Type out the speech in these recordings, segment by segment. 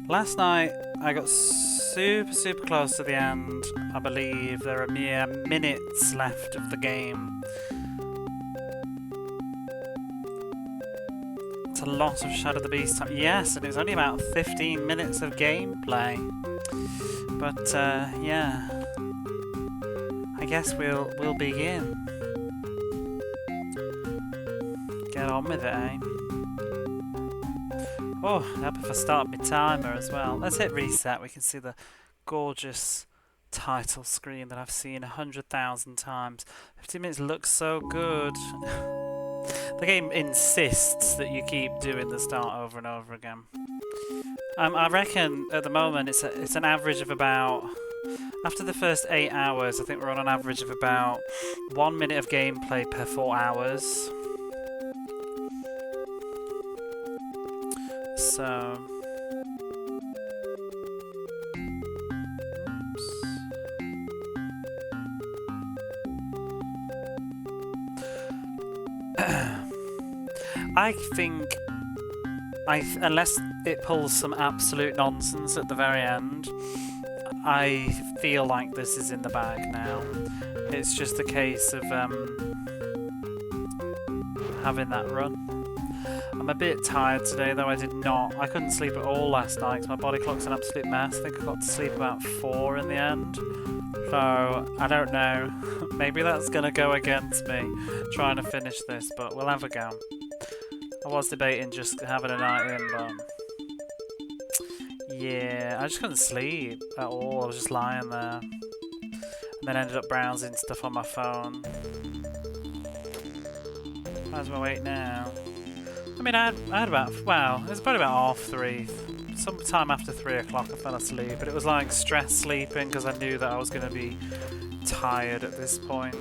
Last night I got super close to the end. I believe there are mere minutes left of the game. It's a lot of Shadow the Beast time. Yes, and it was only about 15 minutes of gameplay. But yeah, I guess we'll begin. Get on with it, eh? Oh, help if I start my timer as well. Let's hit reset. We can see the gorgeous title screen that I've seen 100,000 times. 15 minutes looks so good. The game insists that you keep doing the start over and over again. I reckon at the moment it's an average of about, after the first 8 hours, I think we're on an average of about 1 minute of gameplay per 4 hours. So, I think, unless it pulls some absolute nonsense at the very end, I feel like this is in the bag now. It's just a case of having that run. I'm a bit tired today though. I couldn't sleep at all last night because my body clock's an absolute mess. I think I got to sleep about 4 in the end. So, I don't know. Maybe that's going to go against me trying to finish this, but we'll have a go. I was debating just having a night in, but yeah, I just couldn't sleep at all. I was just lying there. And then ended up browsing stuff on my phone. How's my weight now? I mean, I had about, well, it was probably about 3:30. Sometime after 3 o'clock I fell asleep, but it was like stress sleeping because I knew that I was going to be tired at this point.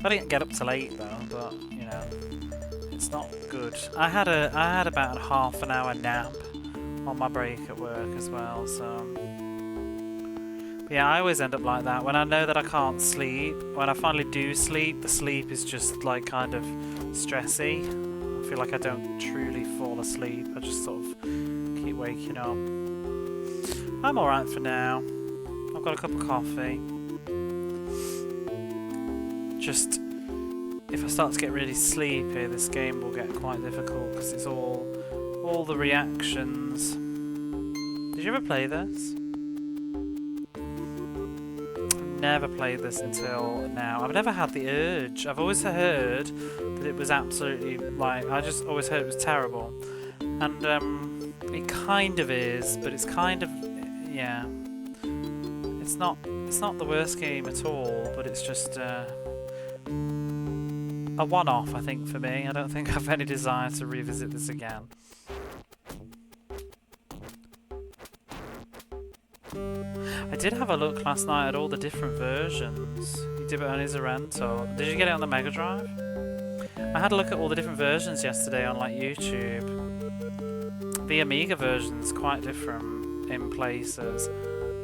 I didn't get up till 8 though, but you know, it's not good. I had about a half an hour nap on my break at work as well, so but yeah, I always end up like that. When I know that I can't sleep, when I finally do sleep, the sleep is just like kind of stressy. I feel like I don't truly fall asleep. I just sort of keep waking up. I'm alright for now. I've got a cup of coffee. Just, if I start to get really sleepy, this game will get quite difficult because it's all the reactions. Did you ever play this? Never played this until now. I've never had the urge. I've always heard that it was absolutely, like, I just always heard it was terrible. And it kind of is, but it's kind of, yeah. It's not the worst game at all, but it's just a one-off, I think, for me. I don't think I have any desire to revisit this again. I did have a look last night at all the different versions. You did it on his rental. Did you get it on the Mega Drive? I had a look at all the different versions yesterday on like YouTube. The Amiga version's quite different in places.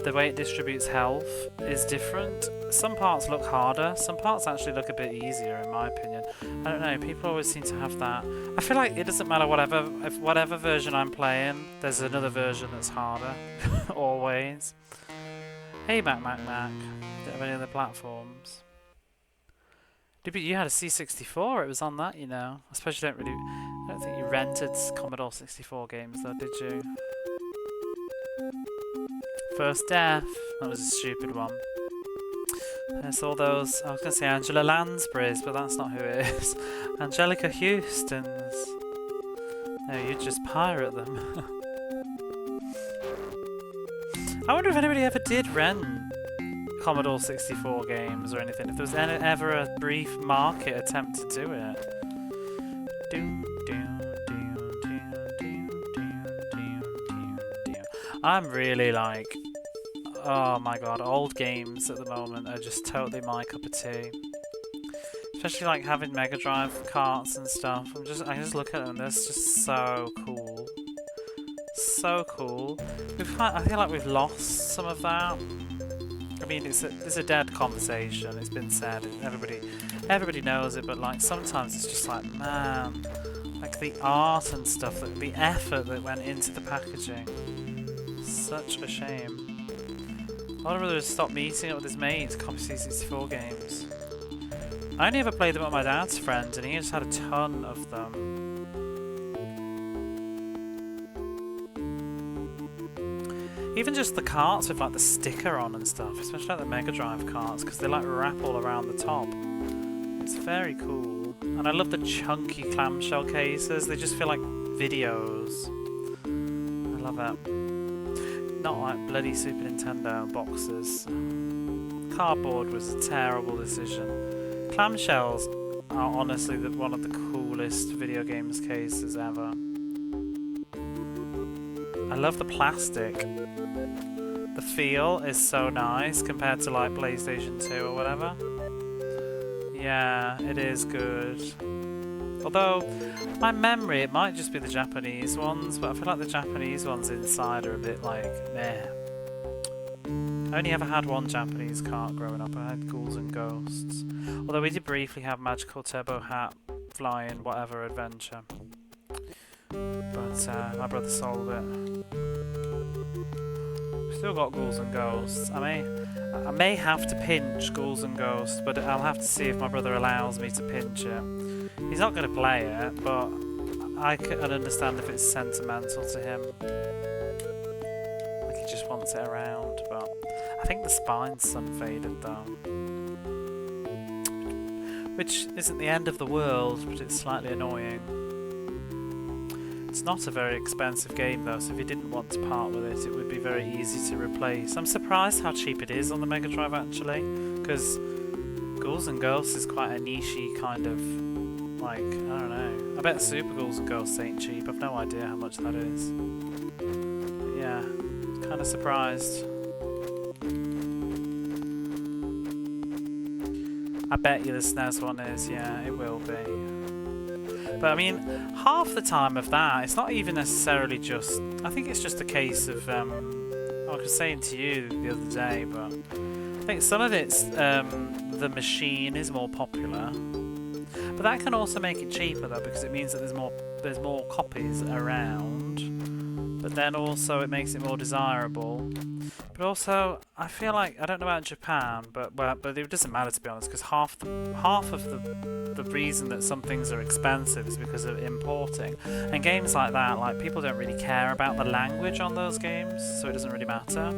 The way it distributes health is different. Some parts look harder, some parts actually look a bit easier in my opinion. I don't know, people always seem to have that. I feel like it doesn't matter whatever version I'm playing, there's another version that's harder. Always. Hey Mac. Do you have any other platforms? You had a C64, it was on that, you know. I suppose you I don't think you rented Commodore 64 games though, did you? First Death, that was a stupid one. There's all those, I was going to say Angela Lansbury's, but that's not who it is. Angelica Houston's. No, you just pirate them. I wonder if anybody ever did rent Commodore 64 games or anything, if there was ever a brief market attempt to do it. I'm really like, oh my god, old games at the moment are just totally my cup of tea. Especially like having Mega Drive carts and stuff. I just look at them, they're just so cool. So cool. I feel like we've lost some of that. I mean, it's a dead conversation. It's been said. Everybody knows it. But like sometimes it's just like, man, Like the art and stuff, the effort that went into the packaging. Such a shame. I'd rather stop meeting up with his mates, copy C64 games. I only ever played them at my dad's friend, and he just had a ton of them. Even just the carts with like the sticker on and stuff, especially like the Mega Drive carts, because they like wrap all around the top. It's very cool. And I love the chunky clamshell cases, they just feel like videos. I love that. Not like bloody Super Nintendo boxes. Cardboard was a terrible decision. Clamshells are honestly one of the coolest video games cases ever. I love the plastic. The feel is so nice compared to like PlayStation 2 or whatever. Yeah, it is good. Although, my memory, it might just be the Japanese ones, but I feel like the Japanese ones inside are a bit like, meh. I only ever had one Japanese cart growing up. I had Ghouls and Ghosts. Although we did briefly have Magical Turbo Hat, Flying, whatever adventure. But my brother sold it. Still got Ghouls and Ghosts. I may have to pinch Ghouls and Ghosts, but I'll have to see if my brother allows me to pinch it. He's not going to play it, but I can understand if it's sentimental to him. Like he just wants it around, but I think the spine's sun-faded though. Which isn't the end of the world, but it's slightly annoying. It's not a very expensive game though, so if you didn't want to part with it, it would be very easy to replace. I'm surprised how cheap it is on the Mega Drive actually, because Ghouls and Ghosts is quite a niche-y kind of, like, I don't know. I bet Super Ghouls and Ghosts ain't cheap, I've no idea how much that is. But yeah, kind of surprised. I bet you the SNES one is, yeah, it will be. But I mean, half the time of that, it's not even necessarily just... I think it's just a case of... I was saying to you the other day, but... I think some of it's the machine is more popular. But that can also make it cheaper though, because it means that there's more copies around. But then also it makes it more desirable. But also, I feel like, I don't know about Japan, but it doesn't matter to be honest, because half of the reason that some things are expensive is because of importing. And games like that, like people don't really care about the language on those games, so it doesn't really matter.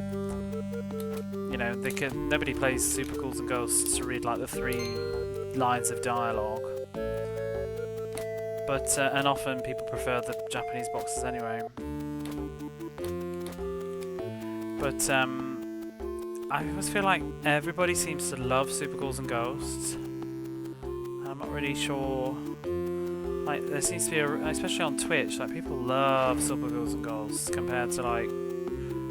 You know, nobody plays Super Ghouls and Ghosts to read like the 3 lines of dialogue. But and often people prefer the Japanese boxes anyway. But I always feel like everybody seems to love Super Ghouls and Ghosts. I'm not really sure. Like there seems to be, especially on Twitch, like people love Super Ghouls and Ghosts compared to like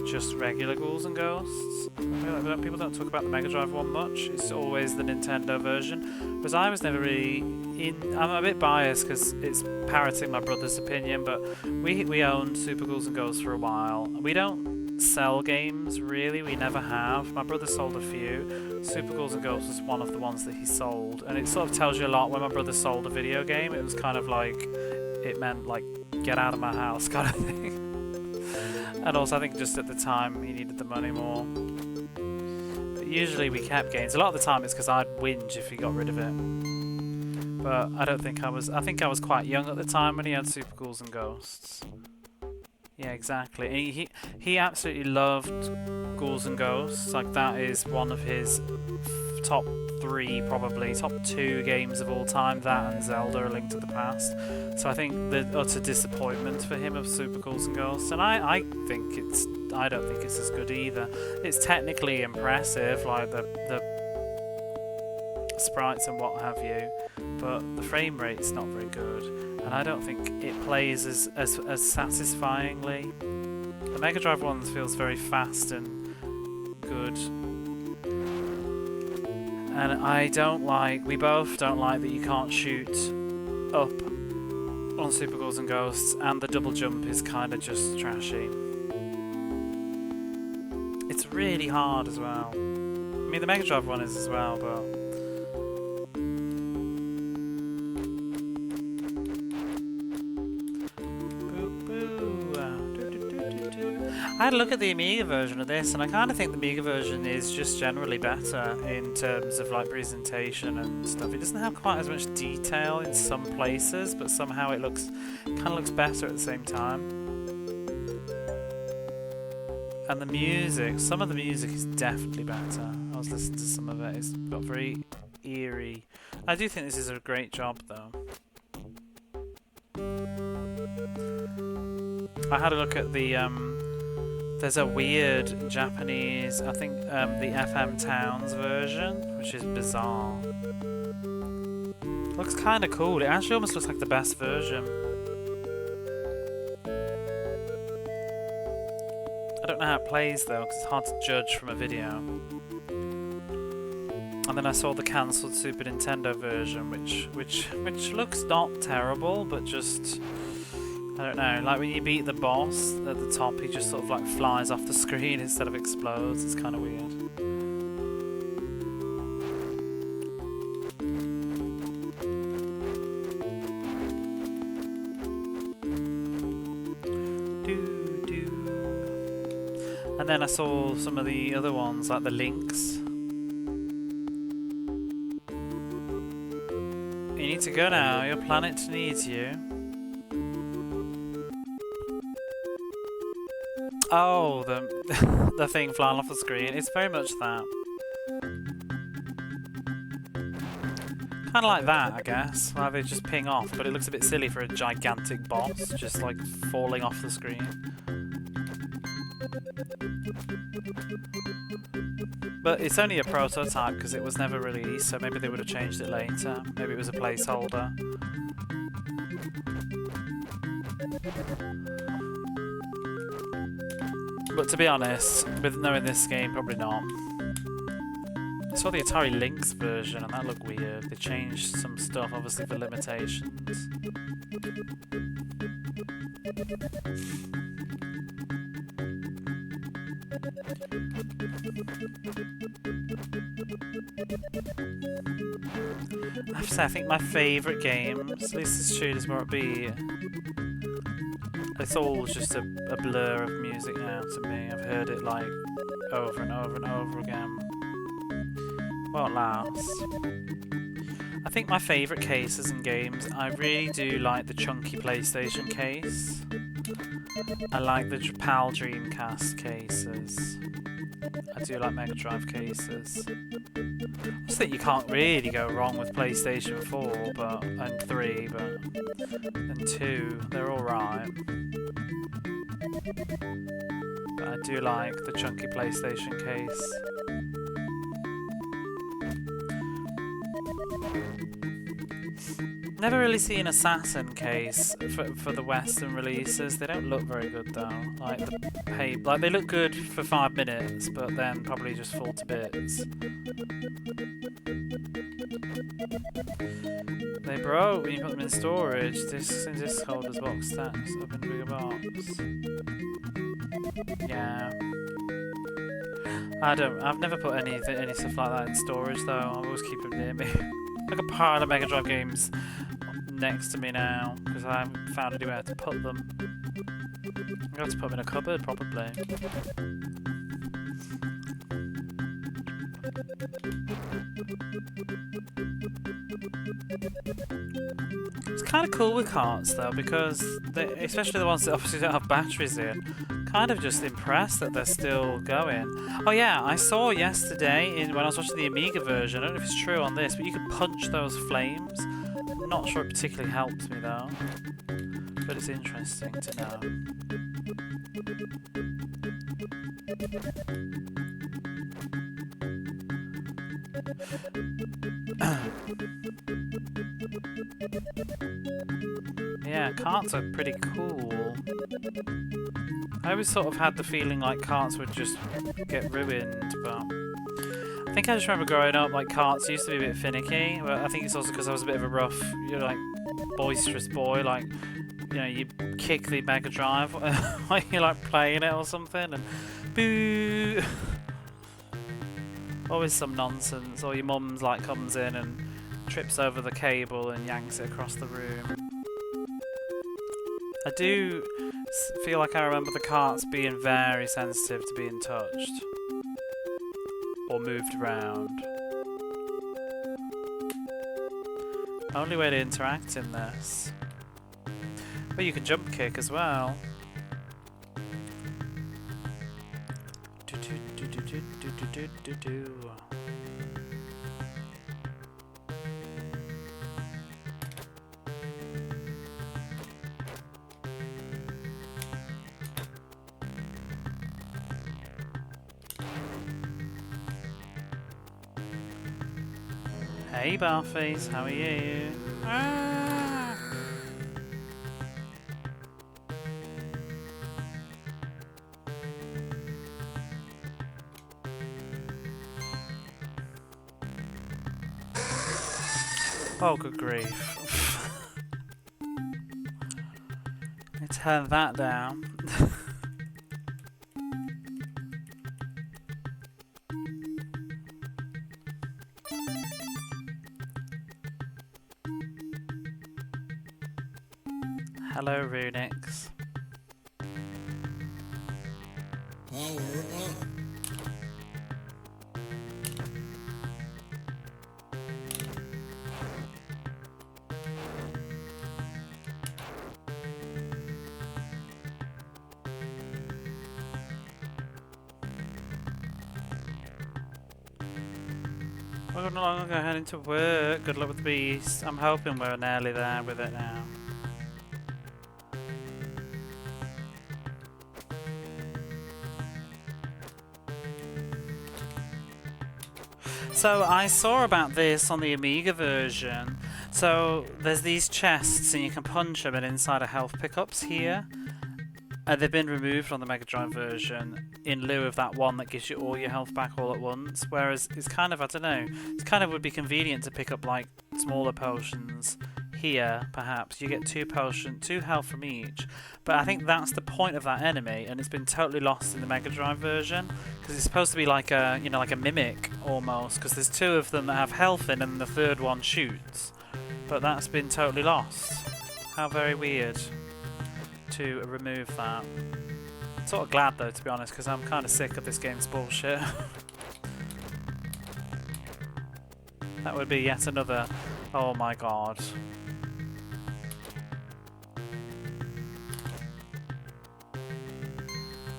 just regular Ghouls and Ghosts. I feel like people don't talk about the Mega Drive one much. It's always the Nintendo version. Whereas I was never really I'm a bit biased because it's parroting my brother's opinion, but we owned Super Ghouls and Ghosts for a while. We don't sell games really, we never have. My brother sold a few. Super Ghouls and Ghosts was one of the ones that he sold, and it sort of tells you a lot. When my brother sold a video game, it was kind of like, it meant like, get out of my house kind of thing. And also I think just at the time he needed the money more. But usually we kept games. A lot of the time it's because I'd whinge if he got rid of it. But I think I was quite young at the time when he had Super Ghouls and Ghosts. Yeah, exactly. And he absolutely loved Ghouls and Ghosts. Like that is one of his top 3, probably top 2 games of all time. That and Zelda: A Link to the Past. So I think the utter disappointment for him of Super Ghouls and Ghosts, and I don't think it's as good either. It's technically impressive, like the sprites and what have you, but the frame rate's not very good. And I don't think it plays as satisfyingly. The Mega Drive one feels very fast and good. And we both don't like that you can't shoot up on Super Ghouls and Ghosts, and the double jump is kind of just trashy. It's really hard as well. I mean, the Mega Drive one is as well, but... I had a look at the Amiga version of this, and I kind of think the Amiga version is just generally better in terms of like presentation and stuff. It doesn't have quite as much detail in some places, but somehow it kind of looks better at the same time. And the music, some of the music is definitely better. I was listening to some of it. It's got very eerie. I do think this is a great job, though. I had a look at the there's a weird Japanese, I think the FM Towns version, which is bizarre. Looks kind of cool. It actually almost looks like the best version. I don't know how it plays though, because it's hard to judge from a video. And then I saw the cancelled Super Nintendo version, which looks not terrible, but just, I don't know, like when you beat the boss at the top, he just sort of like flies off the screen instead of explodes. It's kind of weird. And then I saw some of the other ones, like the Links. You need to go now, your planet needs you. Oh, the thing flying off the screen. It's very much that. Kind of like that, I guess. Where they just ping off, but it looks a bit silly for a gigantic boss, just like falling off the screen. But it's only a prototype because it was never released, so maybe they would have changed it later. Maybe it was a placeholder. But to be honest, with knowing this game, probably not. I saw the Atari Lynx version and that looked weird. They changed some stuff, obviously for limitations. I have to say, I think my favourite games, at least this tune is more upbeat. It's all just a blur of music now to me. I've heard it like over and over and over again. Won't last. I think my favourite cases in games, I really do like the chunky PlayStation case. I like the PAL Dreamcast cases. I do like Mega Drive cases. I just think you can't really go wrong with PlayStation 4 and 3, and 2, they're alright. But I do like the chunky PlayStation case. Never really seen an Assassin case for the Western releases. They don't look very good though. Like they look good for 5 minutes, but then probably just fall to bits. They broke when you put them in storage. Discs and disc holders, box stacks up in a bigger box. Yeah. I've never put any stuff like that in storage though. I always keep them near me. Like a pile of Mega Drive games next to me now, because I haven't found anywhere to put them. I'm going to have to put them in a cupboard, probably. It's kind of cool with carts though, because especially the ones that obviously don't have batteries in, kind of just impressed that they're still going. Oh yeah, I saw yesterday when I was watching the Amiga version, I don't know if it's true on this, but you could punch those flames. I'm not sure it particularly helped me though, but it's interesting to know. Yeah, carts are pretty cool. I always sort of had the feeling like carts would just get ruined, but I think I just remember growing up, like carts used to be a bit finicky, but I think it's also because I was a bit of a rough, like boisterous boy, like, you kick the Mega Drive while you're like playing it or something, and boo! Always some nonsense, or your mum's like comes in and trips over the cable and yanks it across the room. I do feel like I remember the carts being very sensitive to being touched or moved around. Only way to interact in this. But you can jump kick as well. Hey Barface, how are you? Ah! Oh, good grief. Let me turn that down. Hello, Runix. Power on. We're no longer heading to work. Good luck with the beast. I'm hoping we're nearly there with it now. So I saw about this on the Amiga version. So there's these chests and you can punch them, and inside are health pickups here. They've been removed on the Mega Drive version in lieu of that one that gives you all your health back all at once. Whereas it's kind of, I don't know, it kind of would be convenient to pick up like smaller potions here, perhaps. You get 2 health from each. But I think that's the point of that enemy, and it's been totally lost in the Mega Drive version because it's supposed to be like a, you know, like a mimic almost. Because there's 2 of them that have health in, and the 3rd one shoots. But that's been totally lost. How very weird to remove that. I'm sort of glad though, to be honest, because I'm kind of sick of this game's bullshit. That would be yet another. Oh my god.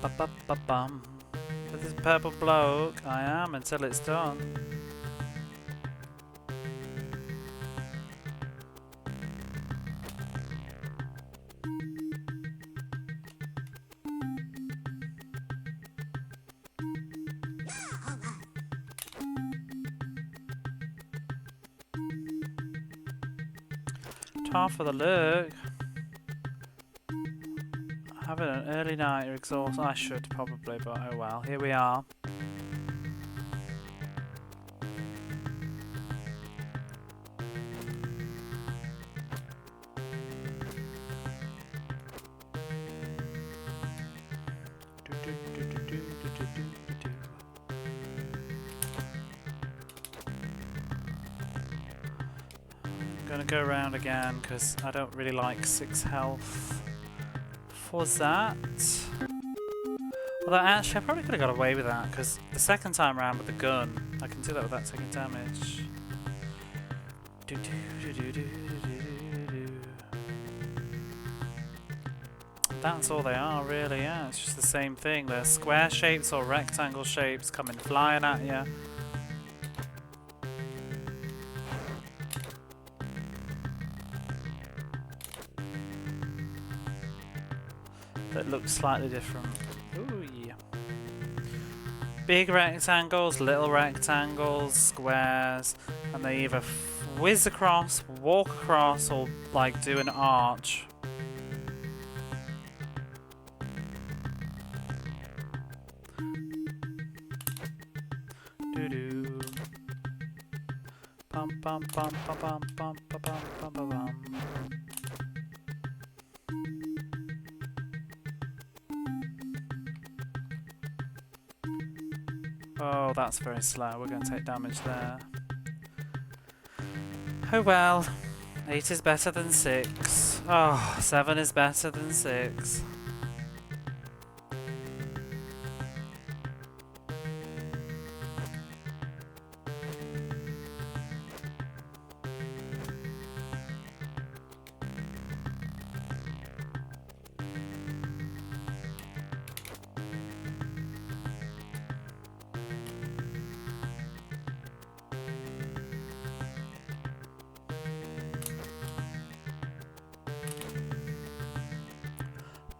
Ba-ba-ba-bum. With this purple bloke, I am until it's done. Time for the look. Having an early night, you're exhausted. I should probably, but oh well. Here we are. Gonna go around again because I don't really like 6 health for that. Although actually I probably could have got away with that because the second time around with the gun I can do that without taking damage. That's all they are really, yeah, it's just the same thing. They're square shapes or rectangle shapes coming flying at you. That looks slightly different. Ooh, yeah. Big rectangles, little rectangles, squares, and they either whiz across, walk across, or like do an arch. Doo-doo. Bum bum bum bum bum bum bum bum bum bum. Oh, that's very slow. We're going to take damage there. Oh well. 8 is better than 6. Oh, 7 is better than 6.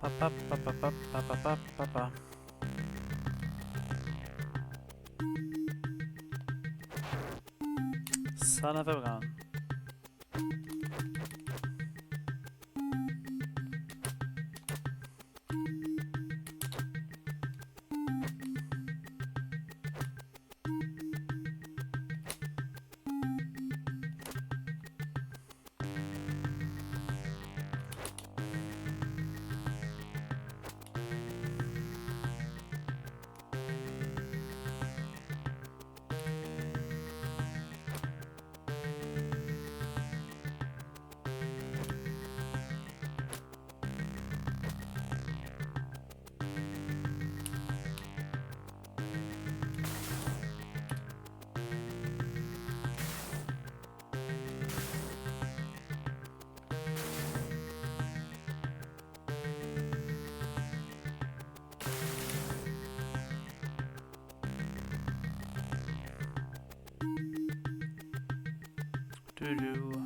Ba ba ba ba ba ba ba ba ba ba. Son of a gun. Doo-doo.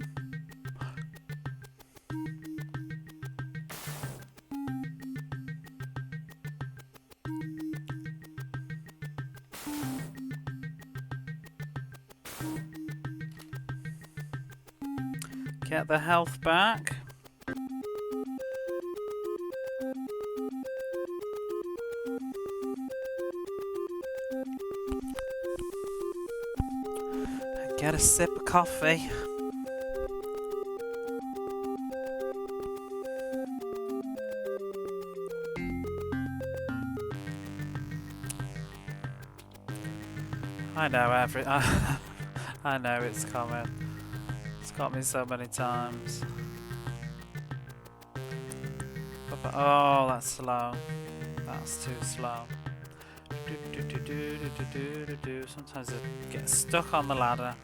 Get the health back. Get a sip of coffee. I know I know it's coming. It's got me so many times. Oh, that's slow. That's too slow. Sometimes I get stuck on the ladder.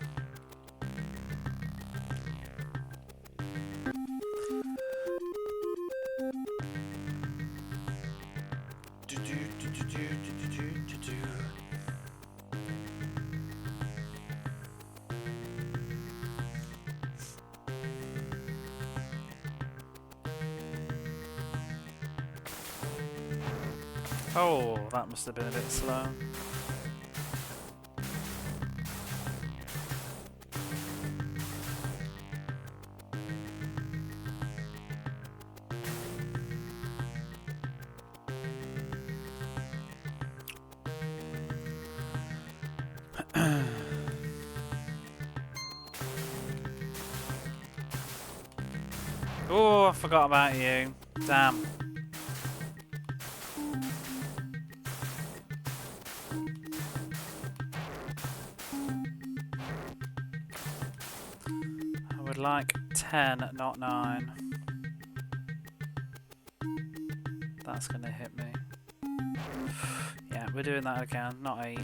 Oh, that must have been a bit slow. Oh, I forgot about you. Damn. I would like 10, not 9. That's gonna hit me. Yeah, we're doing that again, not 8.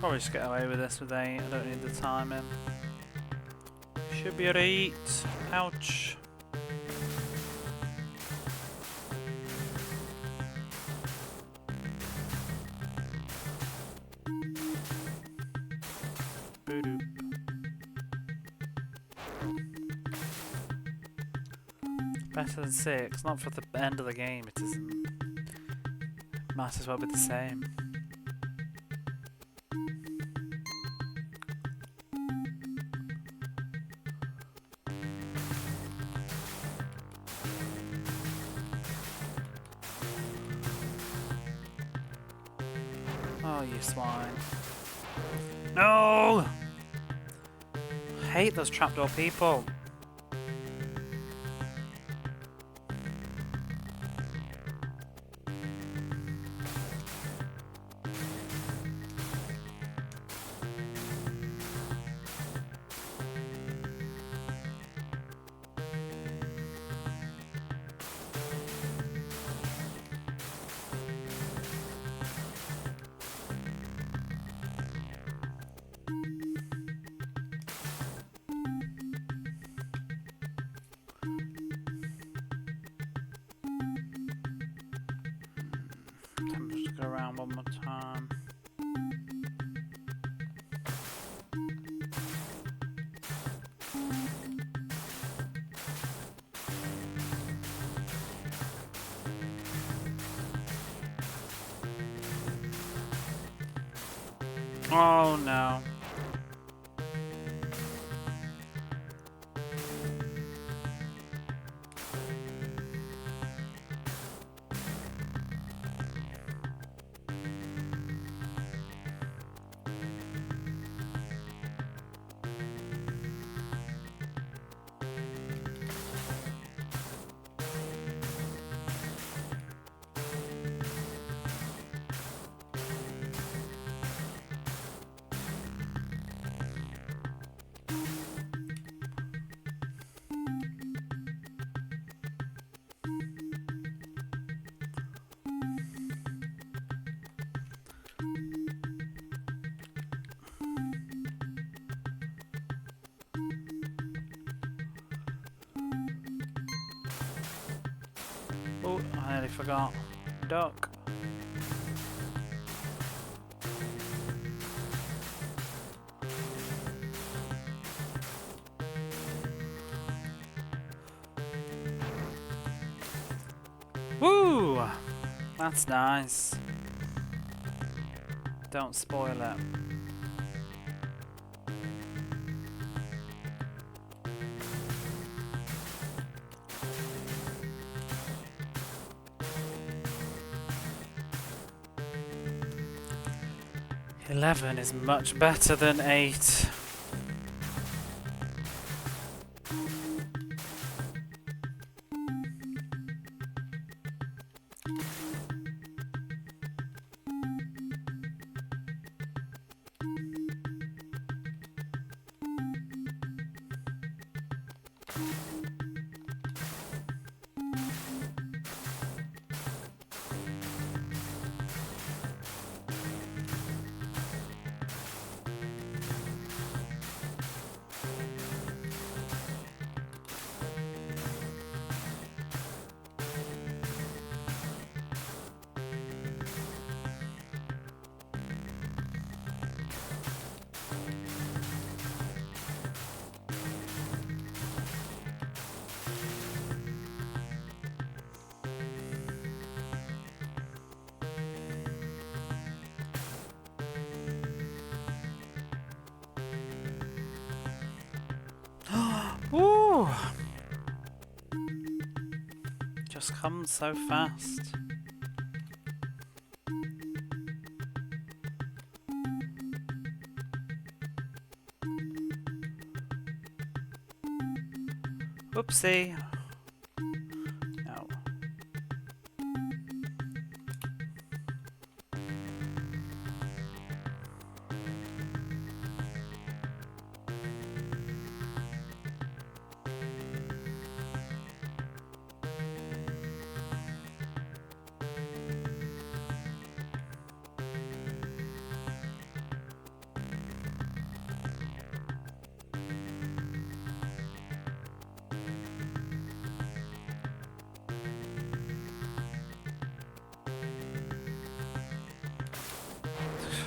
Probably just get away with this with 8. I don't need the timing. Should be at 8. Ouch. Boo-doo. Better than 6. Not for the end of the game, it isn't. Might as well be the same. Oh, you swine. No! I hate those trapdoor people. Time to go around one more time. Oh no. Oh, I nearly forgot. Duck. Woo! That's nice. Don't spoil it. "11 is much better than 8. Ooh! Just comes so fast. Whoopsie. No.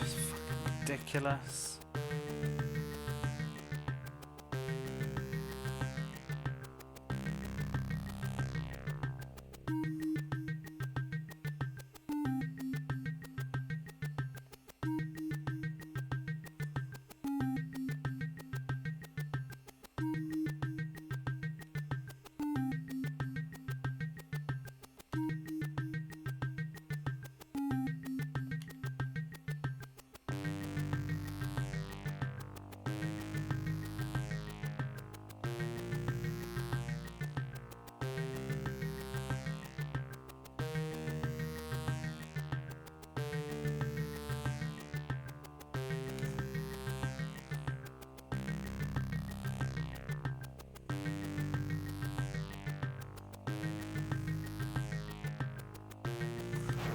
It's fucking ridiculous.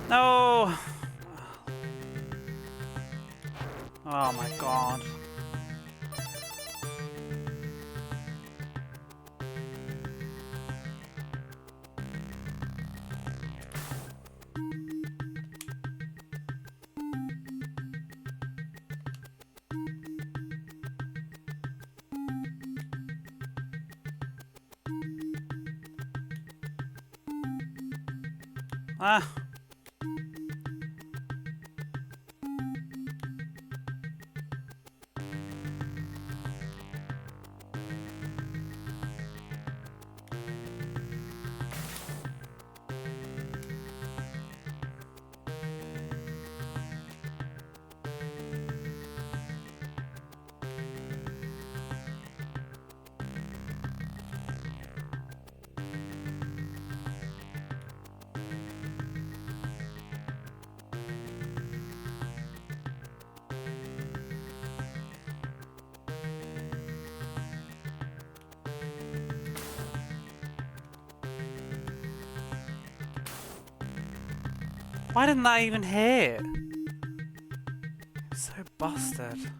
No! Oh my god. Ah! Why didn't that even hit? So busted.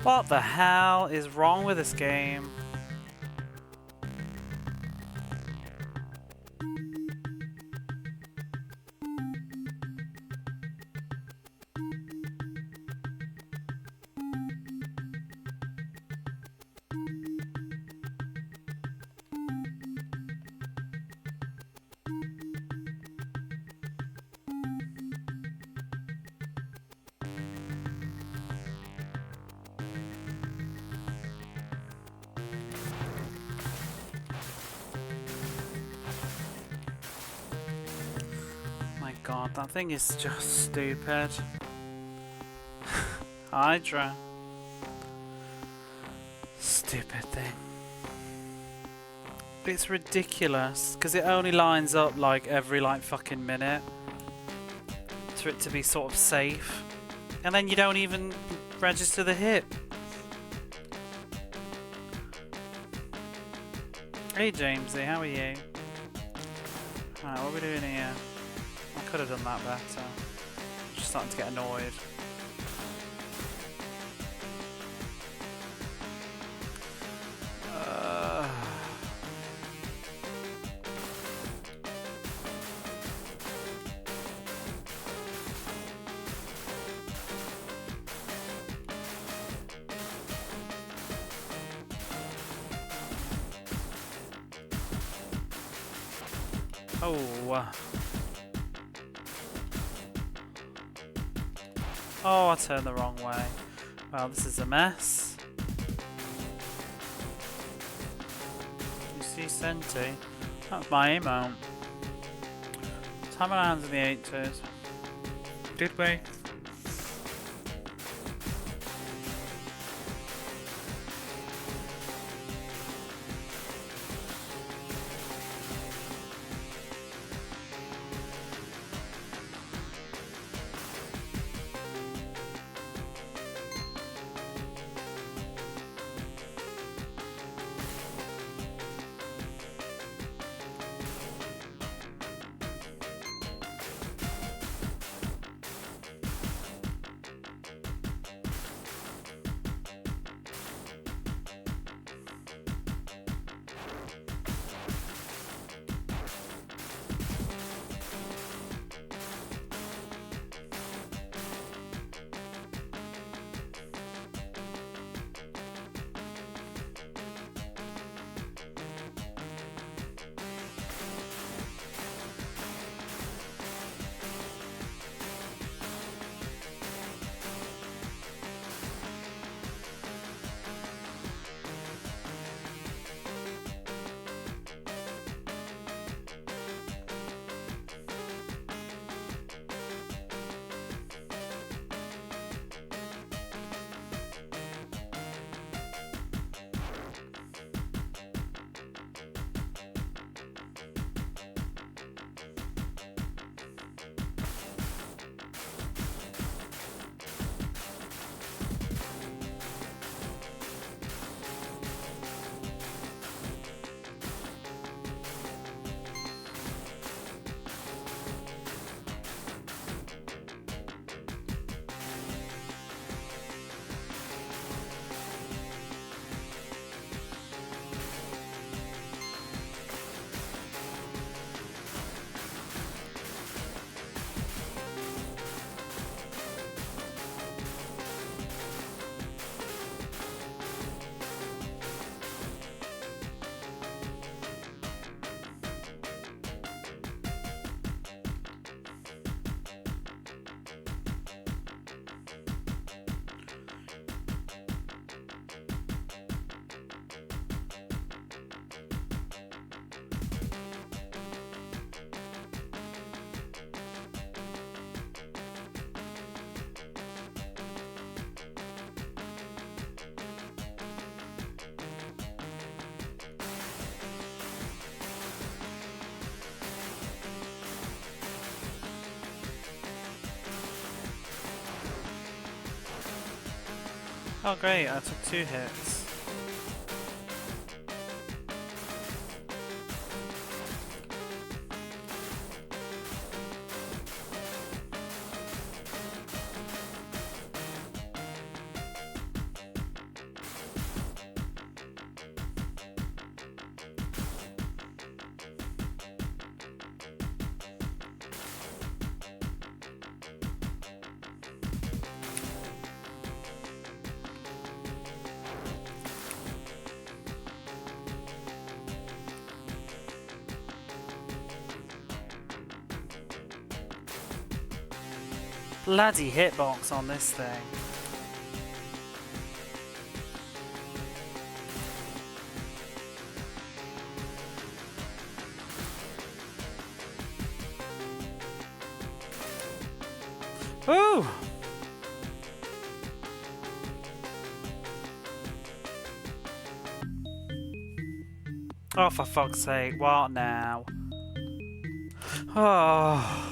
What the hell is wrong with this game? God, that thing is just stupid. Hydra. Stupid thing. It's ridiculous, because it only lines up like every fucking minute for it to be sort of safe. And then you don't even register the hit. Hey Jamesy, how are you? Right, what are we doing here? I could have done that better. I'm just starting to get annoyed. Oh, I turned the wrong way. Well, this is a mess. You see Senti? That's my emote. Time on our hands in the 80s. Did we? Oh great, I took 2 hits. Bloody hitbox on this thing. Ooh! Oh, for fuck's sake, what now? Oh.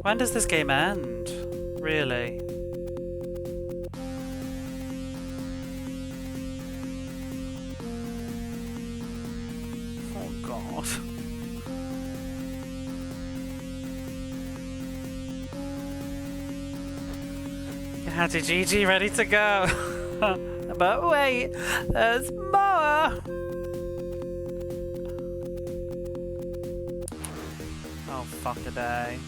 When does this game end? Really? Oh god. You had your GG ready to go. But wait, there's more! Oh fuck a day.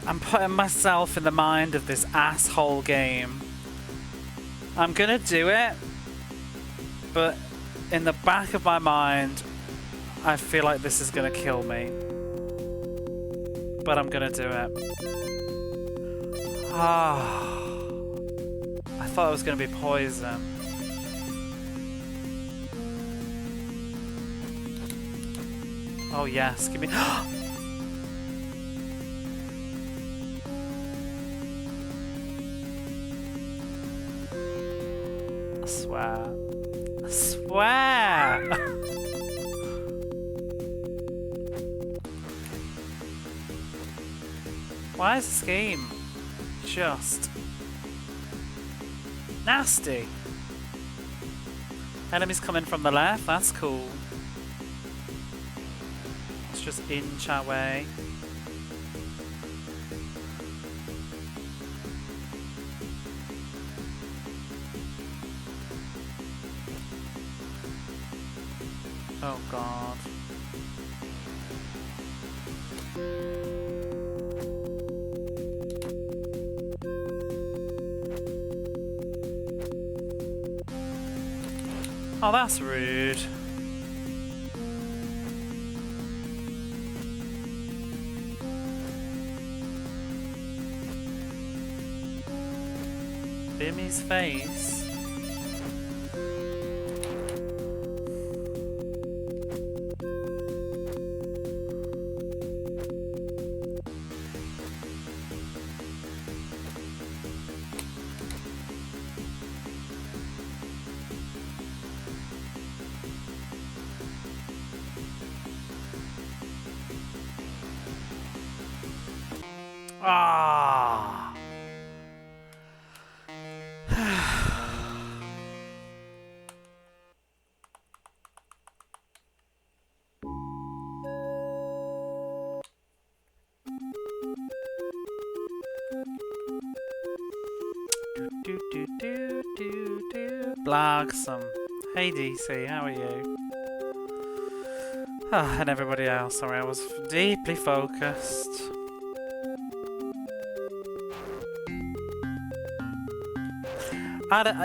I'm putting myself in the mind of this asshole game. I'm gonna do it, but in the back of my mind, I feel like this is gonna kill me. But I'm gonna do it. Ah, I thought it was gonna be poison. Oh yes, give me. I swear. I swear! Why is this game just nasty? Enemies coming from the left, that's cool. Let's just inch our way. Oh god. Oh, that's rude. Bimmy's face. Ah. Blagsome. Hey DC, how are you? Ah, and everybody else. Sorry, I was deeply focused.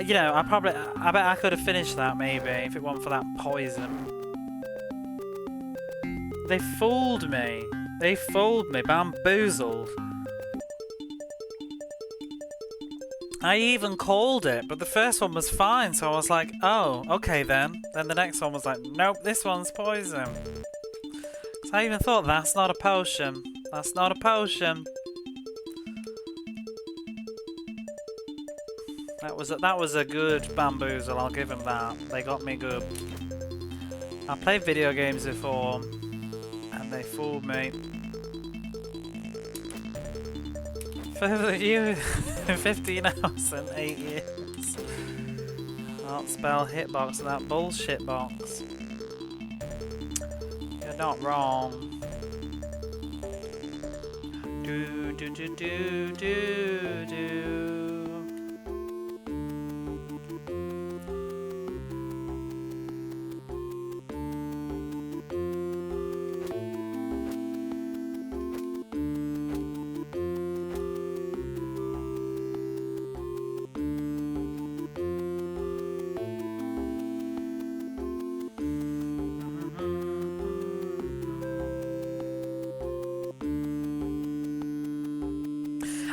You know, I bet I could have finished that maybe if it weren't for that poison. They fooled me. They fooled me, bamboozled. I even called it, but the first one was fine, so I was like, oh, okay then. Then the next one was like, nope, this one's poison. So I even thought that's not a potion. That's not a potion. That was a good bamboozle, I'll give him that. They got me good. I played video games before, and they fooled me. Further you 15 hours and 8 years. Can't spell hitbox without bullshit box. You're not wrong. Do do do do do do.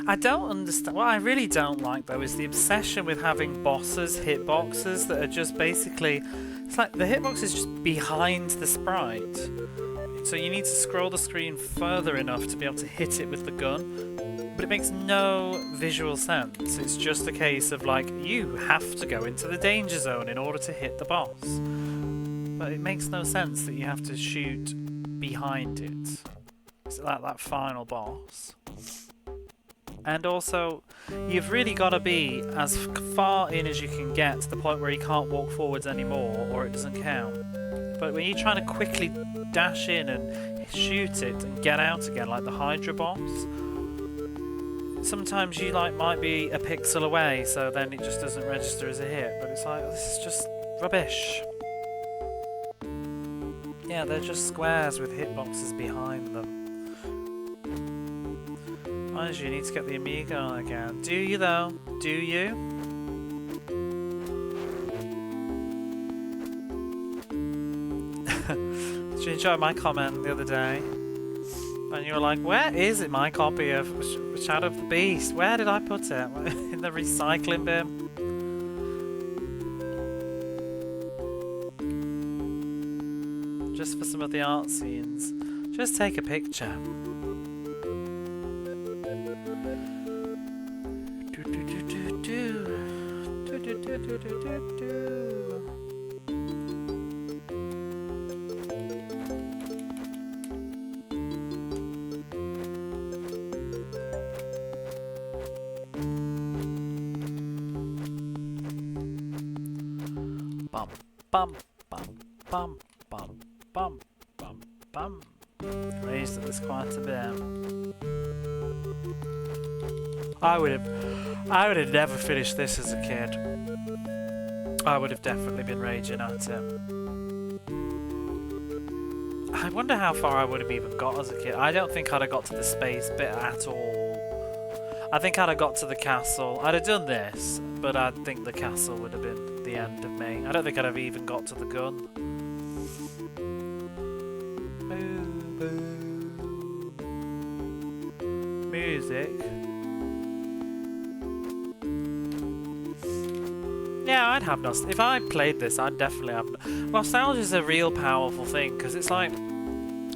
I don't understand. What I really don't like though is the obsession with having bosses hitboxes that are just basically. It's like the hitbox is just behind the sprite. So you need to scroll the screen further enough to be able to hit it with the gun. But it makes no visual sense. It's just a case of like, you have to go into the danger zone in order to hit the boss. But it makes no sense that you have to shoot behind it. It's like that final boss. And also, you've really got to be as far in as you can get to the point where you can't walk forwards anymore, or it doesn't count. But when you're trying to quickly dash in and shoot it and get out again, like the Hydra boss, sometimes you might be a pixel away, so then it just doesn't register as a hit. But it's like, this is just rubbish. Yeah, they're just squares with hitboxes behind them. Mind you, need to get the Amigo again. Do you though? Do you? Did you enjoy my comment the other day? And you were like, where is it, my copy of Shadow of the Beast? Where did I put it? In the recycling bin? Just for some of the art scenes. Just take a picture. Bum bum bum bum bum bum bum bum. Raised this quite a bit. I would have never finished this as a kid. I would have definitely been raging at it. I wonder how far I would have even got as a kid. I don't think I'd have got to the space bit at all. I think I'd have got to the castle. I'd have done this, but I think the castle would have been the end of me. I don't think I'd have even got to the gun. Music. Yeah, I'd have nostalgia. If I played this, I'd definitely have. Nostalgia is a real powerful thing because it's like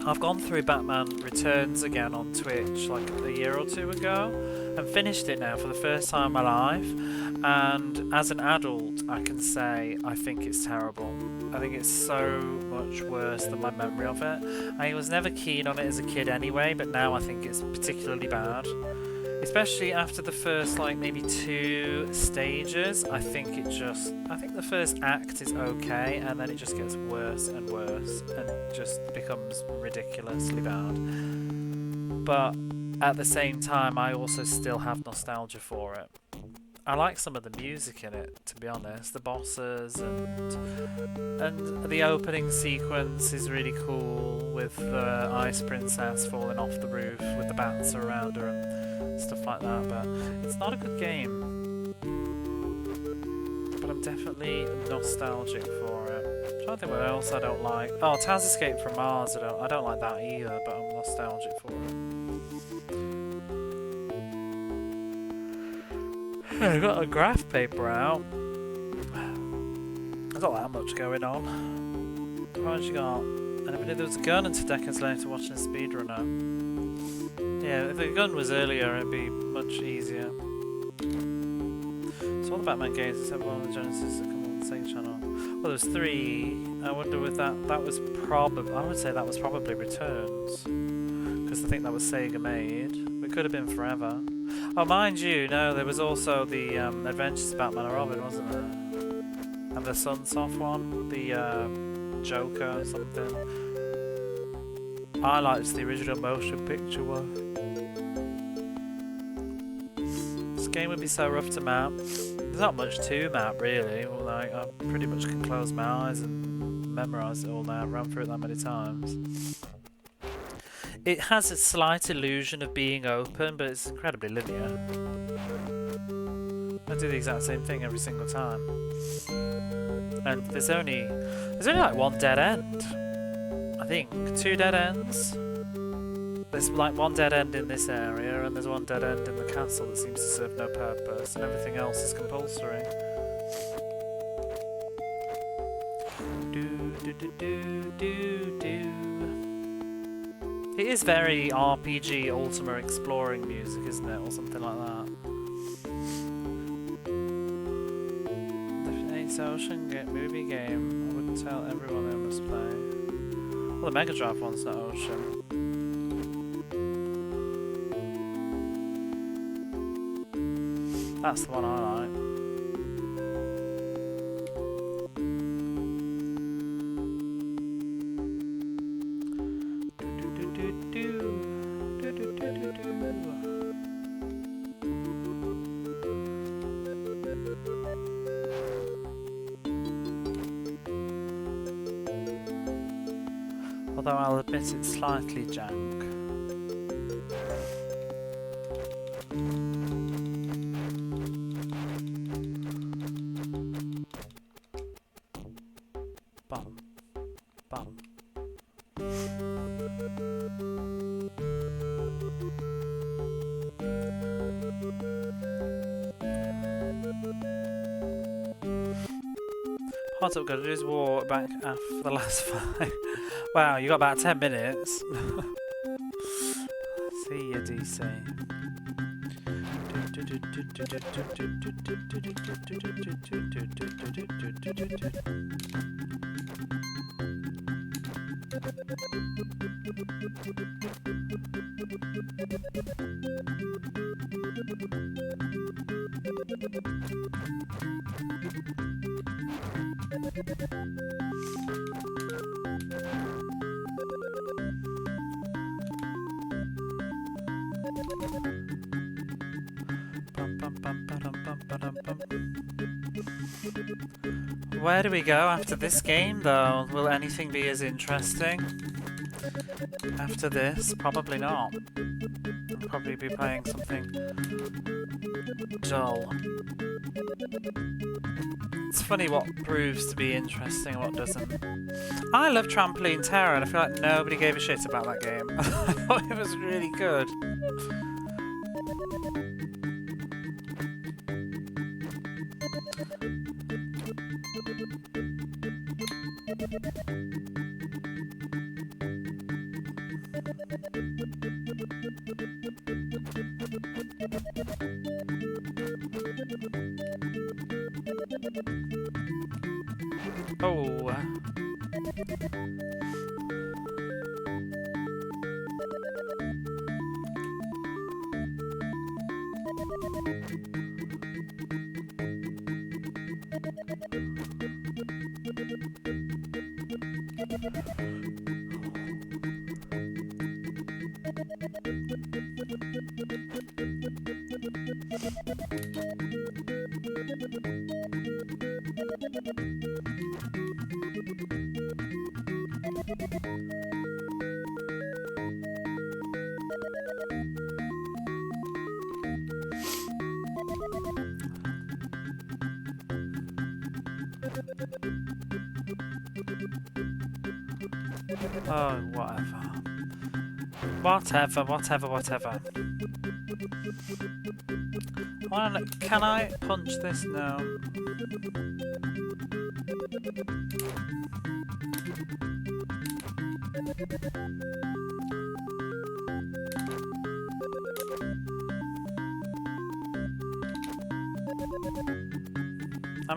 I've gone through Batman Returns again on Twitch like a year or two ago and finished it now for the first time in my life. And as an adult, I can say I think it's terrible. I think it's so much worse than my memory of it. I was never keen on it as a kid anyway, but now I think it's particularly bad. Especially after the first, like, maybe 2 stages, I think the first act is okay, and then it just gets worse and worse, and just becomes ridiculously bad. But at the same time, I also still have nostalgia for it. I like some of the music in it, to be honest. The bosses and the opening sequence is really cool, with the Ice Princess falling off the roof with the bats around her and stuff like that. But it's not a good game. But I'm definitely nostalgic for it. I'm trying to think what else I don't like. Oh, Taz Escape from Mars. I don't like that either, but I'm nostalgic for it. I've got a graph paper out. There's not that much going on. What have you got? I never knew there was a gun until decades later watching a speedrunner. Yeah, if the gun was earlier, it'd be much easier. So all the Batman games except one of the Genesis that come on the Sega channel. Well, there's 3. I wonder if that was probably... I would say that was probably Returns. Because I think that was Sega made. It could have been Forever. Oh, mind you, no, there was also the Adventures of Batman and Robin, wasn't there? And the Sunsoft one, the Joker or something. I liked the original motion picture one. This game would be so rough to map. There's not much to map, really. Well, like, I pretty much can close my eyes and memorise it all now. I've run through it that many times. It has a slight illusion of being open, but it's incredibly linear. I do the exact same thing every single time. And there's only like one dead end. I think 2 dead ends. There's like one dead end in this area, and there's one dead end in the castle that seems to serve no purpose, and everything else is compulsory. It is very RPG Ultima exploring music, isn't it, or something like that. Definitely Ocean movie game. I wouldn't tell everyone they must play. Well, the Mega Drive one's not Ocean. That's the one I like. Although I'll admit it's slightly jank. Bum. Bum. Hot up, gotta do is walk back after the last 5. Wow, you got about 10 minutes. See ya, DC. Where do we go after this game, though? Will anything be as interesting after this? Probably not. I'll probably be playing something dull. It's funny what proves to be interesting and what doesn't. I love Trampoline Terror, and I feel like nobody gave a shit about that game. I thought it was really good. Oh. Oh, whatever. Whatever. Can I punch this now?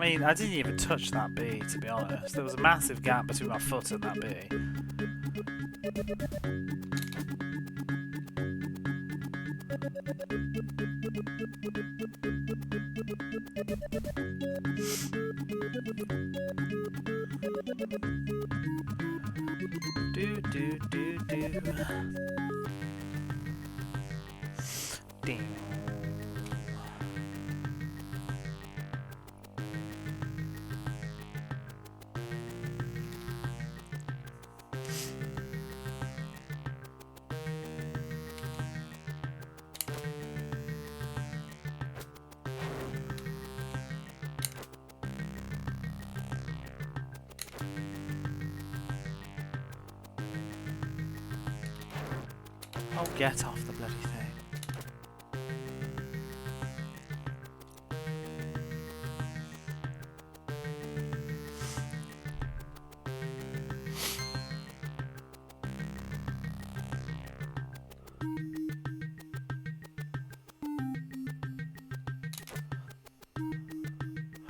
mean, I didn't even touch that bee, to be honest. There was a massive gap between my foot and that bee. Do do do do. Ding. Oh, get off the bloody thing.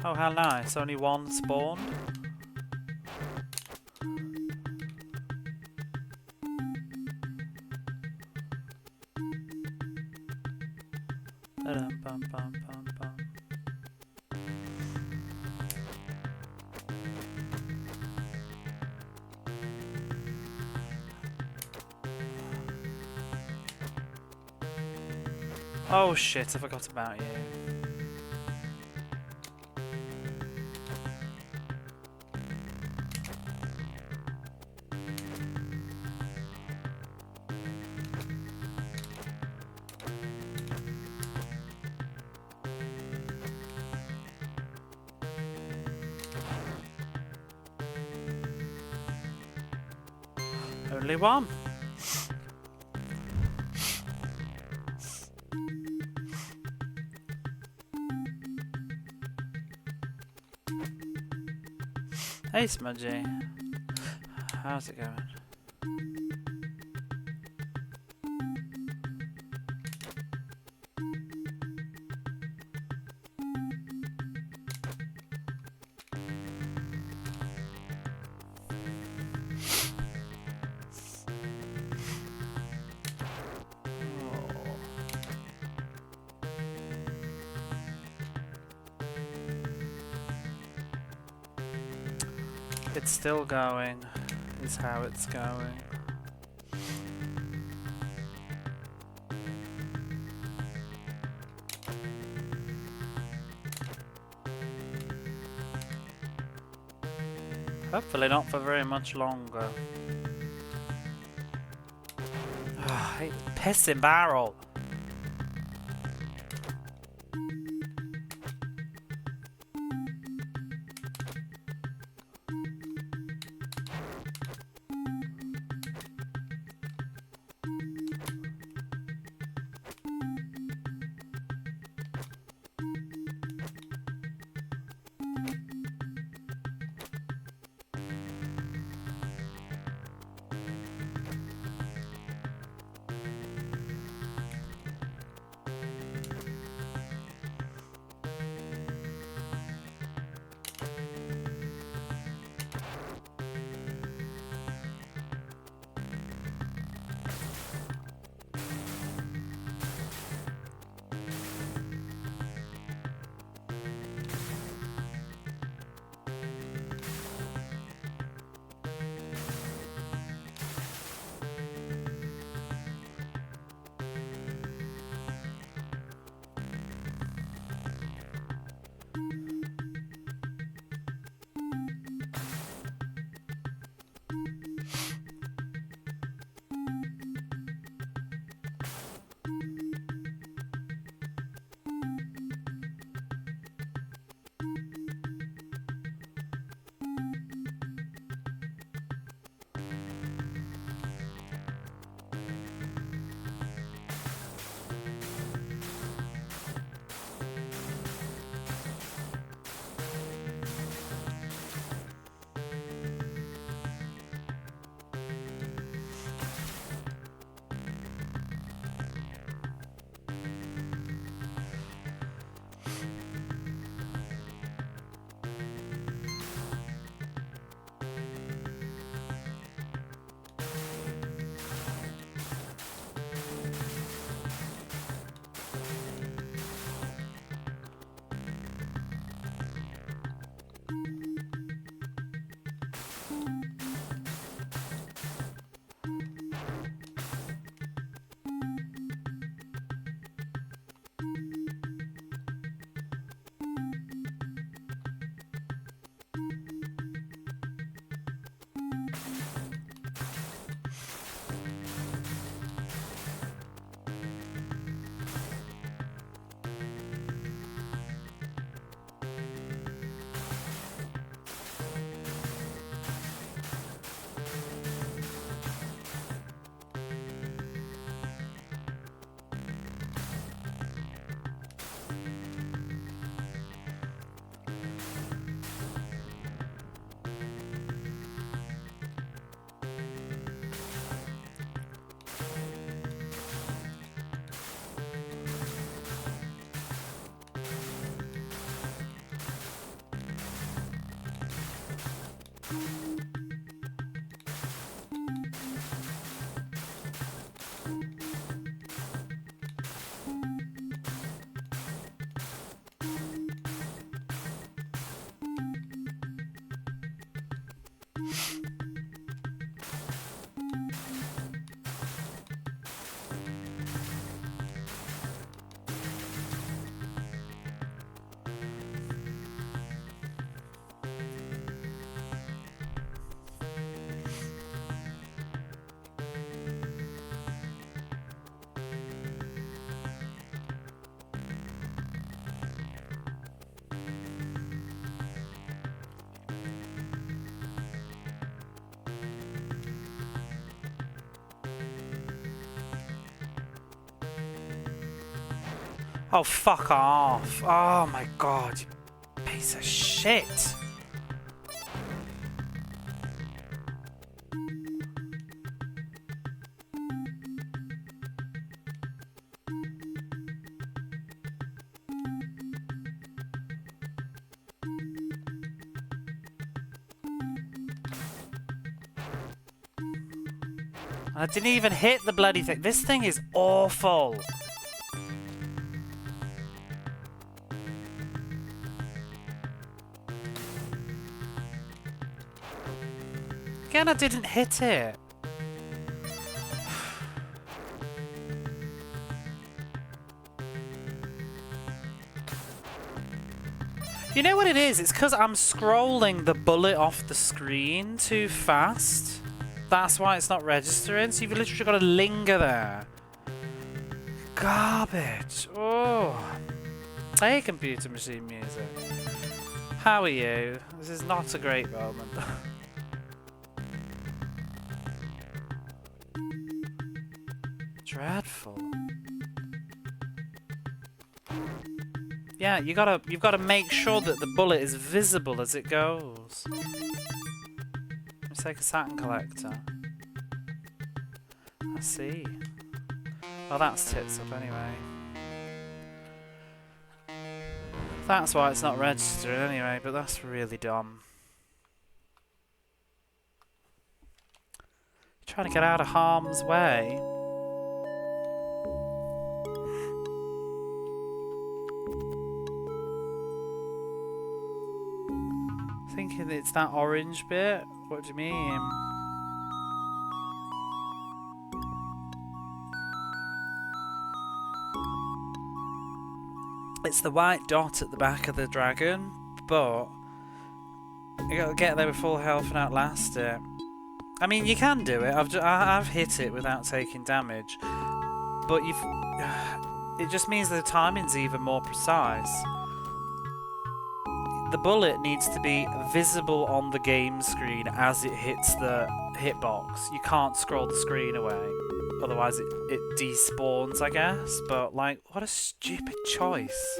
Oh, how nice. Only one spawned. Ba-dum-bum-bum-bum-bum. Oh shit, I forgot about you. Only one. Hey Smudgy, how's it going? It's still going, is how it's going. Hopefully not for very much longer. Ah, I hate the pissing barrel. Oh, fuck off. Oh my god, you piece of shit. I didn't even hit the bloody thing. This thing is awful. Again, I didn't hit it. You know what it is? It's because I'm scrolling the bullet off the screen too fast. That's why it's not registering. So you've literally got to linger there. Garbage. Oh. Hey, computer machine music. How are you? This is not a great moment. Dreadful. Yeah, you've got to make sure that the bullet is visible as it goes. Let's take a Saturn collector. I see. Well, that's tits up anyway. That's why it's not registered anyway, but that's really dumb. Trying to get out of harm's way. Thinking it's that orange bit? What do you mean? It's the white dot at the back of the dragon, but you gotta get there with full health and outlast it. I mean, you can do it. I've hit it without taking damage, but it just means the timing's even more precise. The bullet needs to be visible on the game screen as it hits the hitbox. You can't scroll the screen away, otherwise it despawns, I guess. But like, what a stupid choice.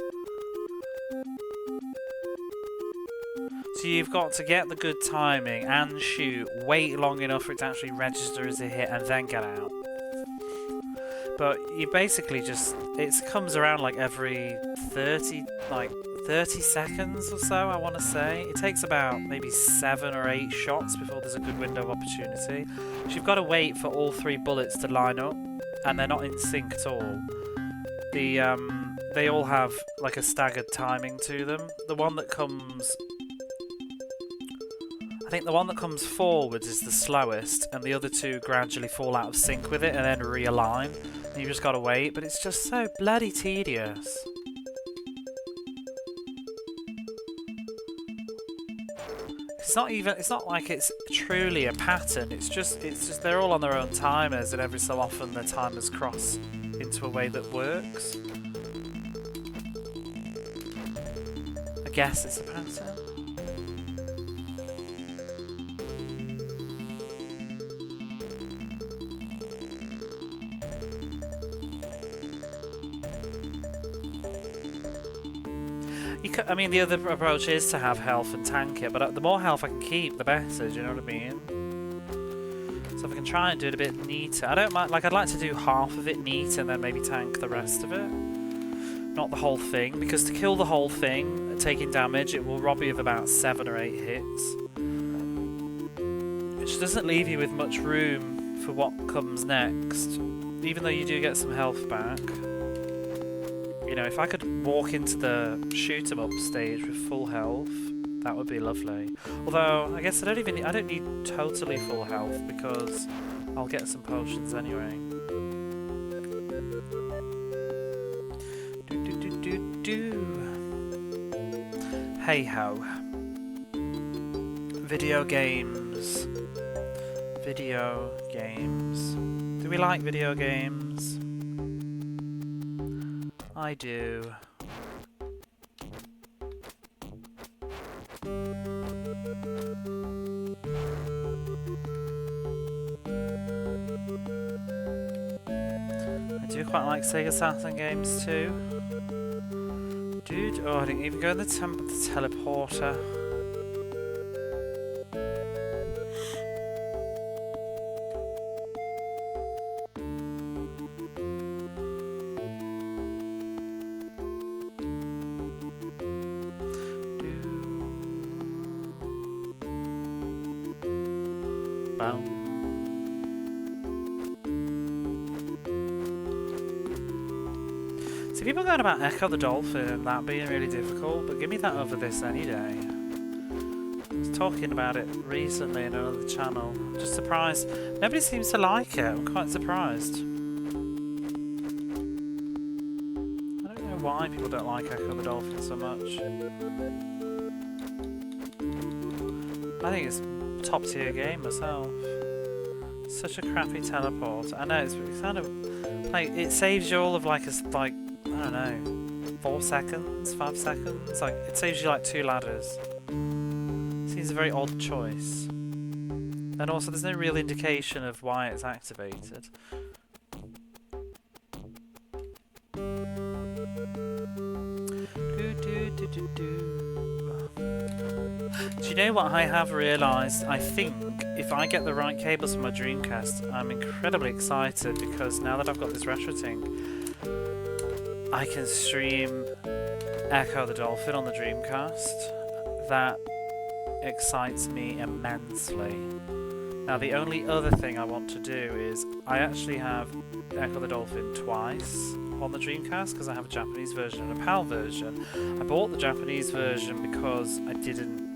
So you've got to get the good timing and shoot, wait long enough for it to actually register as a hit, and then get out. But you basically just, it comes around like every 30 seconds or so, I want to say. It takes about maybe 7 or 8 shots before there's a good window of opportunity. So you've got to wait for all 3 bullets to line up, and they're not in sync at all. They all have like a staggered timing to them. The one that comes... I think the one that comes forwards is the slowest, and the other 2 gradually fall out of sync with it and then realign. And you just gotta wait, but it's just so bloody tedious. It's not like it's truly a pattern. It's just they're all on their own timers, and every so often their timers cross into a way that works. I guess it's a pattern. I mean, the other approach is to have health and tank it, but the more health I can keep, the better, do you know what I mean? So if I can try and do it a bit neater. I don't mind, like, I'd like to do half of it neat and then maybe tank the rest of it. Not the whole thing, because to kill the whole thing, taking damage, it will rob you of about 7 or 8 hits. which doesn't leave you with much room for what comes next, even though you do get some health back. You know, if I could walk into the shoot 'em up stage with full health, that would be lovely. Although I guess I don't need totally full health because I'll get some potions anyway. Hey ho. Video games. Video games. Do we like video games? I do. I do quite like Sega Saturn games too. Dude, oh, I didn't even go in the teleporter. See, people going about Echo the Dolphin and that being really difficult, but give me that over this any day. I was talking about it recently in another channel. I'm just surprised. Nobody seems to like it. I'm quite surprised. I don't know why people don't like Echo the Dolphin so much. I think it's a top tier game myself. Such a crappy teleport. I know it's kind of like it saves you all of like I don't know, 4 seconds, 5 seconds. Like it saves you like 2 ladders. Seems a very odd choice. And also, there's no real indication of why it's activated. Do you know what I have realised? I think if I get the right cables for my Dreamcast, I'm incredibly excited because now that I've got this retro thing, I can stream Echo the Dolphin on the Dreamcast. That excites me immensely. Now the only other thing I want to do is I actually have Echo the Dolphin twice on the Dreamcast because I have a Japanese version and a PAL version. I bought the Japanese version because I didn't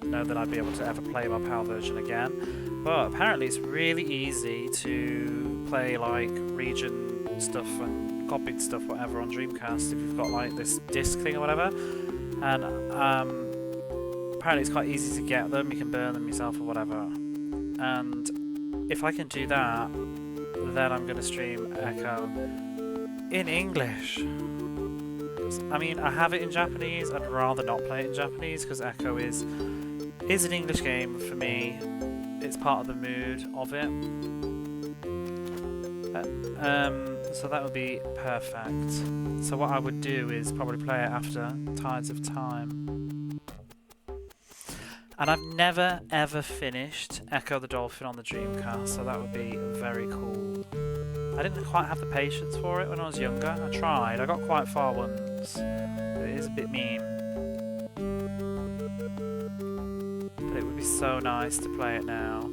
know that I'd be able to ever play my PAL version again, but apparently it's really easy to play like region stuff and copied stuff whatever on Dreamcast if you've got like this disc thing or whatever, and apparently it's quite easy to get them. You can burn them yourself or whatever, and if I can do that, then I'm going to stream Echo in English. I mean, I have it in Japanese. I'd rather not play it in Japanese because Echo is an English game for me. It's part of the mood of it. So that would be perfect. So what I would do is probably play it after Tides of Time. And I've never ever finished Echo the Dolphin on the Dreamcast, so that would be very cool. I didn't quite have the patience for it when I was younger. I tried. I got quite far once, but it is a bit mean. But it would be so nice to play it now.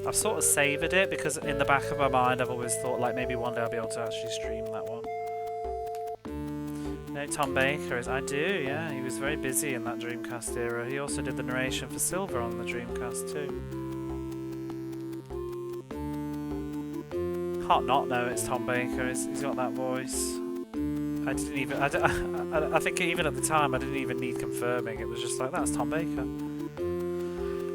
I've sort of savoured it because in the back of my mind I've always thought like maybe one day I'll be able to actually stream that one. You know Tom Baker is? I do, yeah. He was very busy in that Dreamcast era. He also did the narration for Silver on the Dreamcast too. Can't not know it's Tom Baker. He's got that voice. I didn't even. I think even at the time I didn't even need confirming. It was just like that's Tom Baker.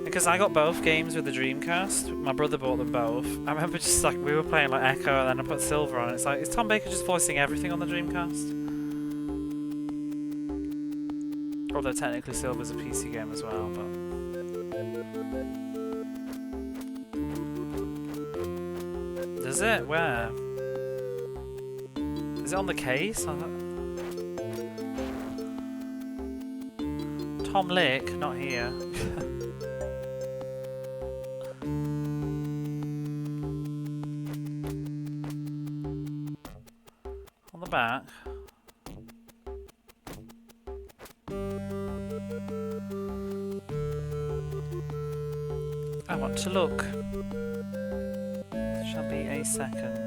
Because I got both games with the Dreamcast. My brother bought them both. I remember just like we were playing like Echo and then I put Silver on. It's like, is Tom Baker just voicing everything on the Dreamcast? Although technically Silver's a PC game as well, but does it? Where? Is it on the case? Tom Lick, not here. On the back. I want to look. Shall be a second.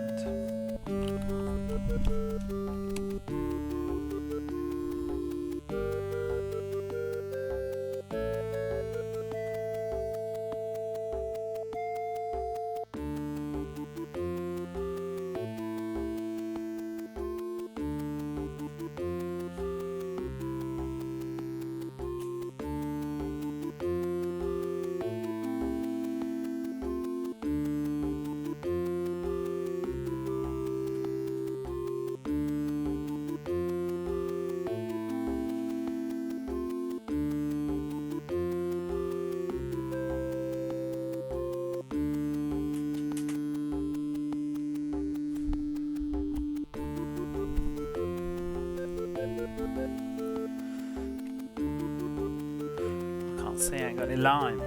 See, I ain't got any lime.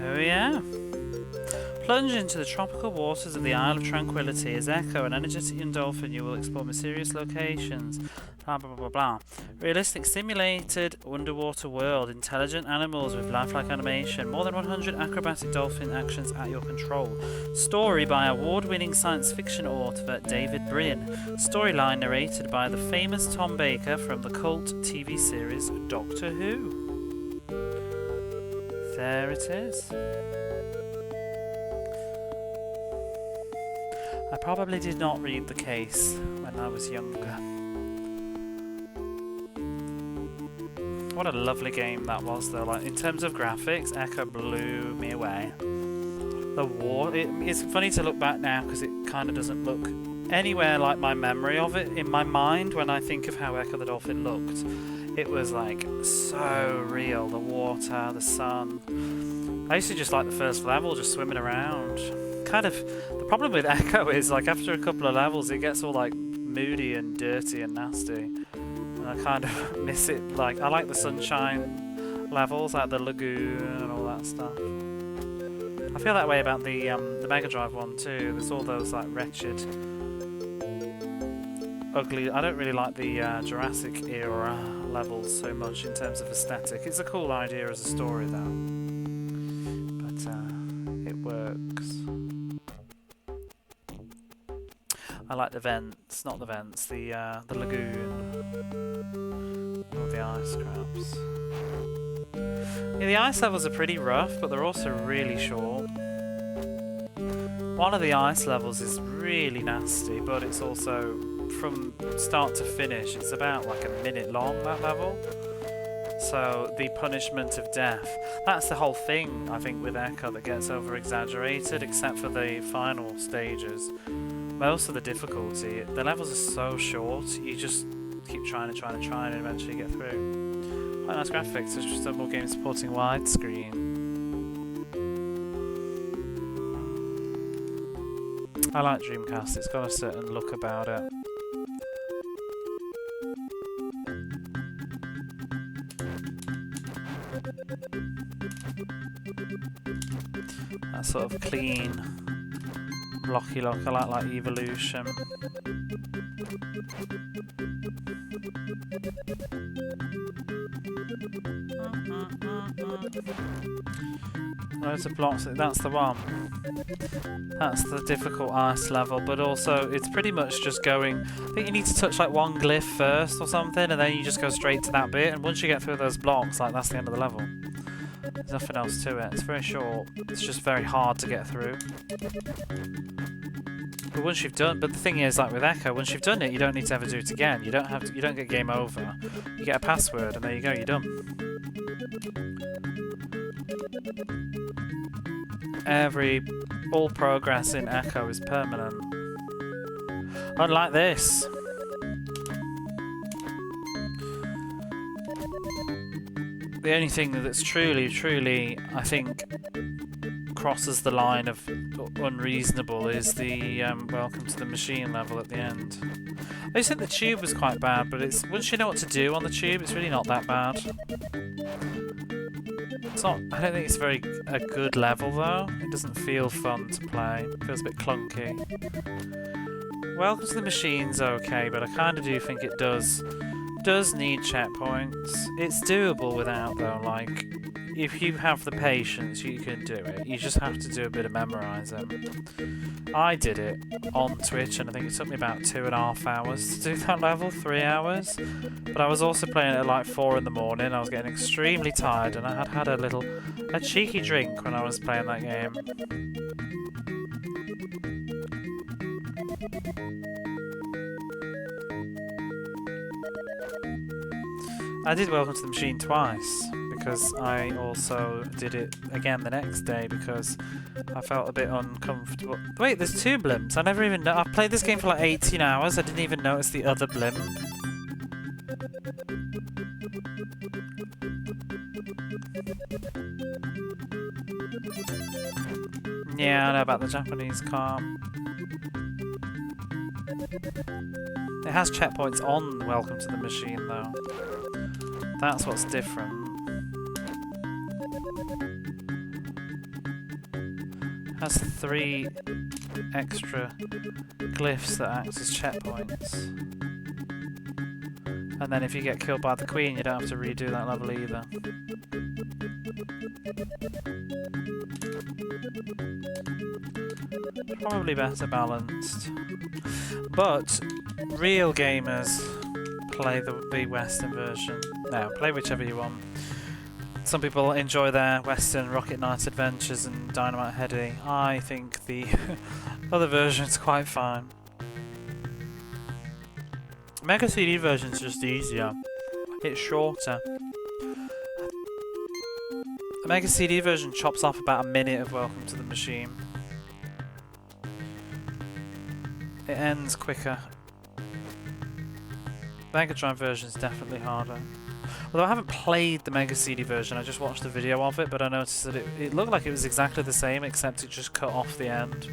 Oh yeah. Plunge into the tropical waters of the Isle of Tranquility as Echo, an energetic young dolphin. You will explore mysterious locations. Blah blah blah blah blah. Realistic simulated underwater world. Intelligent animals with lifelike animation. More than 100 acrobatic dolphin actions at your control. Story by award-winning science fiction author David Brin. Storyline narrated by the famous Tom Baker from the cult TV series Doctor Who. There it is. I probably did not read the case when I was younger. What a lovely game that was, though. Like, in terms of graphics, Echo blew me away. The war, it's funny to look back now because it kind of doesn't look anywhere like my memory of it. In my mind, when I think of how Echo the Dolphin looked, it was like so real. The water, the sun. I used to just like the first level, just swimming around. Kind of, the problem with Echo is, like, after a couple of levels, it gets all like moody and dirty and nasty. I kind of miss it. Like, I like the sunshine levels, like the lagoon and all that stuff. I feel that way about the Mega Drive one too. There's all those like wretched, ugly. I don't really like the Jurassic era levels so much in terms of aesthetic. It's a cool idea as a story though, but it works. I like the vents, not the vents, the lagoon. All the ice crabs. Yeah, the ice levels are pretty rough, but they're also really short. One of the ice levels is really nasty, but it's also, from start to finish, it's about like a minute long, that level. So, the punishment of death. That's the whole thing, I think, with Echo that gets over-exaggerated, except for the final stages. Most of the difficulty, the levels are so short, you just keep trying and eventually get through. Quite nice graphics, there's just a more game supporting widescreen. I like Dreamcast, it's got a certain look about it. That sort of clean, blocky look, I like Evolution. Loads of blocks, that's the one. That's the difficult ice level, but also it's pretty much just going, I think you need to touch like one glyph first or something, and then you just go straight to that bit, and once you get through those blocks, like that's the end of the level. There's nothing else to it, it's very short, it's just very hard to get through. But once you've done, but the thing is, like with Echo, once you've done it, you don't need to ever do it again. You don't have to, you don't get game over. You get a password, and there you go, you're done. All progress in Echo is permanent. Unlike this. The only thing that's truly, I think, crosses the line of unreasonable is the Welcome to the Machine level at the end. I just think the tube was quite bad, but it's once you know what to do on the tube, it's really not that bad. It's not. I don't think it's a good level though. It doesn't feel fun to play. It feels a bit clunky. Welcome to the Machine's okay, but I kind of do think it does need checkpoints. It's doable without though, like, if you have the patience you can do it. You just have to do a bit of memorising. I did it on Twitch and I think it took me about 2.5 hours to do that level, 3 hours. But I was also playing it at like 4 in the morning, I was getting extremely tired and I had had a cheeky drink when I was playing that game. I did Welcome to the Machine twice, because I also did it again the next day because I felt a bit uncomfortable. Wait, there's 2 blimps. I never even know. I've played this game for like 18 hours. I didn't even notice the other blimp. Yeah, I know about the Japanese car. It has checkpoints on Welcome to the Machine though. That's what's different. It has 3 extra glyphs that act as checkpoints. And then if you get killed by the Queen, you don't have to redo that level either. Probably better balanced. But real gamers play the Western version. No, play whichever you want. Some people enjoy their Western Rocket Knight adventures and Dynamite Heady. I think the other version's quite fine. Mega CD version's just easier. It's shorter. The Mega CD version chops off about a minute of Welcome to the Machine. It ends quicker. Mega Drive version is definitely harder. Although I haven't played the Mega CD version, I just watched the video of it, but I noticed that it looked like it was exactly the same, except it just cut off the end.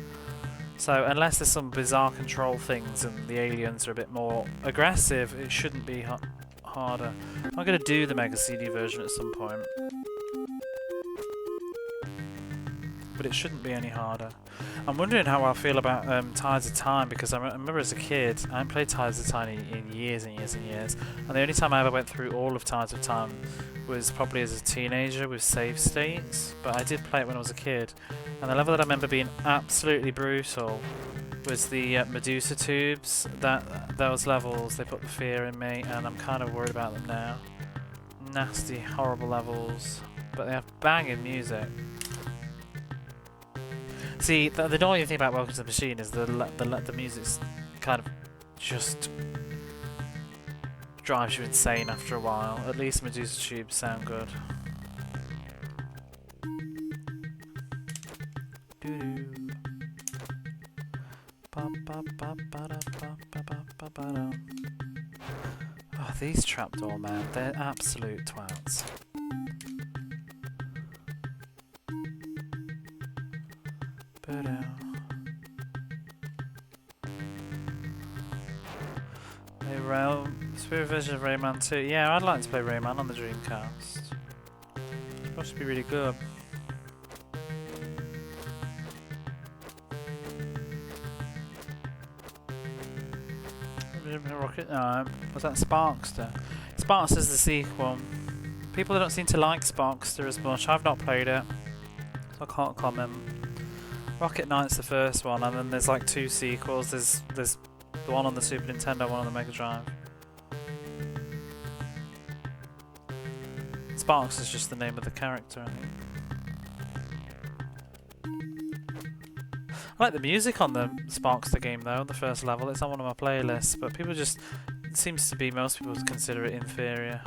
So unless there's some bizarre control things and the aliens are a bit more aggressive, it shouldn't be harder. I'm going to do the Mega CD version at some point. But it shouldn't be any harder. I'm wondering how I'll feel about Tides of Time, because I remember as a kid, I hadn't played Tides of Time in years and years and years, and the only time I ever went through all of Tides of Time was probably as a teenager with save states, but I did play it when I was a kid, and the level that I remember being absolutely brutal was the Medusa tubes. Those levels, they put the fear in me, and I'm kind of worried about them now. Nasty, horrible levels, but they have banging music. See, the annoying thing about Welcome to the Machine is the music's kind of just drives you insane after a while. At least Medusa tubes sound good. Oh, these trapdoor men, they're absolute twats. Spirit version of Rayman 2. Yeah, I'd like to play Rayman on the Dreamcast. It's supposed to be really good. Rocket? No, was that Sparkster? Sparkster's the sequel. People don't seem to like Sparkster as much. I've not played it, so I can't comment. Rocket Knight's the first one, and then there's like 2 sequels. There's the one on the Super Nintendo, one on the Mega Drive. Sparks is just the name of the character, I think. I like the music on the Sparkster game though, the first level. It's on one of my playlists, but people just... It seems to be most people consider it inferior.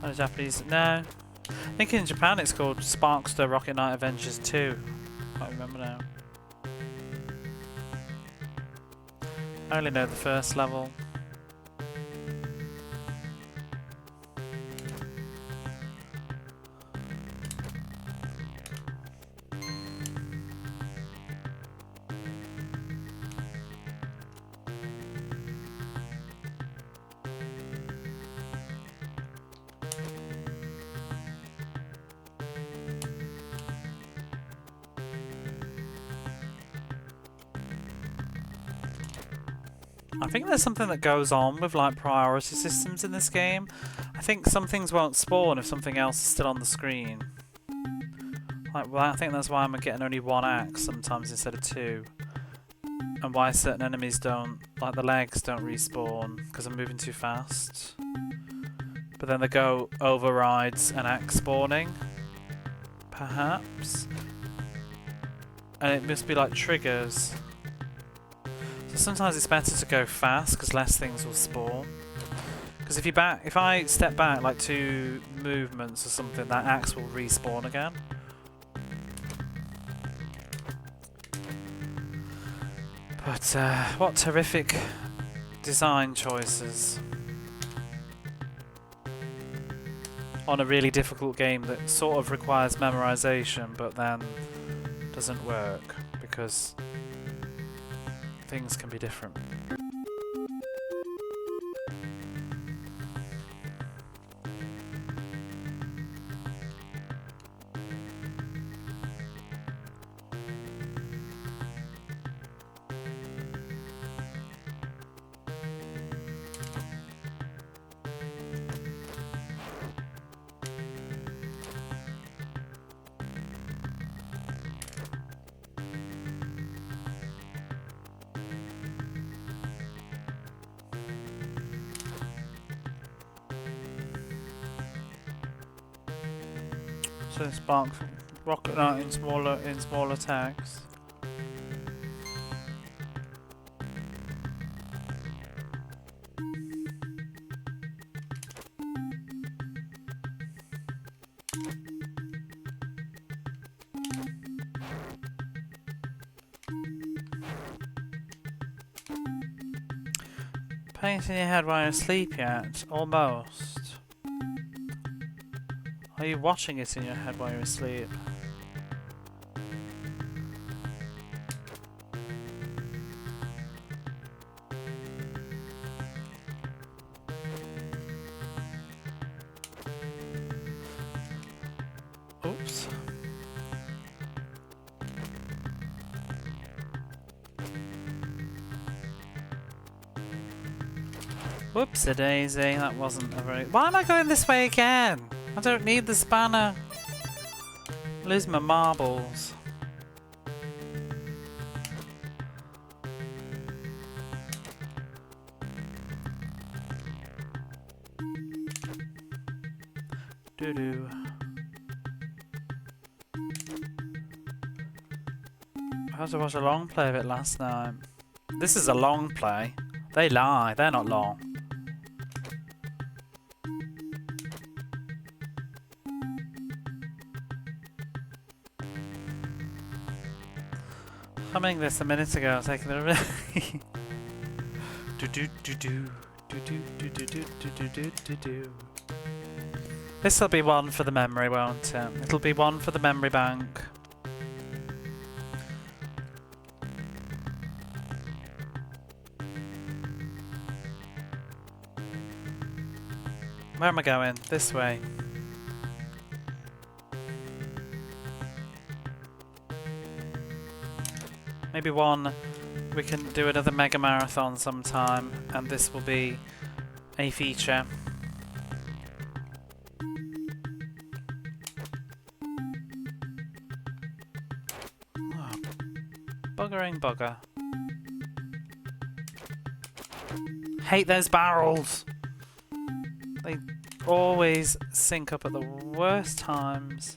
Oh, Japanese... No. I think in Japan it's called Sparkster Rocket Knight Adventures 2. Can't remember now. I only know the first level. I think there's something that goes on with like priority systems in this game. I think some things won't spawn if something else is still on the screen. Like, well, I think that's why I'm getting only one axe sometimes instead of two. And why certain enemies don't, like the legs don't respawn, because I'm moving too fast. But then the go overrides an axe spawning, perhaps. And it must be like triggers. So sometimes it's better to go fast, because less things will spawn. Because if I step back like 2 movements or something, that axe will respawn again. But what terrific design choices on a really difficult game that sort of requires memorization but then doesn't work because things can be different. So spark rocket out in smaller tags. Painting your head while you're asleep yet? Almost. Are you watching it in your head while you're asleep? Oops. Whoops-a-daisy, that wasn't a very... Why am I going this way again? I don't need the spanner. Lose my marbles. Doo-doo. I had to watch a long play of it last night. This is a long play. They lie, they're not long. Humming this a minute ago, taking it away. Do do do do do do do do do do do do do. This'll be one for the memory, won't it? It'll be one for the memory bank. Where am I going? This way. Maybe one, we can do another mega marathon sometime, and this will be a feature. Oh, buggering bugger. Hate those barrels! They always sync up at the worst times.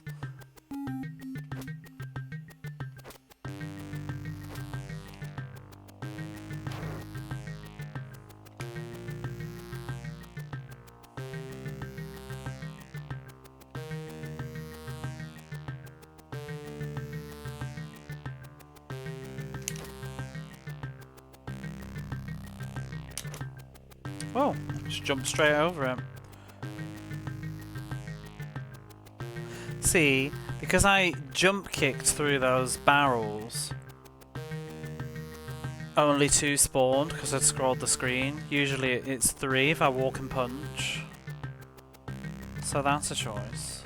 Oh, just jumped straight over him. See, because I jump kicked through those barrels, only 2 spawned because I'd scrolled the screen. Usually it's 3 if I walk and punch. So that's a choice.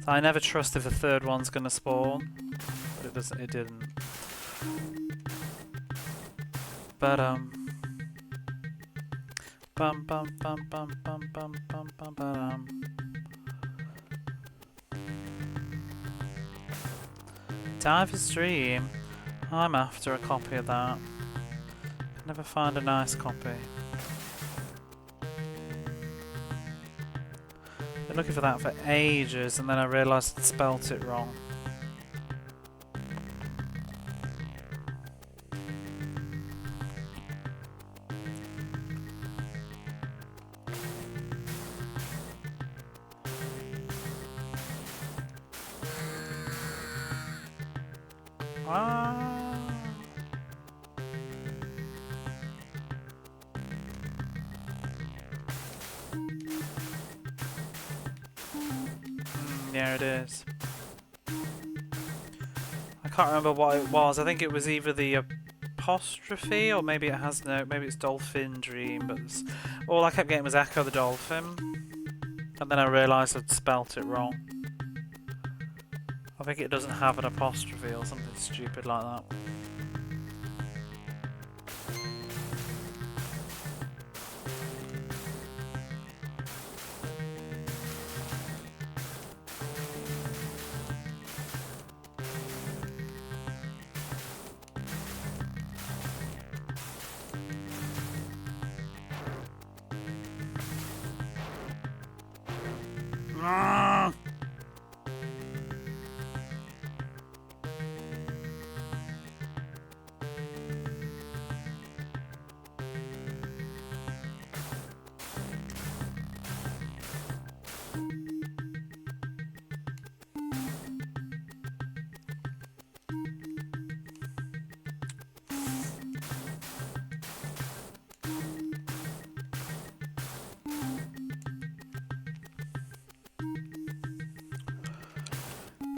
So I never trust if the 3rd one's gonna spawn. it doesn't. It didn't. But bum bum bum bum bum bum bum bum bum. Dive Stream. I'm after a copy of that. Can never find a nice copy. Been looking for that for ages, and then I realised I'd spelt it wrong. There it is. I can't remember what it was. I think it was either the apostrophe, or maybe it has no. Maybe it's Dolphin Dream. But all I kept getting was Echo the Dolphin, and then I realised I'd spelt it wrong. I think it doesn't have an apostrophe or something stupid like that.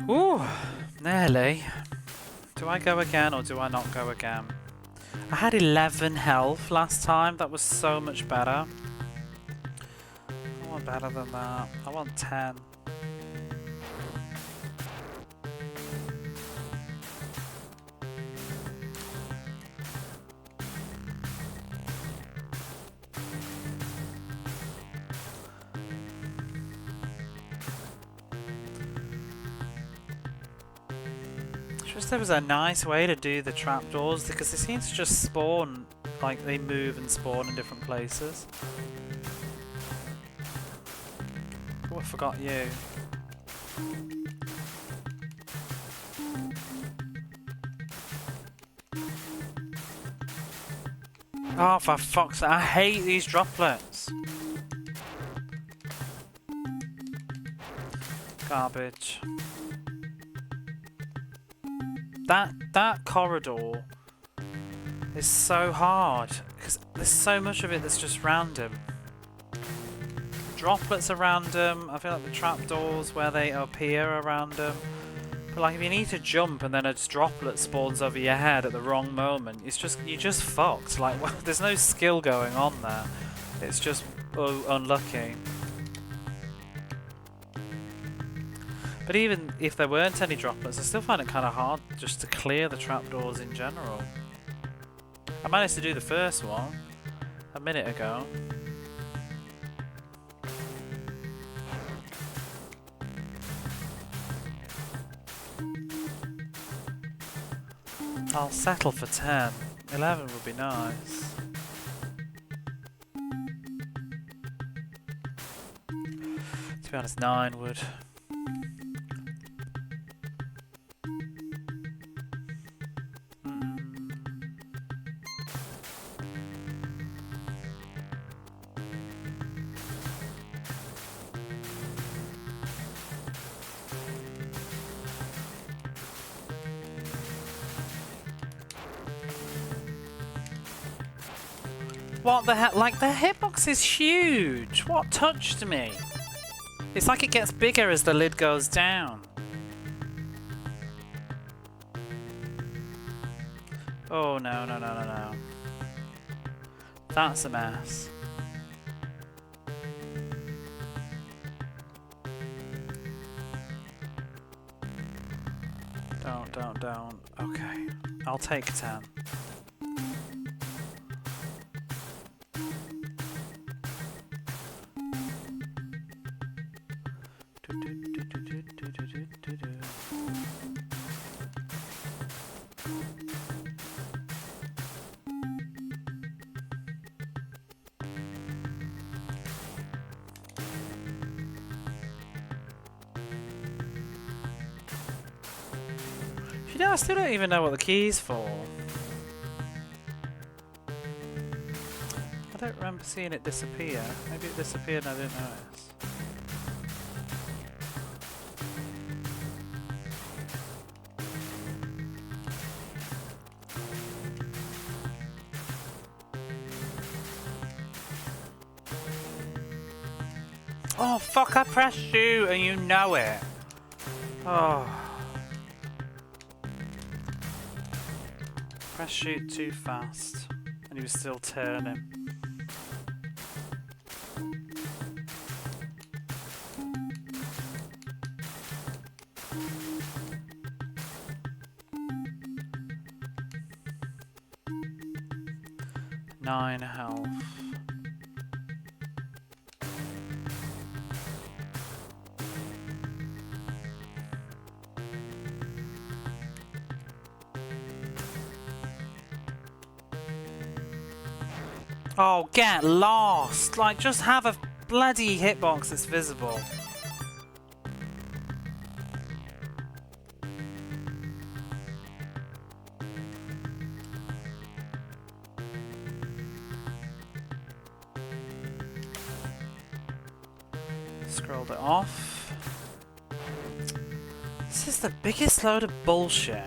Ooh, nearly. Do I go again or do I not go again? I had 11 health last time. That was so much better. I want better than that. I want 10. Just there was a nice way to do the trapdoors because they seem to just spawn, like they move and spawn in different places. Oh, I forgot you. Oh, for fuck's sake, I hate these droplets. Garbage. That corridor is so hard because there's so much of it that's just random. Droplets are random. I feel like the trapdoors where they appear are random. But like if you need to jump and then a droplet spawns over your head at the wrong moment, you're just fucked. Like there's no skill going on there. It's just unlucky. But even if there weren't any droplets, I still find it kind of hard just to clear the trapdoors in general. I managed to do the first one a minute ago. I'll settle for 10. 11 would be nice. To be honest, 9 would. What the hell? Like, the hitbox is huge! What touched me? It's like it gets bigger as the lid goes down. Oh, no, no, no, no, no. That's a mess. Don't. Don't. Okay. I'll take 10. You know, I still don't even know what the key's for. I don't remember seeing it disappear. Maybe it disappeared and I didn't notice. Oh fuck, I pressed shoot and you know it. Oh. Press shoot too fast, and he was still turning. Nine health. Oh, get lost! Like, just have a bloody hitbox that's visible. Scrolled it off. This is the biggest load of bullshit.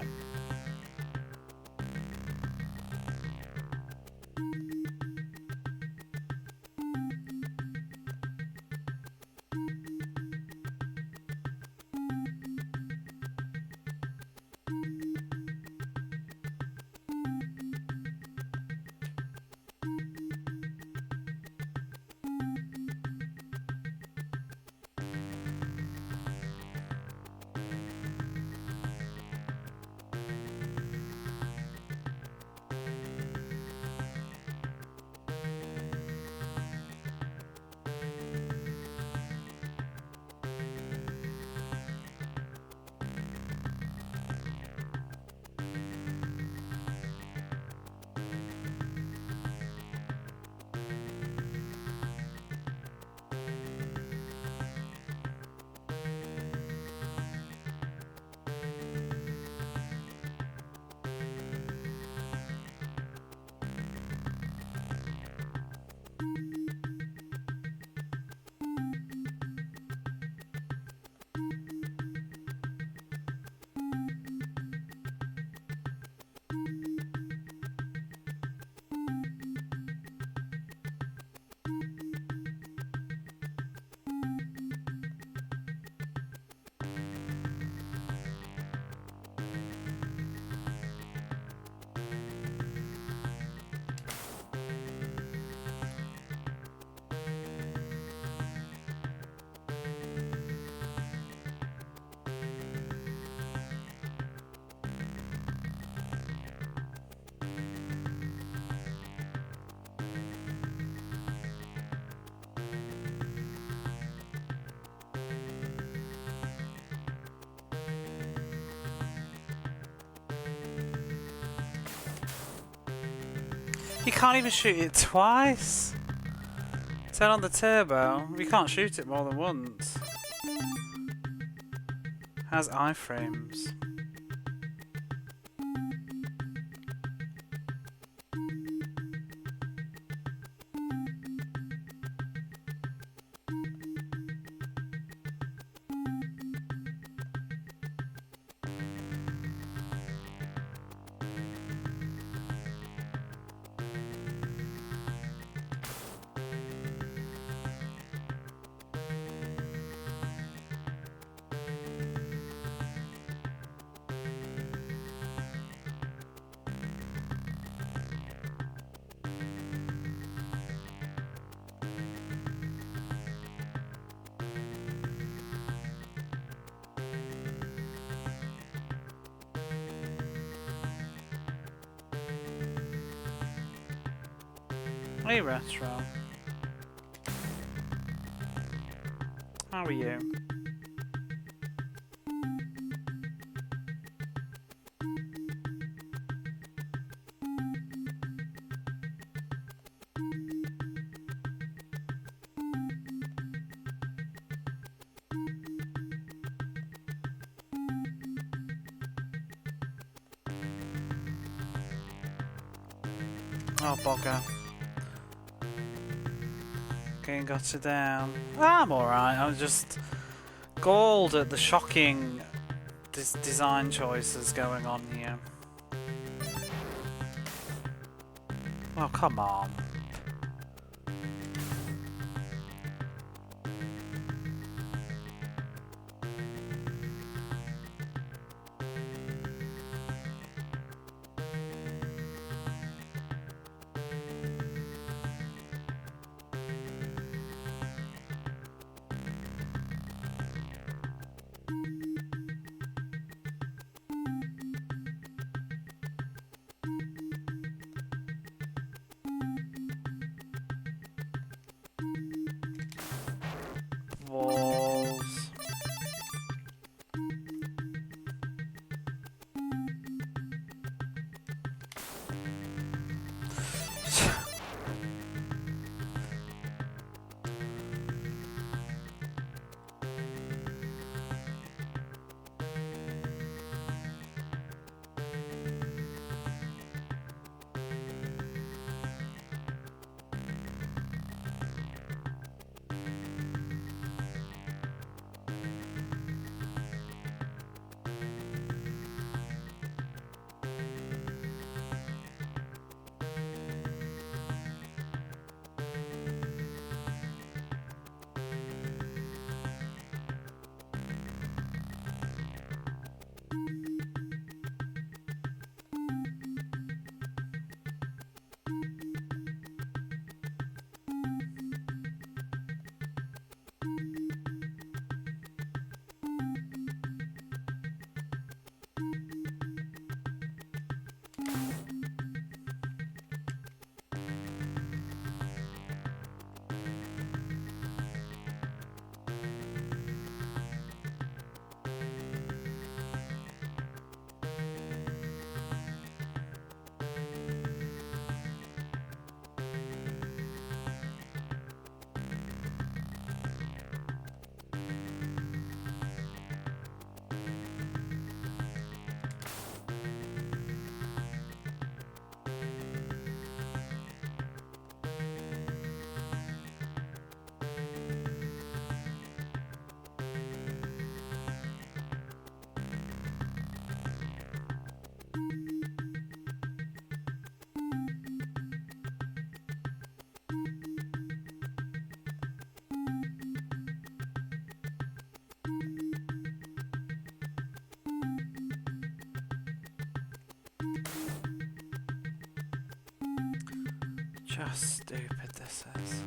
You can't even shoot it twice. Turn on the turbo. We can't shoot it more than once. Has iframes. Hey Retro. How are you? Oh, bugger. Okay, got you down. I'm alright, I'm just galled at the shocking design choices going on here. Oh, come on. Walls. Just stupid this is.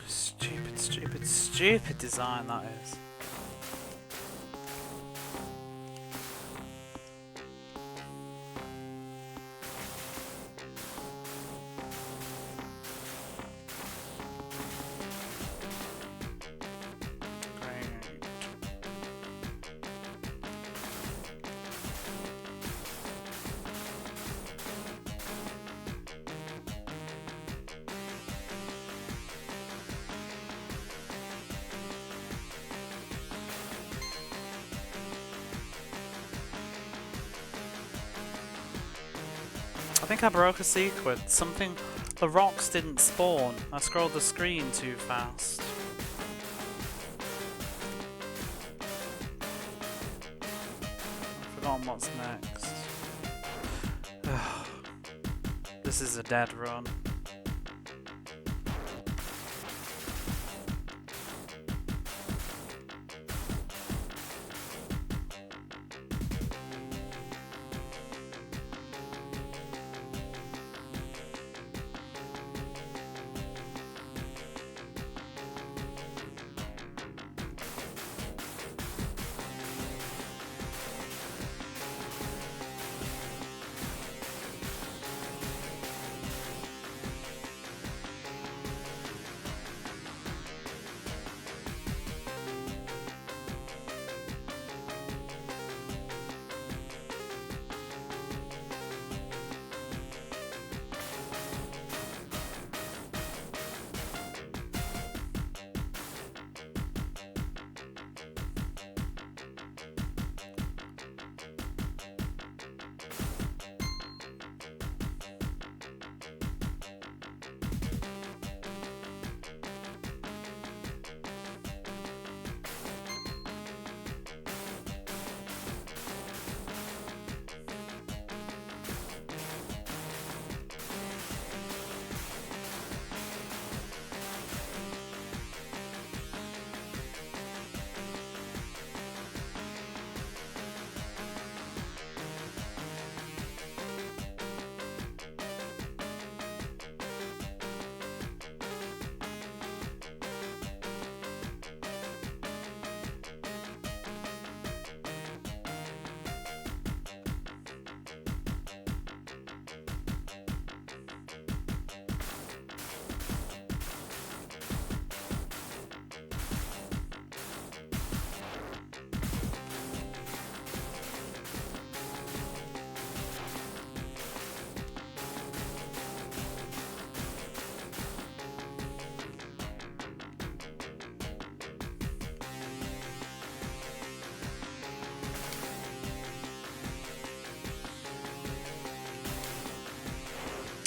Stupid, stupid, stupid design that is. I think I broke a secret. Something. The rocks didn't spawn. I scrolled the screen too fast. I've forgotten what's next. This is a dead run.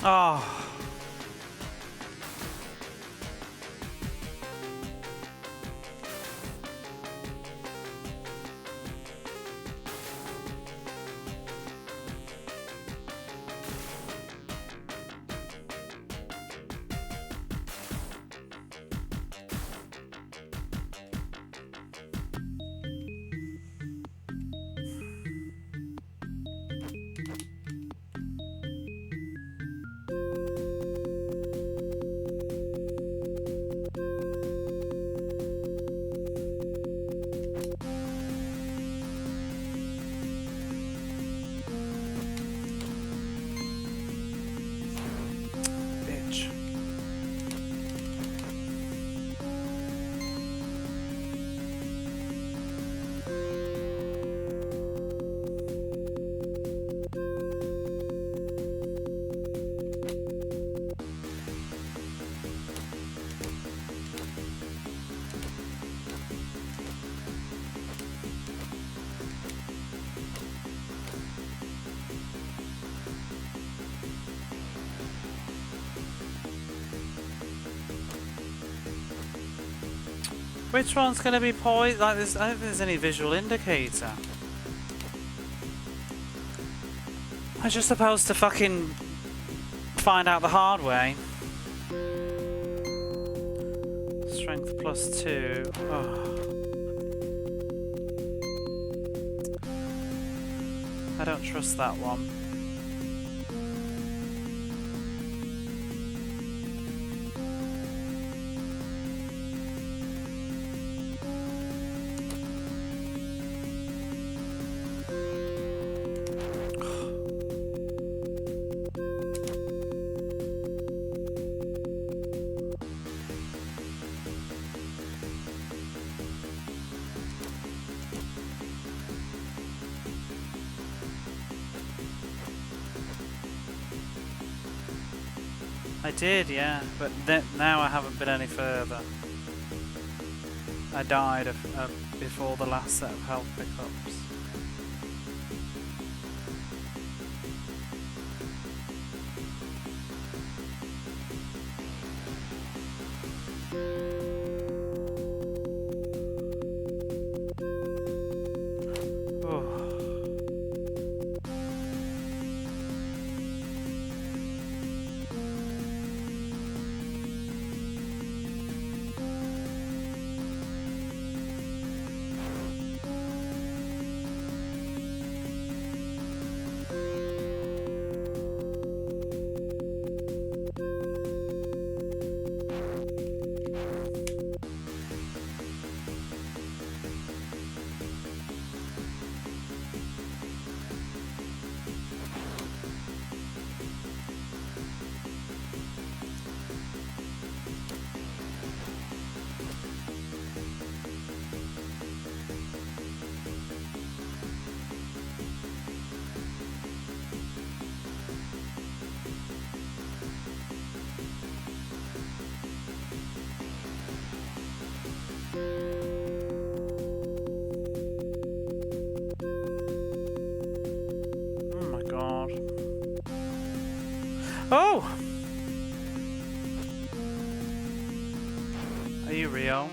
Oh. Bitch. Which one's gonna be poised? Like, I don't think there's any visual indicator. I'm just supposed to fucking find out the hard way. Strength +2. Oh. I don't trust that one. I did, yeah, but now I haven't been any further. I died before the last set of health pickups. Oh! Are you real?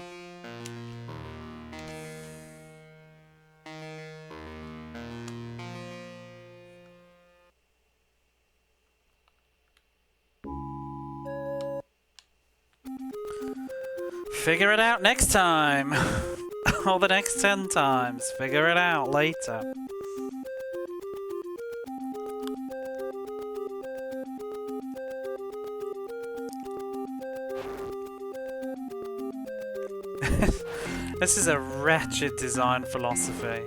Figure it out next time! Or the next 10 times. Figure it out later. This is a wretched design philosophy.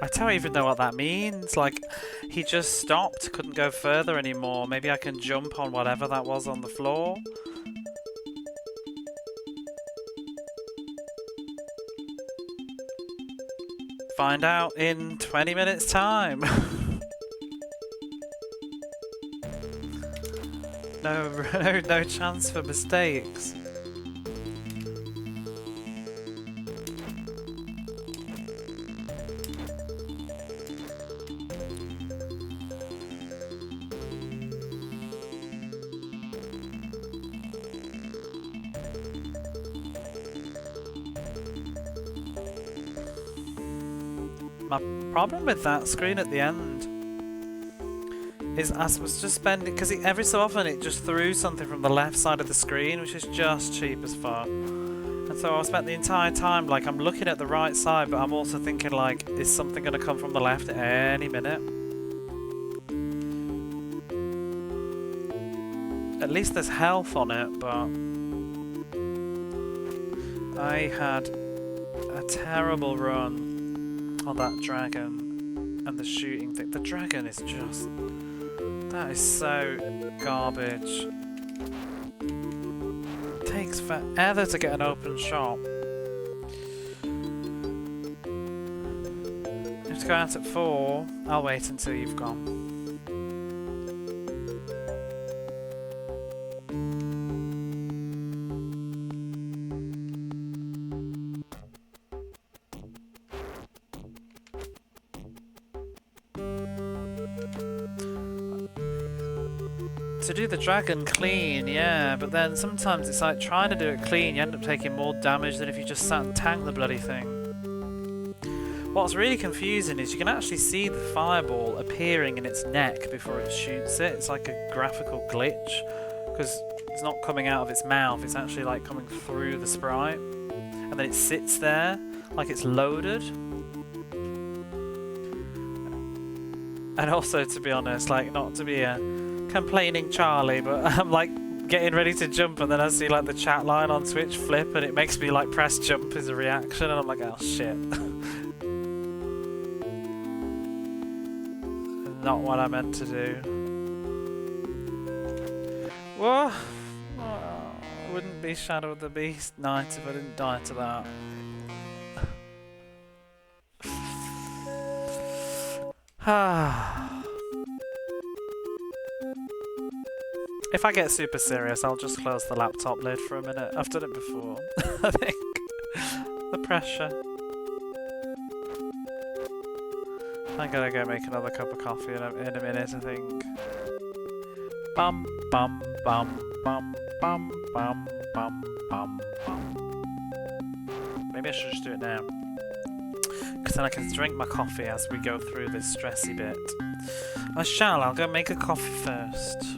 I don't even know what that means. Like, he just stopped, couldn't go further anymore. Maybe I can jump on whatever that was on the floor. Find out in 20 minutes time. No chance for mistakes. My problem with that screen at the end is I was just spending, because every so often it just threw something from the left side of the screen, which is just cheap as fuck. And so I spent the entire time, like, I'm looking at the right side, but I'm also thinking, like, is something going to come from the left at any minute? At least there's health on it, but I had a terrible run on that dragon and the shooting thing. The dragon is just... that is so garbage. It takes forever to get an open shot. You have to go out at 4. I'll wait until you've gone. To do the dragon clean, yeah, but then sometimes it's like trying to do it clean, you end up taking more damage than if you just sat and tanked the bloody thing. What's really confusing is you can actually see the fireball appearing in its neck before it shoots it. It's like a graphical glitch, because it's not coming out of its mouth, it's actually like coming through the sprite. And then it sits there, like it's loaded. And also, to be honest, like, not to be a complaining Charlie, but I'm like getting ready to jump and then I see like the chat line on Twitch flip and it makes me like press jump as a reaction and I'm like, oh shit. Not what I meant to do. Whoa! Oh, I wouldn't be Shadow of the Beast Knight if I didn't die to that. If I get super serious, I'll just close the laptop lid for a minute. I've done it before. I think. The pressure. I'm gonna go make another cup of coffee in a minute, I think. Bum bum bum bum bum bum bum bum bum. Maybe I should just do it now. Because then I can drink my coffee as we go through this stressy bit. I shall. I'll go make a coffee first.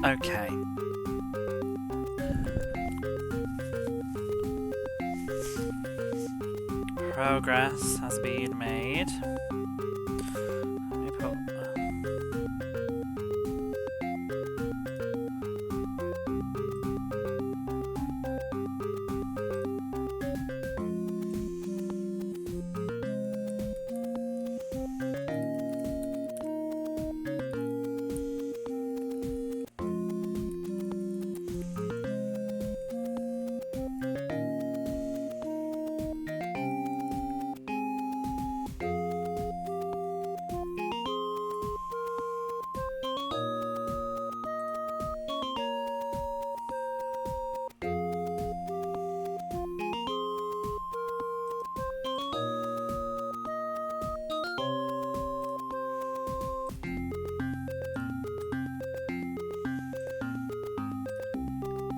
Okay. Progress has been made. Let me put...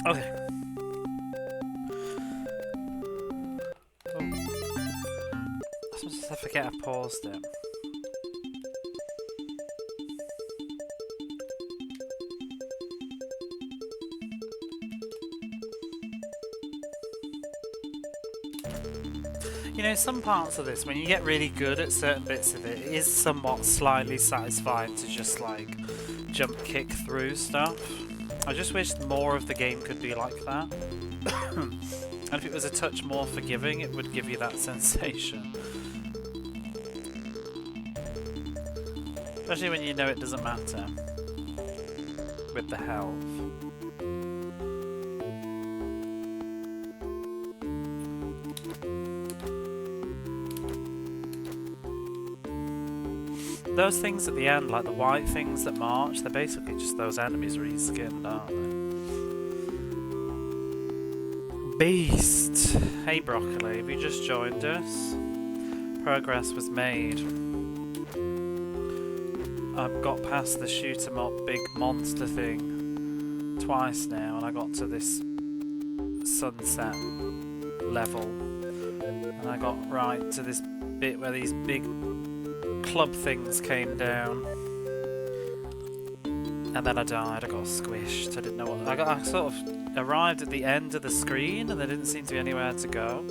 Okay. I forget I paused it. You know, some parts of this, when you get really good at certain bits of it, it is somewhat slightly satisfying to just like jump kick through stuff. I just wish more of the game could be like that. And if it was a touch more forgiving, it would give you that sensation. Especially when you know it doesn't matter with the health. Those things at the end, like the white things that march, they're basically just those enemies reskinned, aren't they? Beast! Hey Broccoli, have you just joined us? Progress was made. I've got past the shoot 'em up big monster thing twice now, and I got to this sunset level, and I got right to this bit where these big club things came down, and then I died. I got squished. I didn't know what I sort of arrived at the end of the screen, and there didn't seem to be anywhere to go.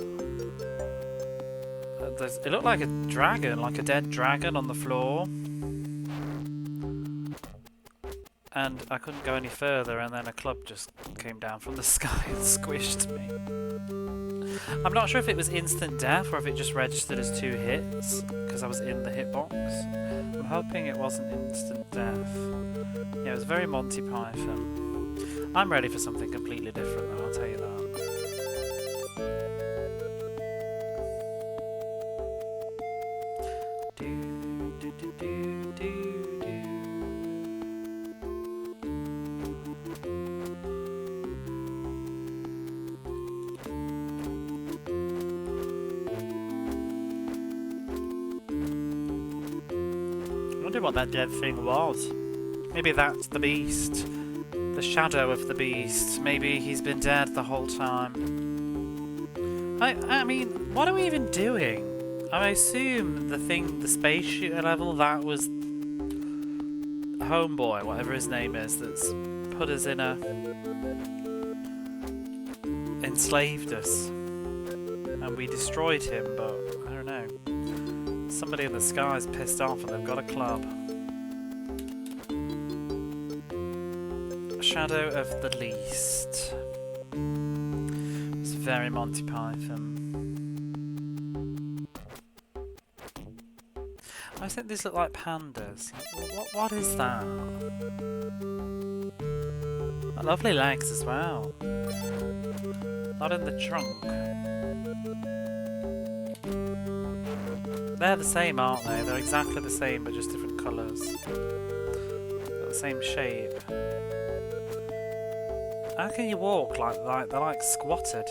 It looked like a dragon, like a dead dragon on the floor. And I couldn't go any further, and then a club just came down from the sky and squished me. I'm not sure if it was instant death or if it just registered as 2 hits, because I was in the hitbox. I'm hoping it wasn't instant death. Yeah, it was very Monty Python. I'm ready for something completely different though, I'll tell you that. I wonder what that dead thing was. Maybe that's the beast. The shadow of the beast. Maybe he's been dead the whole time. I mean, what are we even doing? I assume the space shooter level, that was Homeboy, whatever his name is, that's put us in a... enslaved us. And we destroyed him, but I don't know. Somebody in the sky's pissed off and they've got a club. Shadow of the Least. It's very Monty Python. I think these look like pandas. What is that? Lovely legs as well. Not in the trunk. They're the same, aren't they? They're exactly the same, but just different colours. Got the same shape. How can you walk like they're like squatted?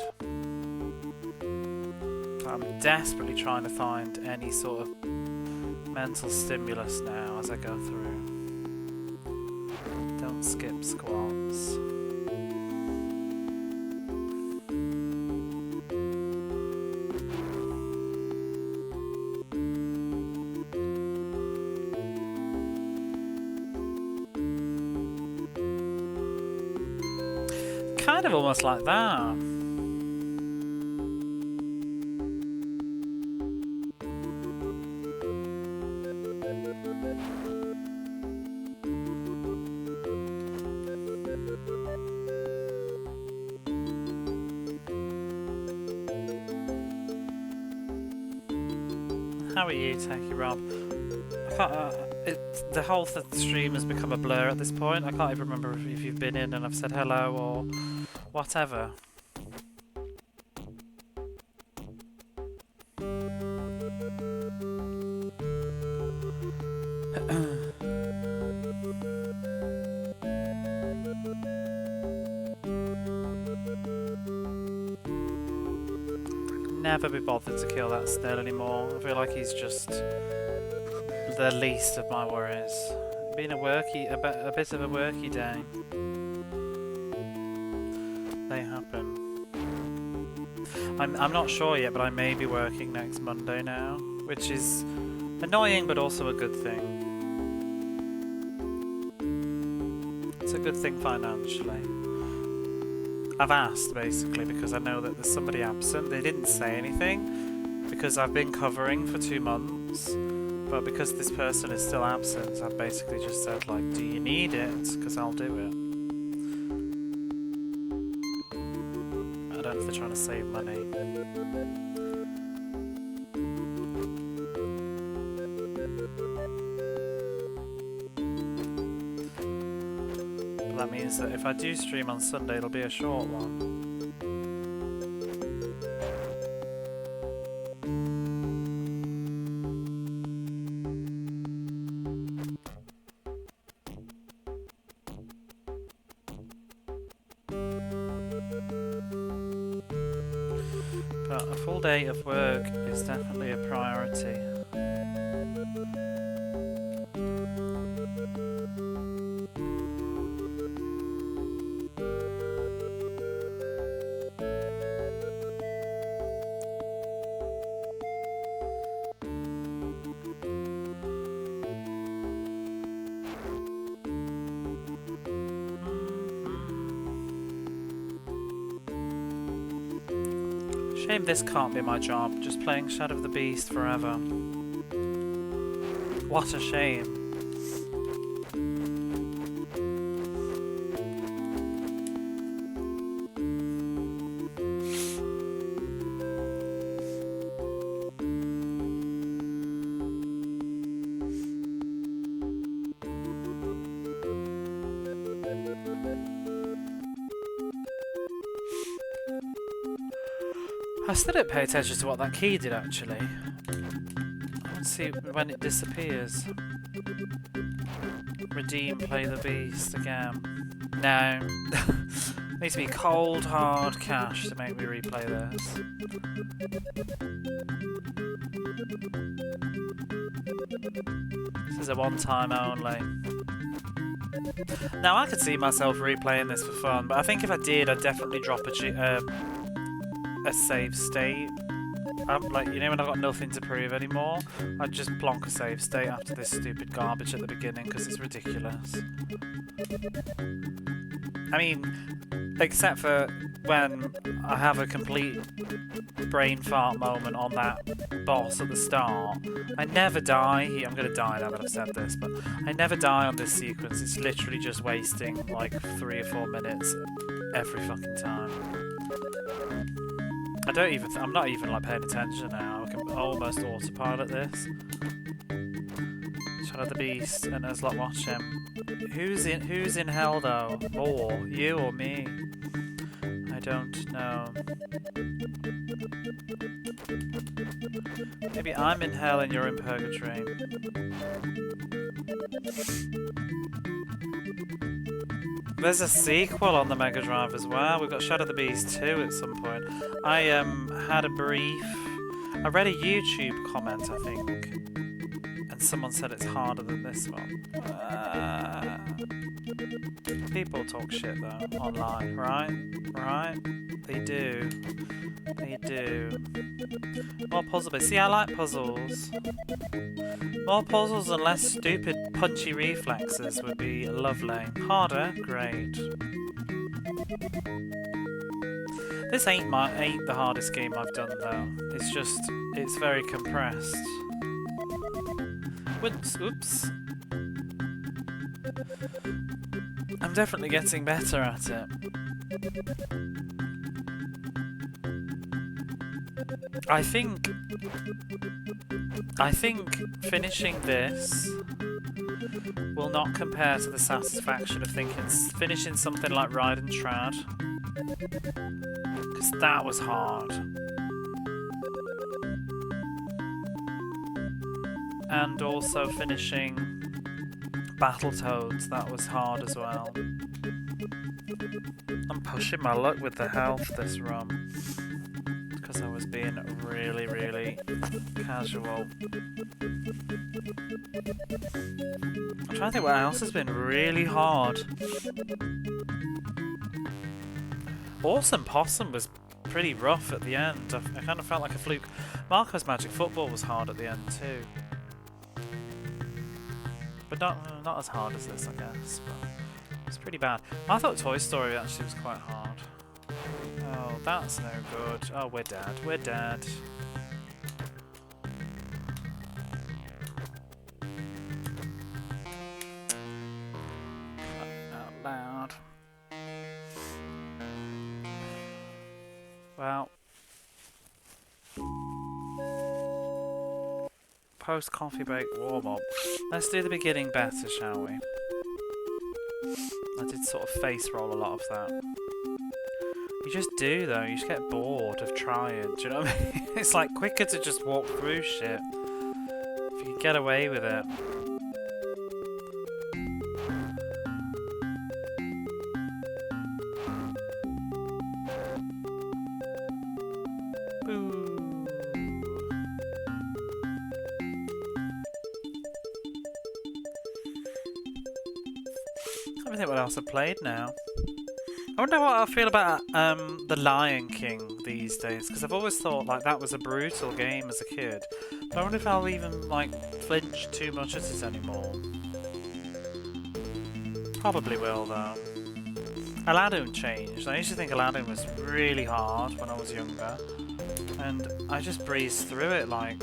I'm desperately trying to find any sort of mental stimulus now as I go through. Don't skip squats. Kind of almost like that. How are you, Techie Rob? The whole stream has become a blur at this point. I can't even remember if you've been in and I've said hello or whatever. Never be bothered to kill that snail anymore. I feel like he's just the least of my worries. Been a bit of a worky day. They happen. I'm not sure yet, but I may be working next Monday now, which is annoying but also a good thing. It's a good thing financially. I've asked basically because I know that there's somebody absent. They didn't say anything because I've been covering for 2 months, but because this person is still absent, I've basically just said like, do you need it? Because I'll do it. I don't know if they're trying to save money. But that means that if I do stream on Sunday, it'll be a short one. But a full day of work is definitely a priority. Shame this can't be my job, just playing Shadow of the Beast forever. What a shame. I still didn't pay attention to what that key did actually. I want to see when it disappears. Redeem, play the beast again. No. Needs to be cold, hard cash to make me replay this. This is a one time only. Now I could see myself replaying this for fun, but I think if I did, I'd definitely drop a save state. Like, you know, when I've got nothing to prove anymore, I'd just plonk a save state after this stupid garbage at the beginning because it's ridiculous. I mean, except for when I have a complete brain fart moment on that boss at the start. I never die. I'm gonna die now that I've said this, but I never die on this sequence. It's literally just wasting like 3 or 4 minutes every fucking time. I'm not even like paying attention now. I can almost autopilot this. Shadow of the Beast and Nuzlocke watch him. Who's in hell though? More, you or me? I don't know. Maybe I'm in hell and you're in purgatory. There's a sequel on the Mega Drive as well. We've got Shadow of the Beast 2 at some point. I had a brief... I read a YouTube comment, I think. And someone said it's harder than this one. People talk shit though, online, right? Right? They do. They do. More puzzle based. See, I like puzzles. More puzzles and less stupid punchy reflexes would be lovely. Harder? Great. This ain't the hardest game I've done though. It's just, it's very compressed. Oops. I'm definitely getting better at it. I think finishing this will not compare to the satisfaction of finishing something like Ride and Trad, because that was hard. And also finishing Battletoads, that was hard as well. I'm pushing my luck with the health this run, because I was being really, really casual. I'm trying to think what else has been really hard. Awesome Possum was pretty rough at the end. I kind of felt like a fluke. Marco's Magic Football was hard at the end too. But not as hard as this, I guess. But it's pretty bad. I thought Toy Story actually was quite hard. Oh, that's no good. Oh, we're dead. We're dead. Out loud. Well. Post coffee break warm up. Let's do the beginning better, shall we? I did sort of face roll a lot of that. You just do though, you just get bored of trying, do you know what I mean? It's like quicker to just walk through shit. If you can get away with it. Let me think what else I've played now. I wonder what I feel about The Lion King these days, because I've always thought like that was a brutal game as a kid. But I wonder if I'll even like flinch too much at it anymore. Probably will though. Aladdin changed. I used to think Aladdin was really hard when I was younger, and I just breezed through it like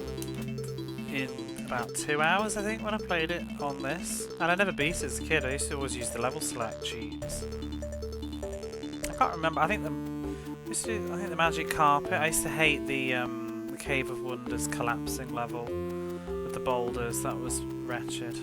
in about 2 hours I think when I played it on this. And I never beat it as a kid. I used to always use the level select cheats. I can't remember. I think the magic carpet. I used to hate the Cave of Wonders collapsing level with the boulders. That was wretched.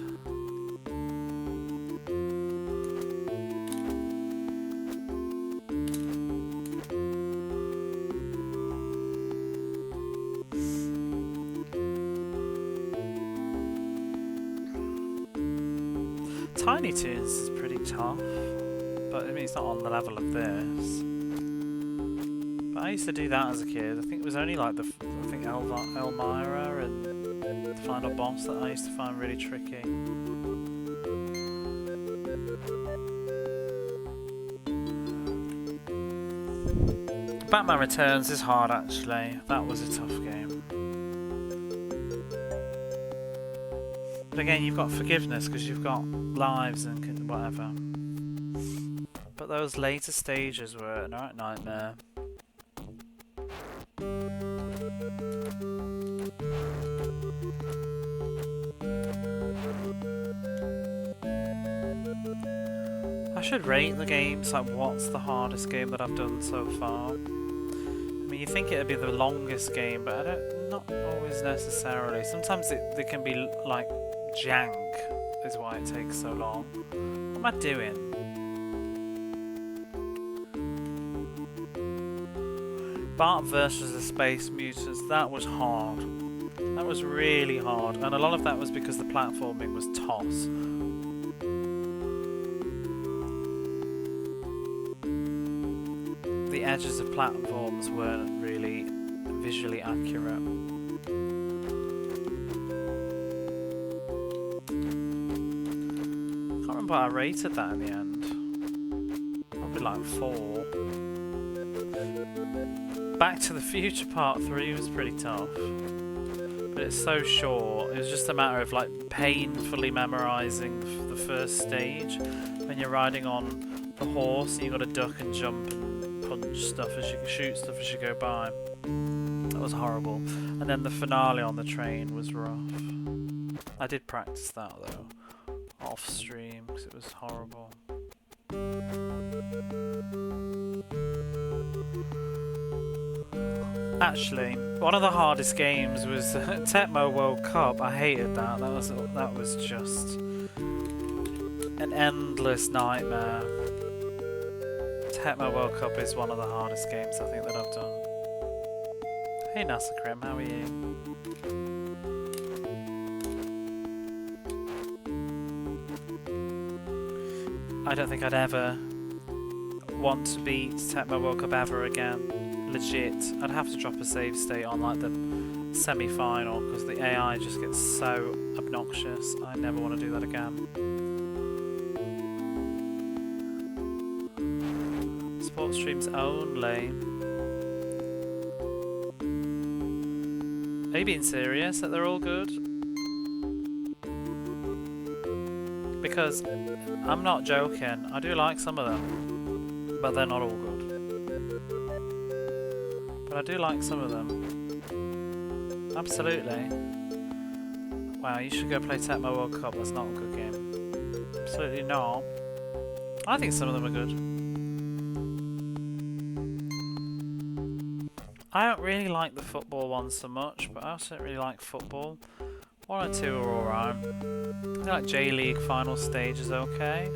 Tiny Toons is pretty tough, but I mean it's not on the level of this. But I used to do that as a kid. I think it was only like I think Elmira and the final boss that I used to find really tricky. Batman Returns is hard actually. That was a tough game. But again, you've got forgiveness because you've got lives and whatever. But those later stages were a nightmare. I should rate the games, like what's the hardest game that I've done so far. I mean, you think it'd be the longest game, but not always necessarily. Sometimes they can be like jank is why it takes so long. What am I doing? Bart versus the Space Mutants, that was hard. That was really hard, and a lot of that was because the platforming was toss. The edges of platforms weren't really visually accurate. But I rated that in the end. Probably like 4. Back to the Future Part 3 was pretty tough. But it's so short. It was just a matter of like painfully memorising the first stage. When you're riding on the horse and you've got to duck and jump and punch stuff as you shoot stuff as you go by. That was horrible. And then the finale on the train was rough. I did practice that though. Off stream because it was horrible. Actually, one of the hardest games was Tecmo World Cup. I hated that. That was just an endless nightmare. Tecmo World Cup is one of the hardest games I think that I've done. Hey NASA Krim, how are you? I don't think I'd ever want to beat Tecmo World Cup ever again. Legit. I'd have to drop a save state on like the semi-final because the AI just gets so obnoxious. I never want to do that again. Sports streams only. Are you being serious that they're all good? Because I'm not joking, I do like some of them, but they're not all good. But I do like some of them. Absolutely. Wow, you should go play Tecmo World Cup, that's not a good game. Absolutely not. I think some of them are good. I don't really like the football ones so much, but I also don't really like football. 1 or 2 are alright. I like J-League final stage is okay.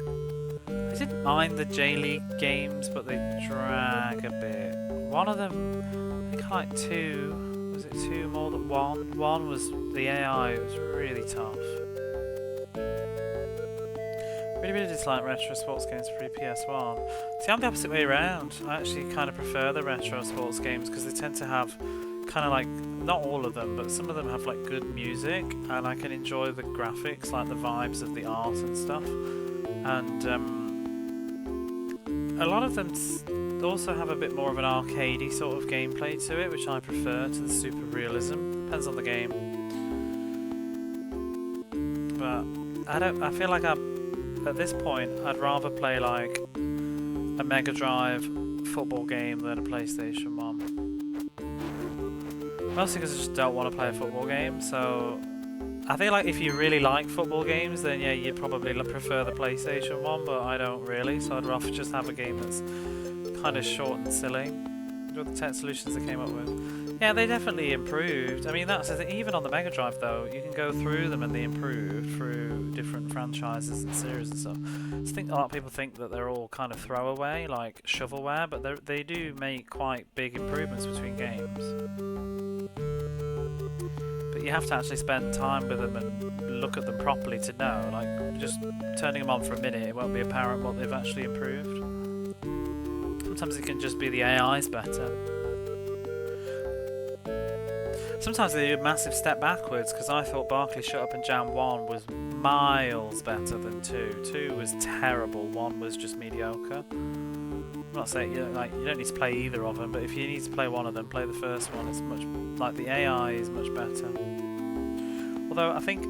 I didn't mind the J-League games, but they drag a bit. One of them, I think I like 2. Was it 2 more than 1? 1 was the AI, it was really tough. Really dislike retro sports games pre PS1. See, I'm the opposite way around. I actually kind of prefer the retro sports games because they tend to have kind of like, not all of them, but some of them have like good music and I can enjoy the graphics, like the vibes of the art and stuff. And a lot of them also have a bit more of an arcadey sort of gameplay to it, which I prefer to the super realism. Depends on the game. But I feel like at this point, I'd rather play like a Mega Drive football game than a PlayStation 1. Mostly because I just don't want to play a football game, so I feel like if you really like football games, then yeah, you'd probably prefer the PlayStation 1, but I don't really, so I'd rather just have a game that's kind of short and silly. With the tech solutions they came up with. Yeah, they definitely improved. I mean, that's the thing. Even on the Mega Drive, though, you can go through them and they improved through different franchises and series and stuff. I think a lot of people think that they're all kind of throwaway, like shovelware, but they do make quite big improvements between games. But you have to actually spend time with them and look at them properly to know. Like, just turning them on for a minute, it won't be apparent what they've actually improved. Sometimes it can just be the AI's better. Sometimes they do a massive step backwards, because I thought Barkley Shut Up and Jam 1 was miles better than 2. 2 was terrible, 1 was just mediocre. I'm not saying you don't need to play either of them, but if you need to play one of them, play the first one. It's much like the AI is much better. Although I think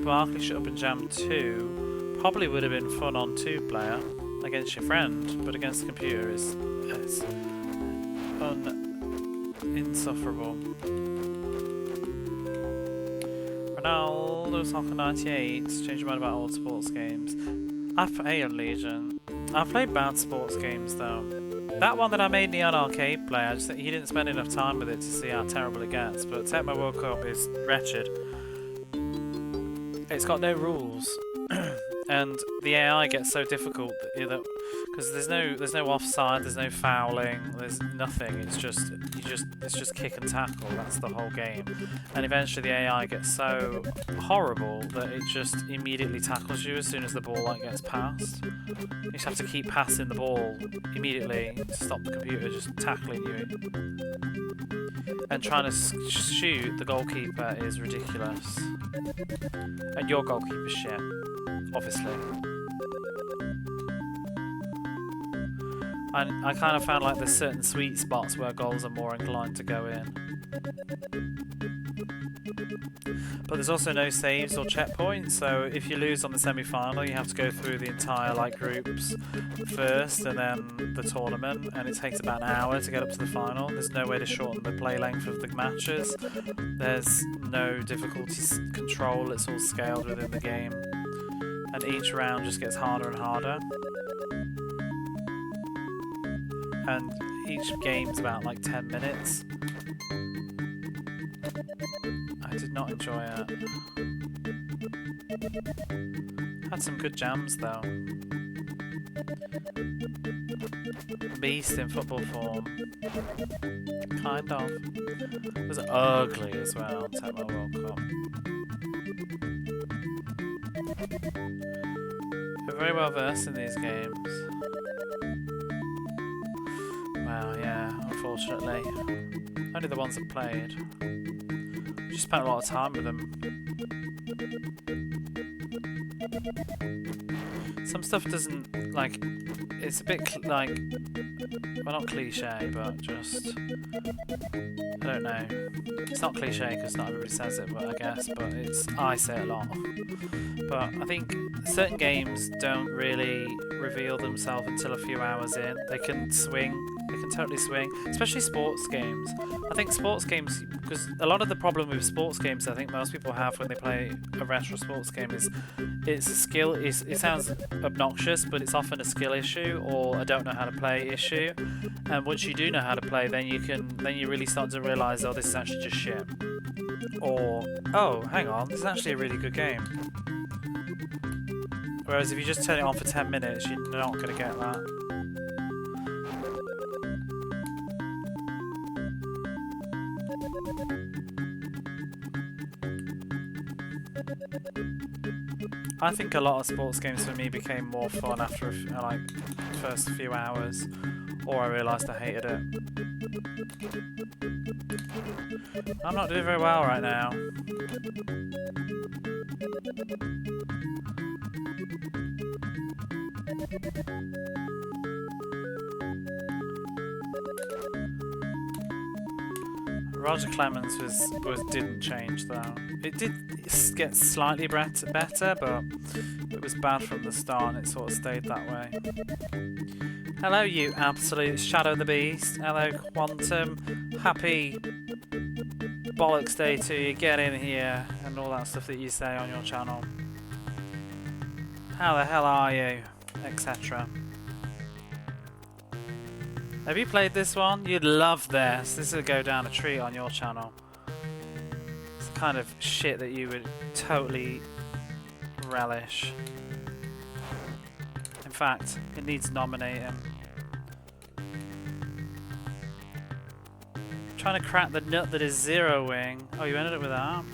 Barkley Shut Up and Jam 2 probably would have been fun on 2-player against your friend, but against the computer it's insufferable. Ronaldo Soccer 98, change your mind about old sports games. I've played Legion. I've played bad sports games though. That one that I made Neon Arcade play, I just think he didn't spend enough time with it to see how terrible it gets, but Tecmo World Cup is wretched. It's got no rules. And the AI gets so difficult because there's no offside, there's no fouling, there's nothing. It's just kick and tackle. That's the whole game. And eventually the AI gets so horrible that it just immediately tackles you as soon as the ball gets passed. You just have to keep passing the ball immediately to stop the computer just tackling you. And trying to shoot the goalkeeper is ridiculous. And your goalkeeper's shit. Obviously. I kind of found like there's certain sweet spots where goals are more inclined to go in. But there's also no saves or checkpoints, so if you lose on the semi-final you have to go through the entire groups first and then the tournament, and it takes about an hour to get up to the final. There's no way to shorten the play length of the matches. There's no difficulty control, it's all scaled within the game. And each round just gets harder and harder. And each game's about 10 minutes. I did not enjoy it. Had some good jams though. Beast in football form. Kind of. It was ugly as well, Tecmo World Cup. We're very well versed in these games. Well, yeah, unfortunately. Only the ones I've played. Just spent a lot of time with them. Some stuff doesn't, it's a bit well, not cliche, but just, I don't know. It's not cliche because not everybody says it, but I guess, but I say it a lot. But I think certain games don't really reveal themselves until a few hours in. They can swing, they can totally swing, especially sports games. I think sports games, because a lot of the problem with sports games I think most people have when they play a retro sports game is it's a skill, it sounds obnoxious, but it's often a skill issue or a don't know how to play issue. And once you do know how to play, then you really start to realise, oh, this is actually just shit. Or, oh, hang on, this is actually a really good game. Whereas if you just turn it on for 10 minutes, you're not going to get that. I think a lot of sports games for me became more fun after first few hours, or I realised I hated it. I'm not doing very well right now. Roger Clemens didn't change though. It did get slightly better, but it was bad from the start and it sort of stayed that way. Hello, you absolute Shadow the Beast. Hello, Quantum. Happy Bollocks Day to you. Get in here and all that stuff that you say on your channel. How the hell are you? Etc. Have you played this one? You'd love this. This would go down a treat on your channel. It's the kind of shit that you would totally relish. In fact, it needs nominating. Trying to crack the nut that is Zero Wing. Oh, you ended up with that?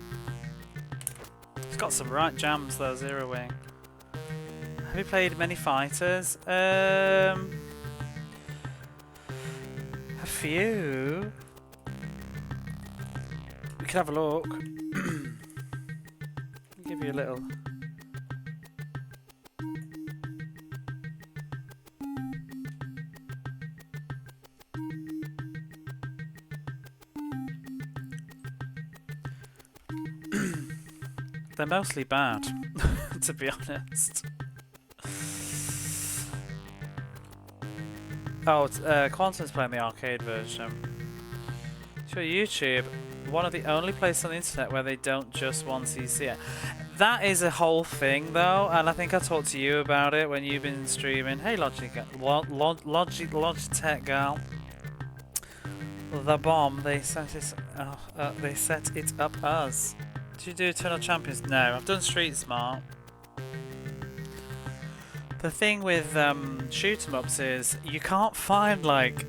It's got some right jams though, Zero Wing. Have you played many fighters? A few. We can have a look. Give you a little. They're mostly bad, to be honest. Oh, Quantum's playing the arcade version. So YouTube, one of the only places on the internet where they don't just 1cc it. That is a whole thing though, and I think I talked to you about it when you've been streaming. Hey Logitech gal. The bomb, they set it up us. Did you do Eternal Champions? No, I've done Street Smart. The thing with shoot 'em ups is you can't find like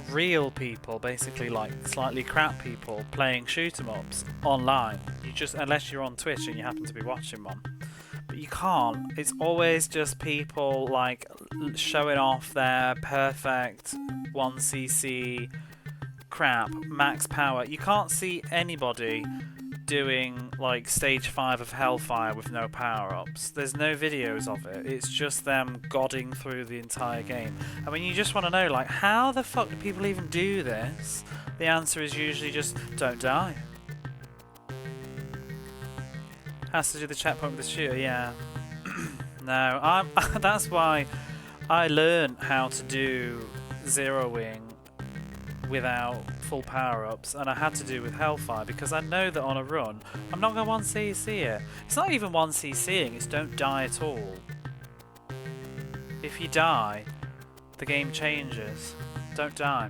real people, basically like slightly crap people playing shoot 'em ups online. You just, unless you're on Twitch and you happen to be watching one, but you can't. It's always just people like showing off their perfect 1cc crap max power. You can't see anybody doing like stage 5 of Hellfire with no power-ups. There's no videos of it. It's just them godding through the entire game. And when you just want to know like how the fuck do people even do this, the answer is usually just don't die. Has to do the checkpoint with the shooter, yeah. No, that's why I learned how to do Zero Wing without full power-ups, and I had to do with Hellfire because I know that on a run I'm not going to 1cc it. It's not even 1ccing, it's don't die at all. If you die, the game changes. Don't die.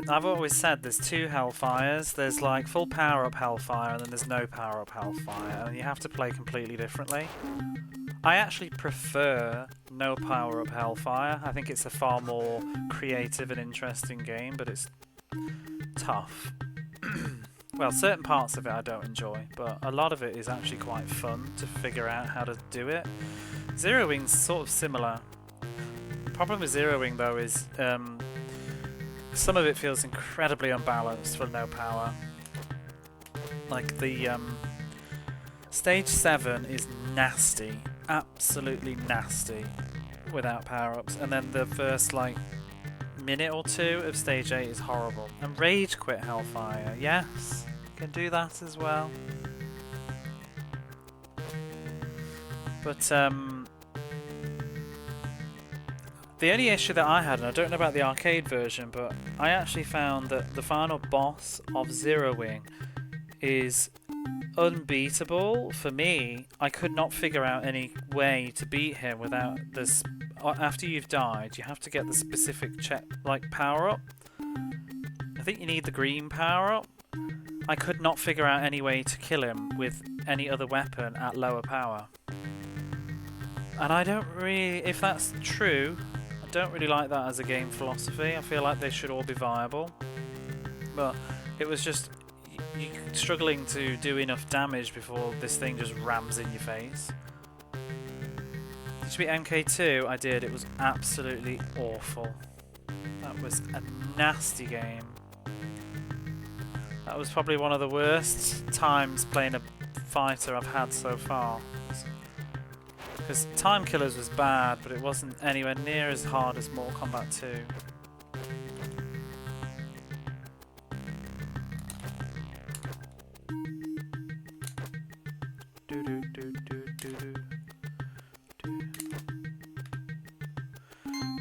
I've always said there's two Hellfires. There's like full power-up Hellfire and then there's no power-up Hellfire, and you have to play completely differently. I actually prefer no power-up Hellfire. I think it's a far more creative and interesting game, but it's tough. Well, certain parts of it I don't enjoy, but a lot of it is actually quite fun to figure out how to do it. Zero Wing's sort of similar. The problem with Zero Wing though is some of it feels incredibly unbalanced for no power. Like the stage 7 is nasty, absolutely nasty without power-ups, and then the first like minute or two of stage 8 is horrible. And Rage Quit Hellfire, yes, can do that as well. But the only issue that I had, and I don't know about the arcade version, but I actually found that the final boss of Zero Wing is unbeatable for me. I could not figure out any way to beat him without this. After you've died, you have to get the specific power up. I think you need the green power up. I could not figure out any way to kill him with any other weapon at lower power. And I don't really, if that's true, I don't really like that as a game philosophy. I feel like they should all be viable. But it was just you struggling to do enough damage before this thing just rams in your face. Did you beat MK2? I did. It was absolutely awful. That was a nasty game. That was probably one of the worst times playing a fighter I've had so far. It's Because Time Killers was bad, but it wasn't anywhere near as hard as Mortal Kombat 2.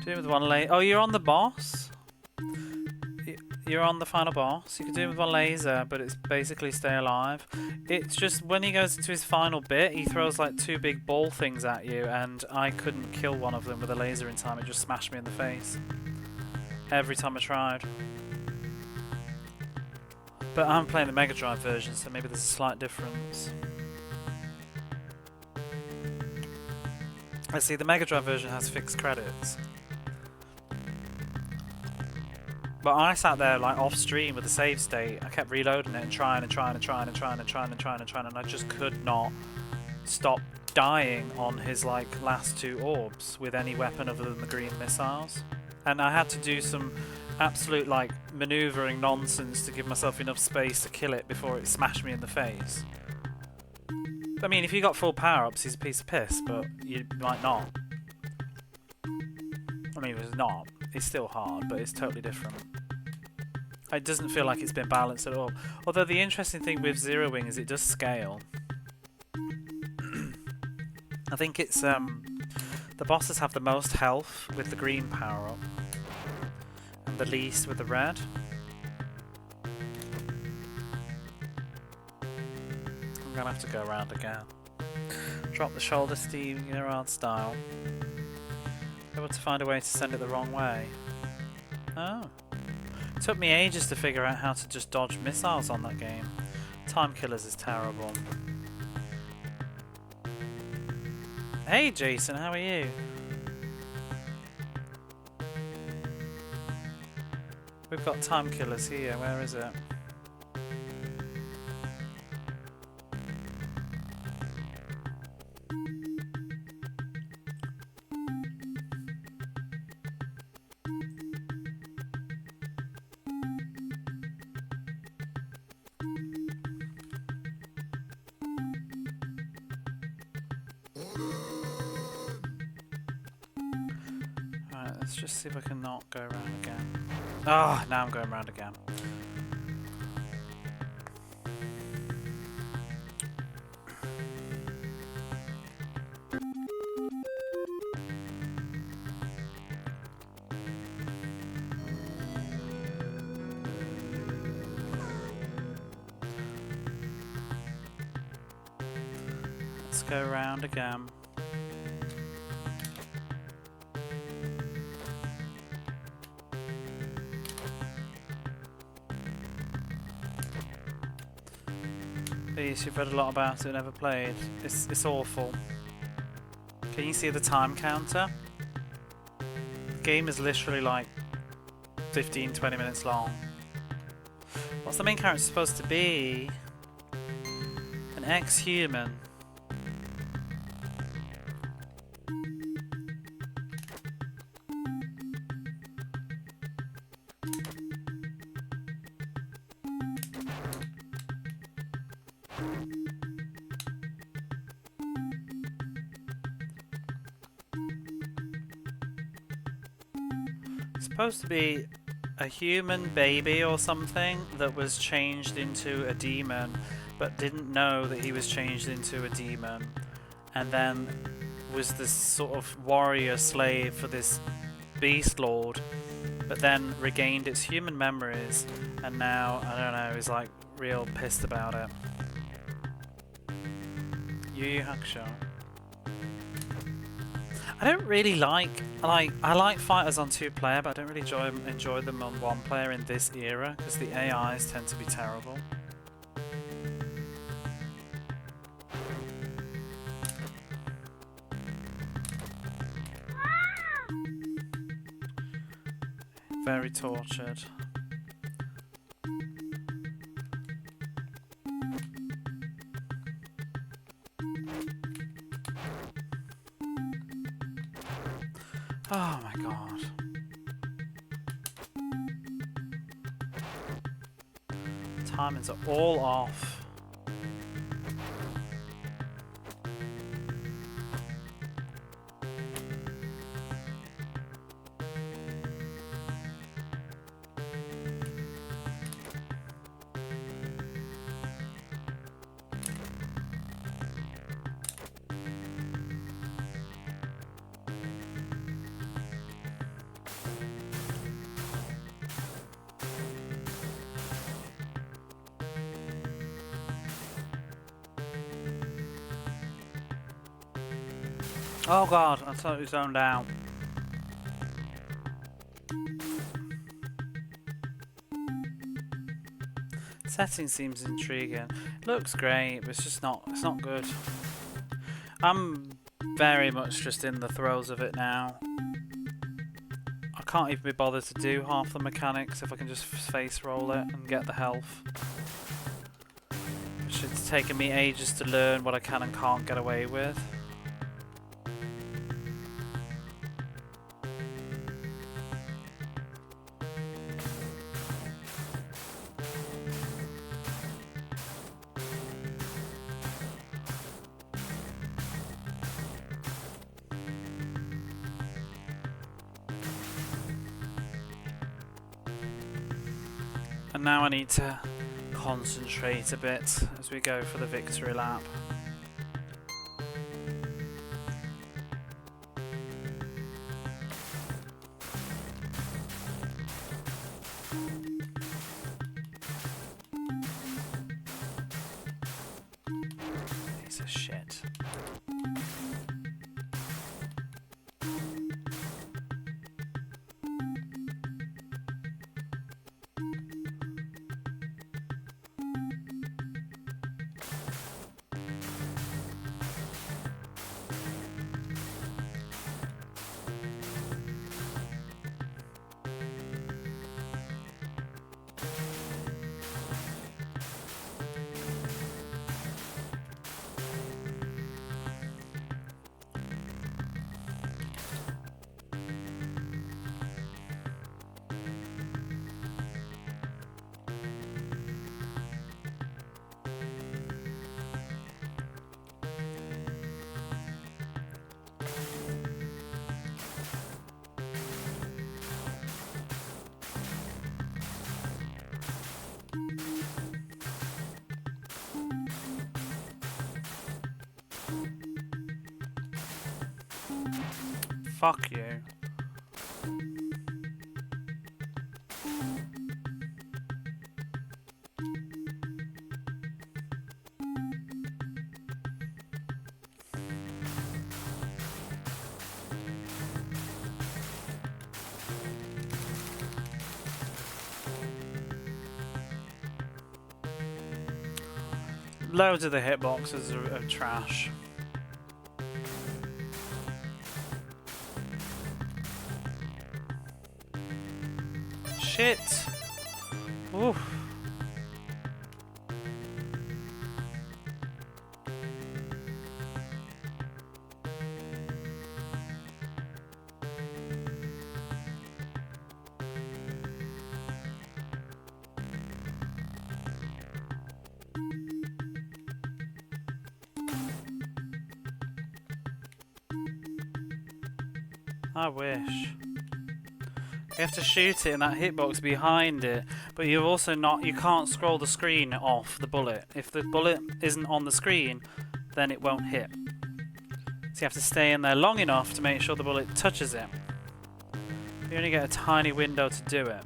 Do it with one laser. Oh, you're on the boss? You're on the final boss. You can do it with one laser, but it's basically stay alive. It's just when he goes into his final bit, he throws like 2 big ball things at you, and I couldn't kill one of them with a laser in time. It just smashed me in the face. Every time I tried. But I'm playing the Mega Drive version, so maybe there's a slight difference. I see the Mega Drive version has fixed credits. But I sat there like off stream with the save state. I kept reloading it and trying, and I just could not stop dying on his like last 2 orbs with any weapon other than the green missiles. And I had to do some absolute like maneuvering nonsense to give myself enough space to kill it before it smashed me in the face. I mean, if you got full power-ups, he's a piece of piss, but you might not. I mean, it's not. It's still hard, but it's totally different. It doesn't feel like it's been balanced at all. Although the interesting thing with Zero Wing is it does scale. I think it's the bosses have the most health with the green power-up, and the least with the red. I'm gonna have to go around again. Drop the shoulder Steve Gerard style. Able to find a way to send it the wrong way. Oh. It took me ages to figure out how to just dodge missiles on that game. Time Killers is terrible. Hey Jason, how are you? We've got Time Killers here, where is it? Let's just see if I can not go around again. Ah, now I'm going around again. Let's go around again. You've read a lot about it, never played. It's awful. Can you see the time counter? The game is literally like 15-20 minutes long. What's the main character supposed to be? An ex-human. Supposed to be a human baby or something that was changed into a demon, but didn't know that he was changed into a demon, and then was this sort of warrior slave for this beast lord, but then regained its human memories, and now, I don't know, is like real pissed about it. Yu Yu Hakusho. I don't really like I like fighters on 2-player, but I don't really enjoy them on 1-player in this era because the AIs tend to be terrible. Very tortured. Oh my god. Timings are all off. Oh god, I totally zoned out. Setting seems intriguing. Looks great, but it's not good. I'm very much just in the throes of it now. I can't even be bothered to do half the mechanics if I can just face roll it and get the health. It's taken me ages to learn what I can and can't get away with. And now I need to concentrate a bit as we go for the victory lap. Piece of shit. Fuck you. Loads of the hitboxes are trash. Shit! Oof. I wish. You have to shoot it in that hitbox behind it, but you've also you can't scroll the screen off the bullet. If the bullet isn't on the screen, then it won't hit. So you have to stay in there long enough to make sure the bullet touches it. You only get a tiny window to do it.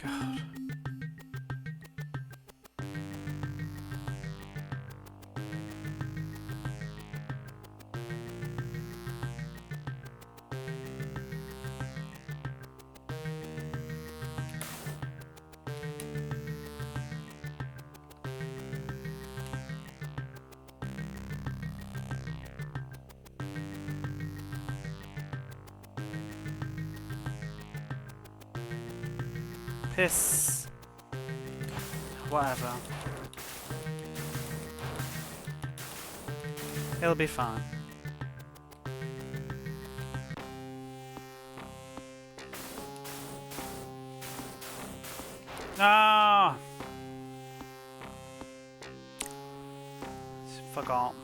God. Piss. Whatever. He'll be fine. Ah! Forgot.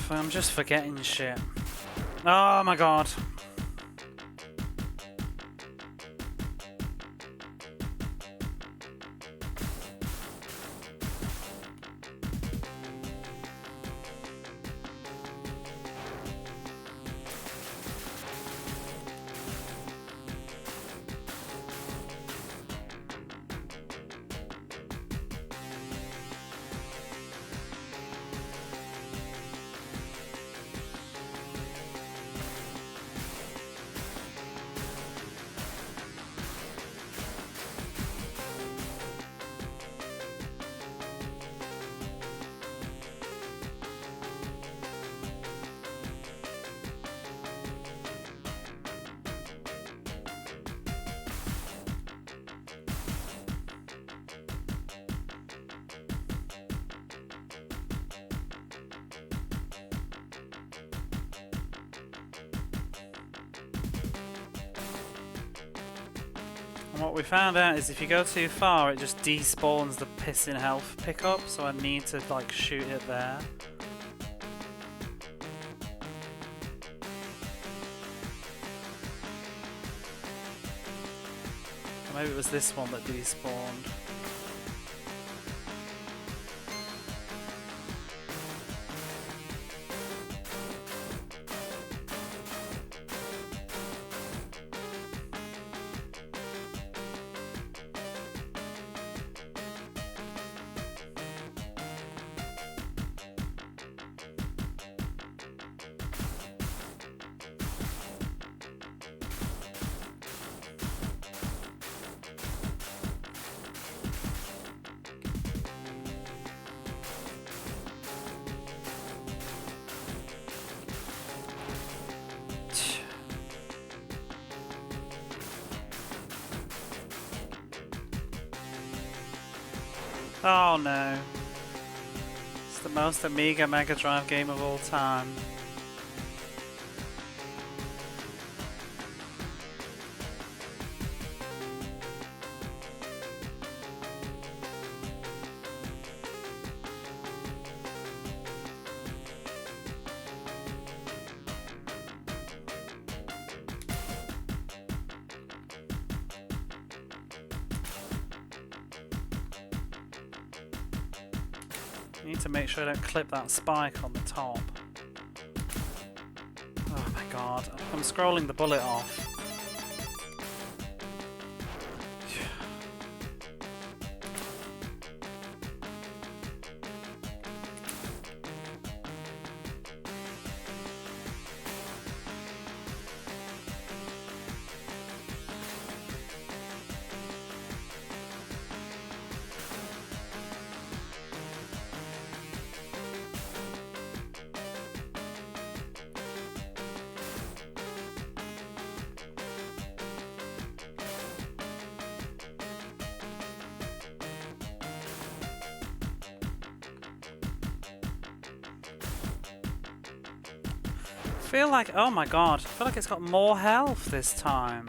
I'm just forgetting shit. Oh my god. And what we found out is if you go too far, it just despawns the pissing health pickup, so I need to like shoot it there. Or maybe it was this one that despawned. Oh no. It's the most Amiga Mega Drive game of all time. I need to make sure I don't clip that spike on the top. Oh my god, I'm scrolling the bullet off. I feel like, oh my god, I feel like it's got more health this time.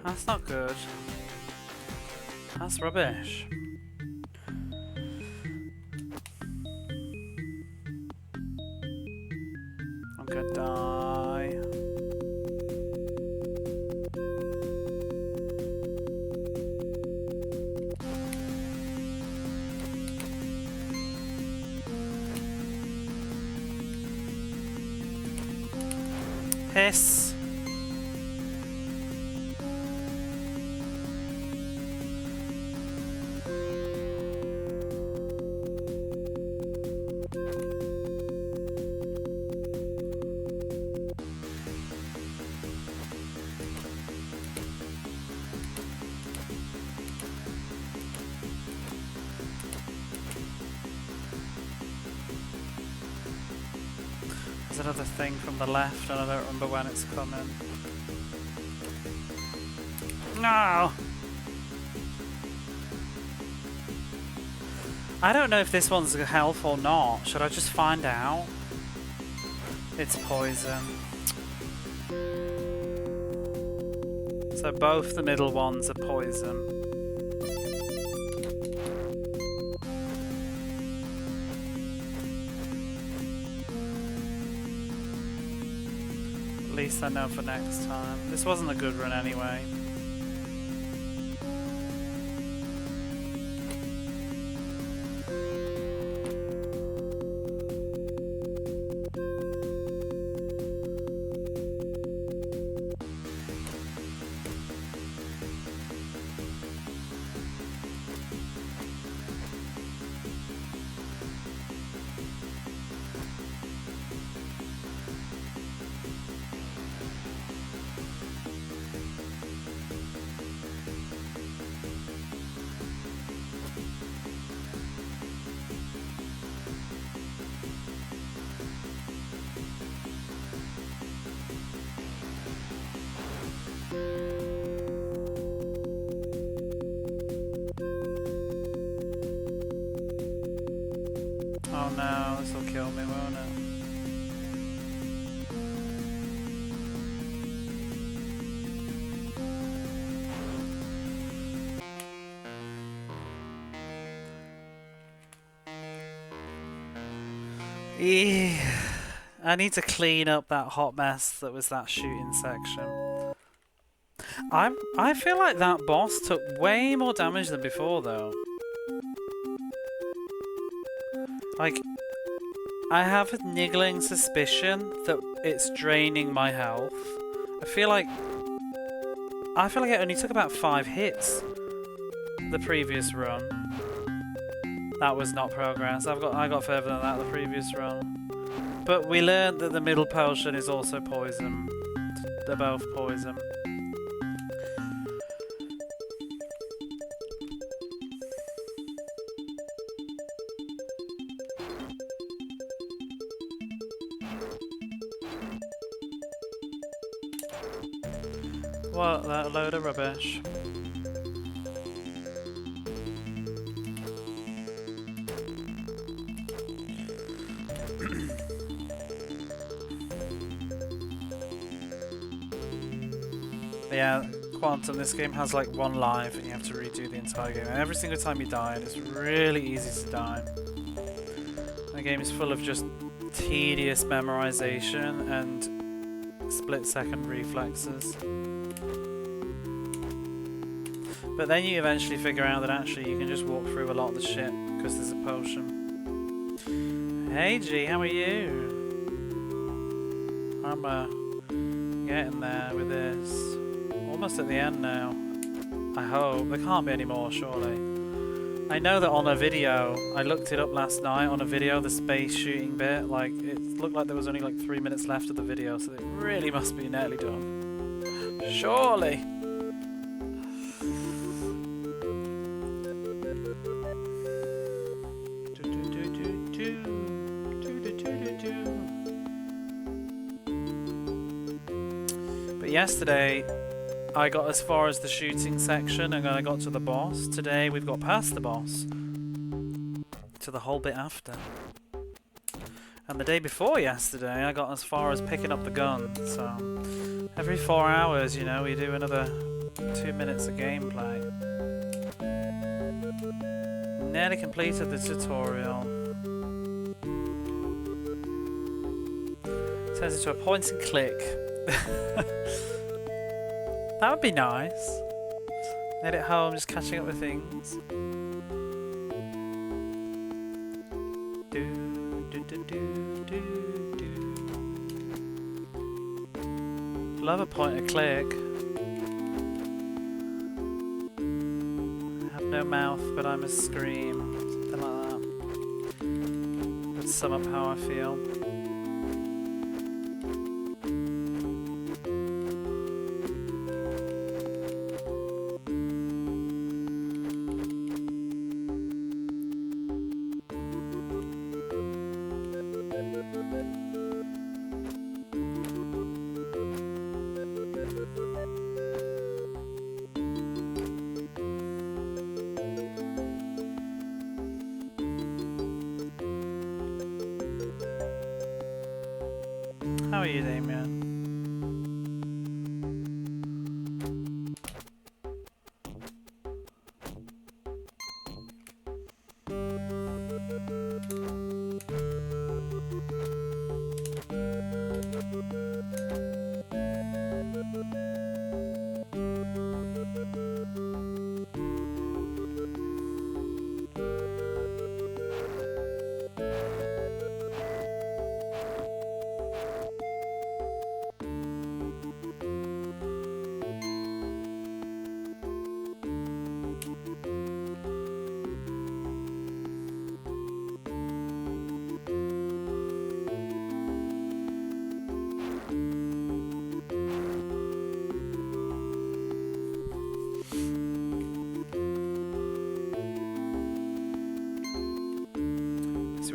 That's not good. That's rubbish. gonna die. Piss. There's another thing from the left and I don't remember when it's coming. No! I don't know if this one's a health or not. Should I just find out? It's poison. So both the middle ones are poison. At least I know for next time. This wasn't a good run anyway. Oh no, this will kill me, won't it? I need to clean up that hot mess that was that shooting section. I feel like that boss took way more damage than before though. Like, I have a niggling suspicion that it's draining my health. I feel like it only took about 5 hits the previous run. That was not progress. I got further than that the previous run. But we learned that the middle potion is also poison. They're both poison. What a load of rubbish. Yeah, Quantum, this game has like one life and you have to redo the entire game. And every single time you die, it's really easy to die. The game is full of just tedious memorization and split-second reflexes. But then you eventually figure out that actually you can just walk through a lot of the shit because there's a potion. Hey G, how are you? I'm getting there with this. Almost at the end now. I hope. There can't be any more, surely. I know that on a video, I looked it up last night on a video, the space shooting bit, like, it looked like there was only like 3 minutes left of the video, so it really must be nearly done. Surely! But yesterday, I got as far as the shooting section and then I got to the boss. Today we've got past the boss to the whole bit after. And the day before yesterday I got as far as picking up the gun. So every 4 hours, you know, we do another 2 minutes of gameplay. Nearly completed the tutorial. Turns into a point and click. That would be nice. Made it home, just catching up with things. Love a point and click. I have no mouth, but I must scream. Something like that. Would sum up how I feel. How are you, Damien?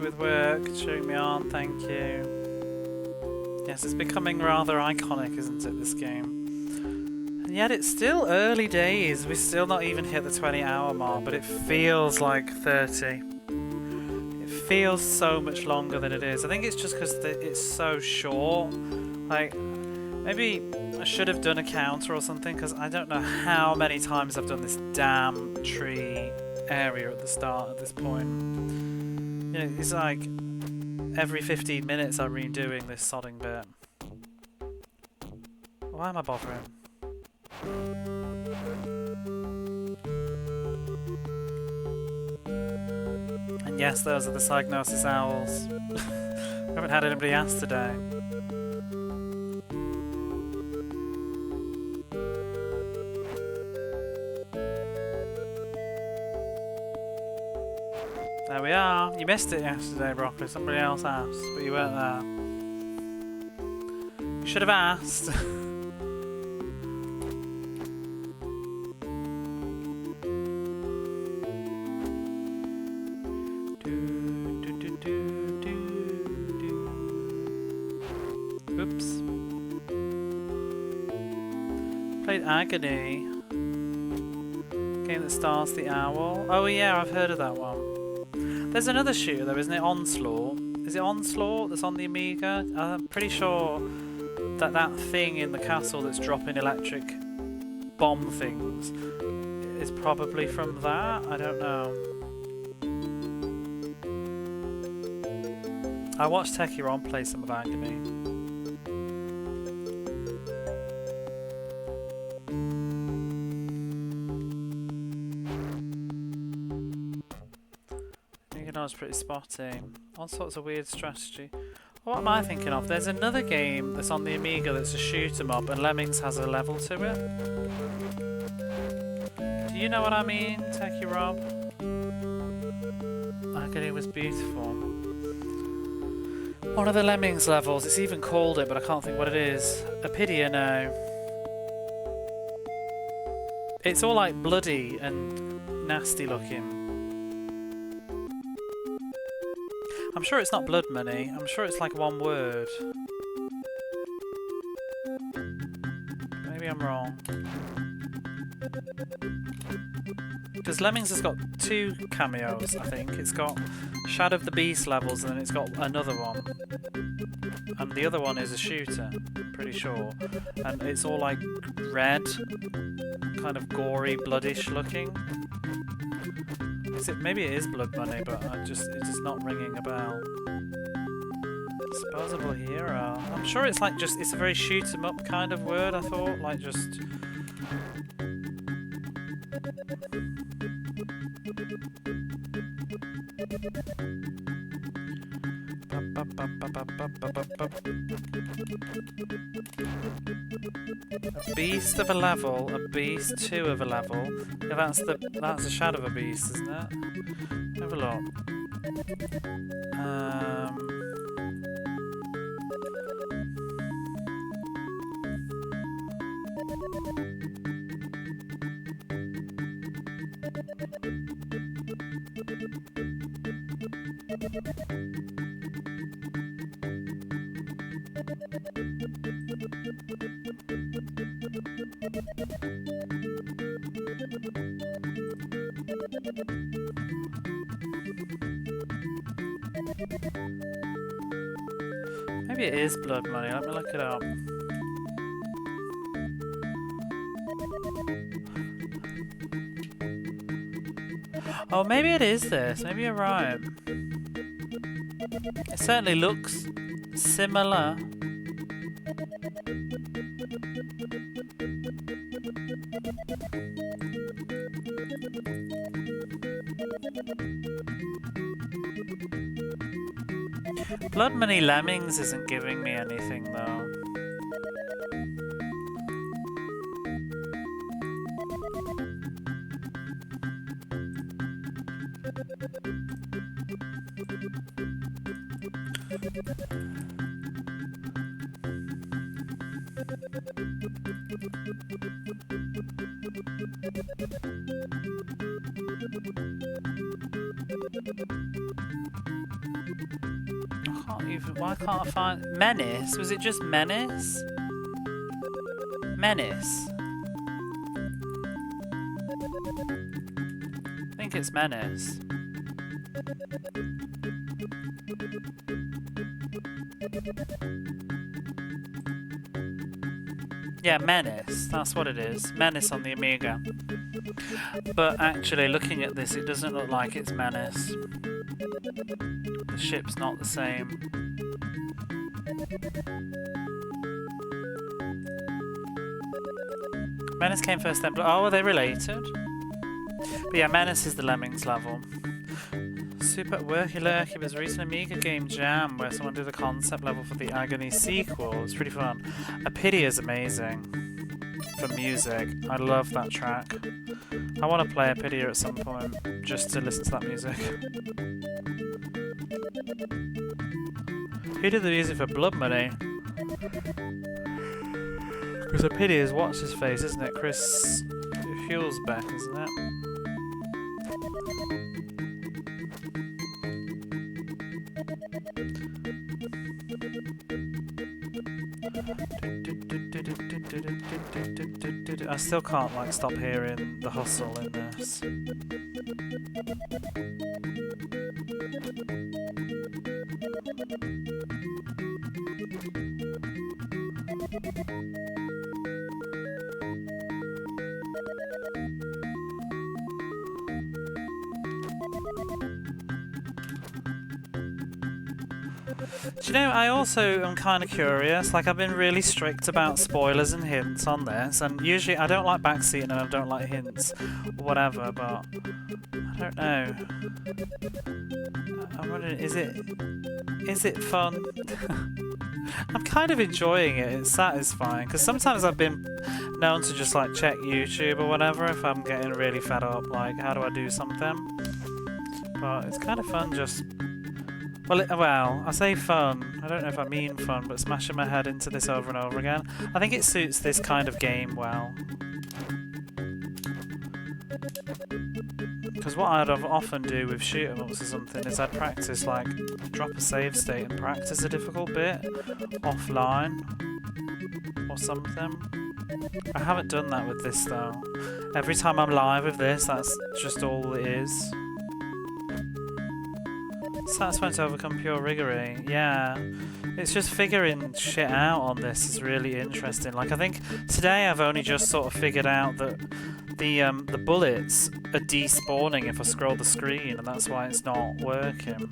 With work, cheering me on, thank you. Yes, it's becoming rather iconic, isn't it, this game? And yet it's still early days, we've still not even hit the 20-hour mark, but it feels like 30. It feels so much longer than it is. I think it's just because it's so short. Like, maybe I should have done a counter or something, because I don't know how many times I've done this damn tree area at the start at this point. You know, it's like every 15 minutes I'm redoing this sodding bit. Why am I bothering? And yes, those are the Psygnosis owls. I haven't had anybody ask today. There we are. You missed it yesterday, Broccoli. Somebody else asked, but you weren't there. You should have asked. Oops. Played Agony. Game that stars the owl. Oh yeah, I've heard of that one. There's another shooter though, isn't it? Onslaught. Is it Onslaught that's on the Amiga? I'm pretty sure that that thing in the castle that's dropping electric bomb things is probably from that. I don't know. I watched Techie Ron play some of Agony. It's pretty spotty. All sorts of weird strategy. What am I thinking of? There's another game that's on the Amiga that's a shoot 'em up and Lemmings has a level to it. Do you know what I mean, Techie Rob? Agony was beautiful. One of the Lemmings levels, it's even called it, but I can't think what it is. Apidia, no. It's all like bloody and nasty looking. I'm sure it's not blood money. I'm sure it's like one word. Maybe I'm wrong. Because Lemmings has got 2 cameos, I think. It's got Shadow of the Beast levels and then it's got another one. And the other one is a shooter, I'm pretty sure. And it's all like red, kind of gory, bloodish looking. Is it? Maybe it is blood money, but it's just not ringing a bell. Disposable hero. I'm sure it's like just, it's a very shoot 'em up kind of word, I thought. Like just... A beast of a level, a beast 2 of a level. Yeah, that's the shadow of a beast, isn't it? Have a look. Maybe it is blood money. Let me look it up. Oh, maybe it is this. Maybe you're right. It certainly looks similar. Blood Money Lemmings isn't giving me anything though. Why can't I find... Menace? Was it just Menace? Menace. I think it's Menace. Yeah, Menace. That's what it is. Menace on the Amiga. But actually, looking at this, it doesn't look like it's Menace. The ship's not the same. Menace came first then, oh, are they related? But yeah, Menace is the Lemmings level. Super Worky Lurky was a recent Amiga game jam where someone did the concept level for the Agony sequel. It's pretty fun. A Pity is amazing for music. I love that track. I want to play A Pity at some point just to listen to that music. Who did the music for Blood Money? Because A Pity is what's his face, isn't it? Chris Hulsbeck, isn't it? I still can't like stop hearing the hustle in this. Do you know, I also am kind of curious, like I've been really strict about spoilers and hints on this, and usually I don't like backseating and I don't like hints, or whatever, but I don't know. I'm wondering, is it fun? I'm kind of enjoying it, it's satisfying, because sometimes I've been known to just like check YouTube or whatever if I'm getting really fed up, like how do I do something? But it's kind of fun just... Well, I say fun, I don't know if I mean fun, but smashing my head into this over and over again. I think it suits this kind of game well. Because what I'd often do with shoot-em-ups or something is I'd practice, like, drop a save state and practice a difficult bit offline or something. I haven't done that with this though. Every time I'm live with this, that's just all it is. Satisfying to overcome pure rigory. Yeah, it's just figuring shit out on this is really interesting. Like I think today I've only just sort of figured out that the bullets are despawning if I scroll the screen, and that's why it's not working.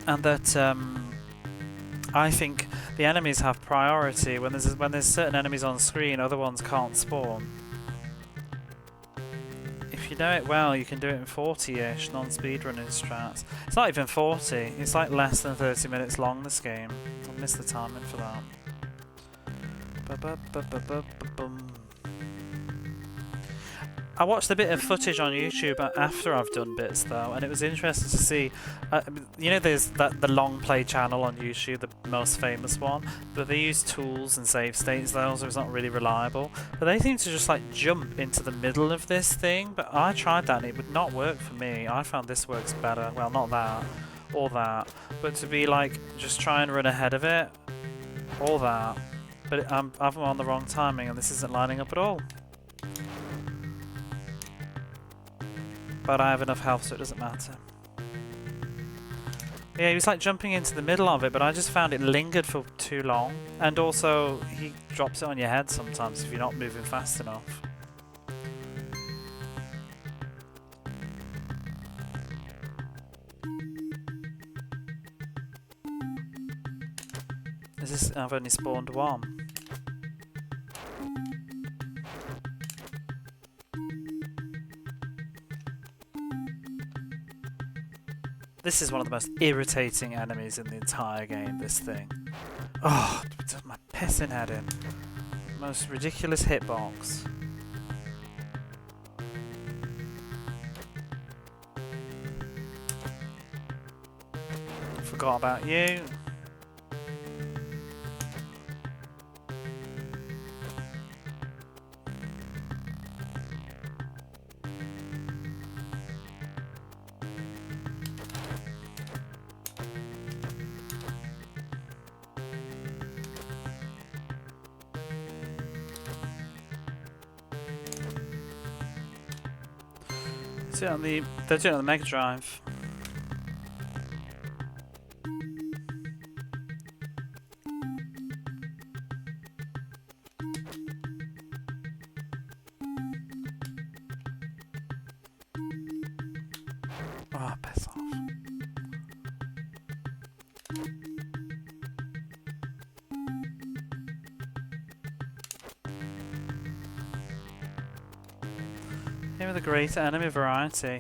and that I think the enemies have priority. When there's certain enemies on screen, other ones can't spawn. If you know it well, you can do it in 40-ish non-speedrunning strats. It's not even 40. It's like less than 30 minutes long. This game. I missed the timing for that. Ba-ba-ba-ba-ba-ba-bum. I watched a bit of footage on YouTube after I've done bits though, and it was interesting to see. You know, there's the long play channel on YouTube, the most famous one, but they use tools and save states though, so it's not really reliable. But they seem to just like jump into the middle of this thing. But I tried that and it would not work for me. I found this works better. Well, not that or that, but to be like just try and run ahead of it, or that. But I'm on the wrong timing, and this isn't lining up at all. But I have enough health, so it doesn't matter. Yeah, he was like jumping into the middle of it, but I just found it lingered for too long. And also, he drops it on your head sometimes if you're not moving fast enough. Is this? I've only spawned one. This is one of the most irritating enemies in the entire game, this thing. Oh, it does my pissing head in. Most ridiculous hitbox. Forgot about you. They're doing it on the Mega Drive. Oh, piss off. With a great enemy variety.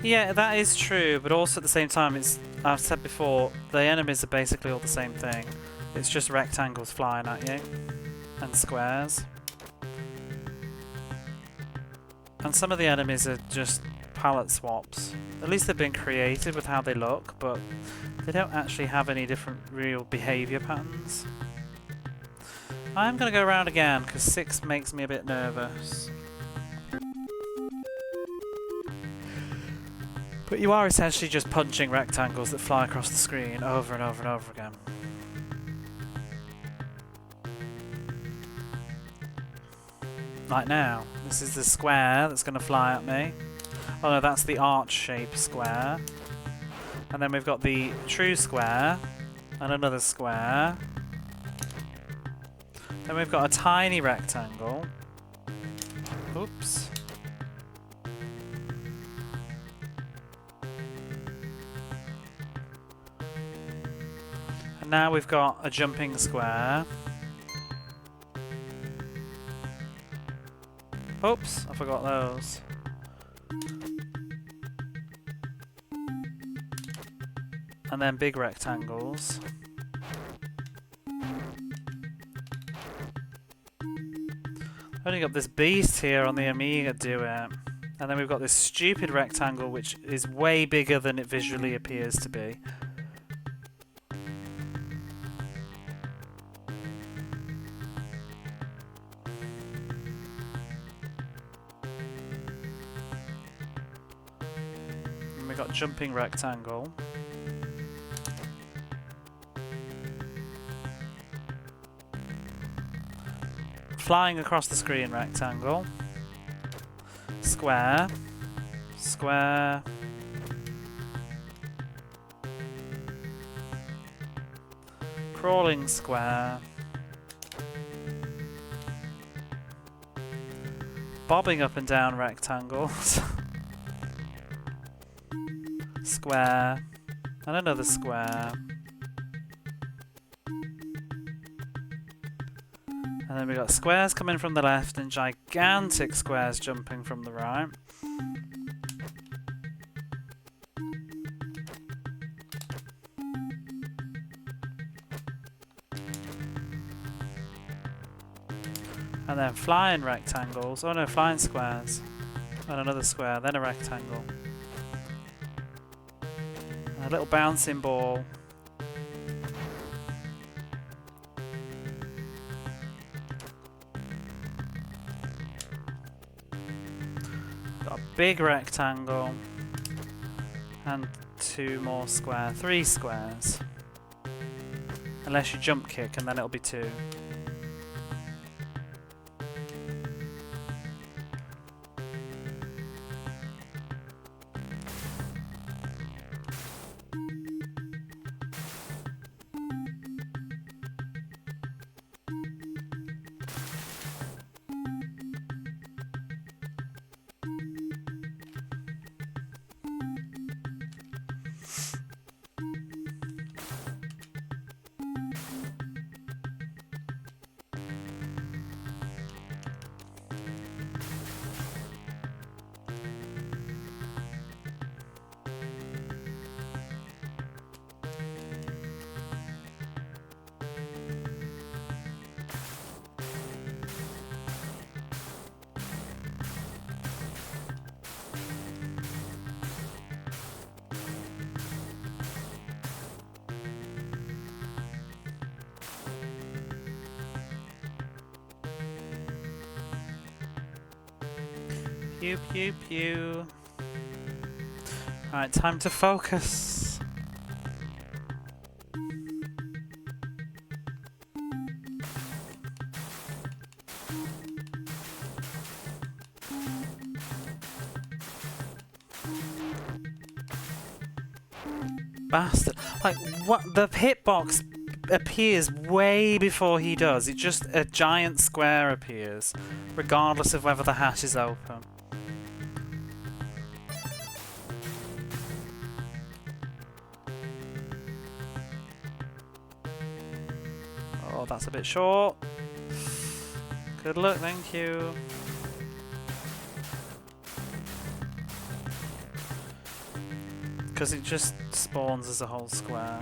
Yeah, that is true, but also at the same time, I've said before, the enemies are basically all the same thing. It's just rectangles flying at you, and squares. And some of the enemies are just palette swaps. At least they've been creative with how they look, but they don't actually have any different real behaviour patterns. I'm going to go around again, because 6 makes me a bit nervous. But you are essentially just punching rectangles that fly across the screen over and over and over again. Like now, this is the square that's going to fly at me. Oh no, that's the arch-shaped square. And then we've got the true square, and another square. Then we've got a tiny rectangle. Oops. And now we've got a jumping square. Oops, I forgot those. And then big rectangles. Only got this beast here on the Amiga do it. And then we've got this stupid rectangle which is way bigger than it visually appears to be. And we've got jumping rectangle. Flying across the screen rectangle. Square. Square. Crawling square. Bobbing up and down rectangles. Square. And another square. And then we got squares coming from the left and gigantic squares jumping from the right. And then flying rectangles. Oh no, flying squares. And another square, then a rectangle. And a little bouncing ball. Got a big rectangle. And 2 more squares. 3 squares. Unless you jump kick and then it'll be 2. Pew pew pew. Alright, time to focus. Bastard. Like, what? The hitbox appears way before he does. It just, a giant square appears, regardless of whether the hatch is open. Oh, that's a bit short. Good luck, thank you. Because it just spawns as a whole square.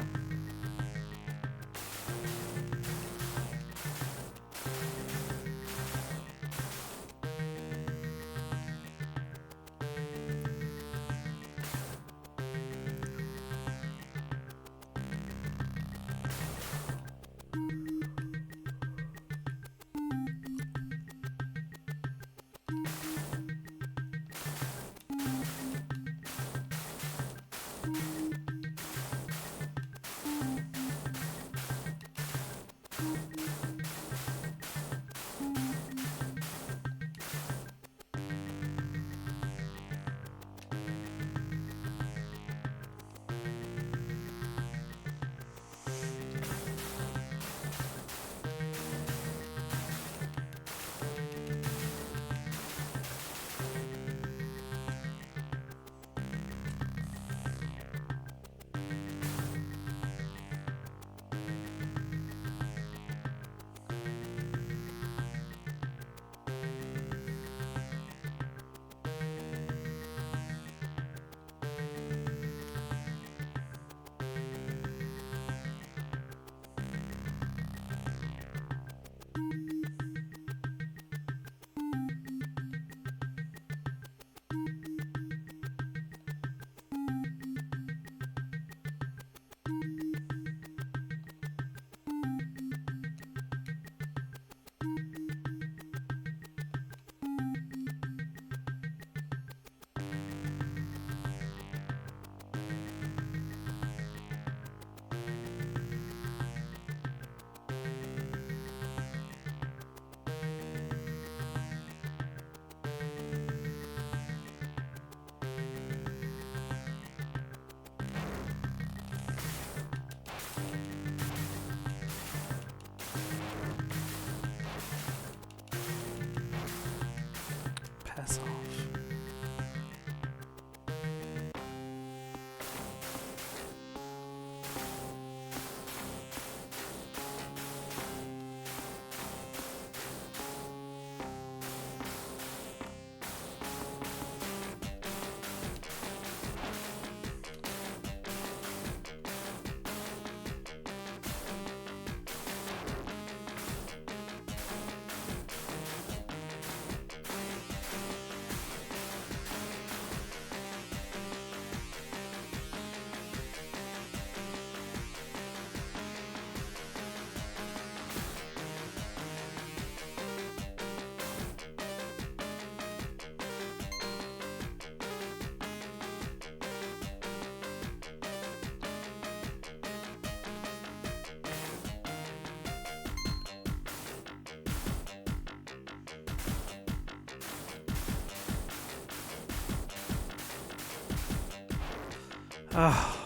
Oh.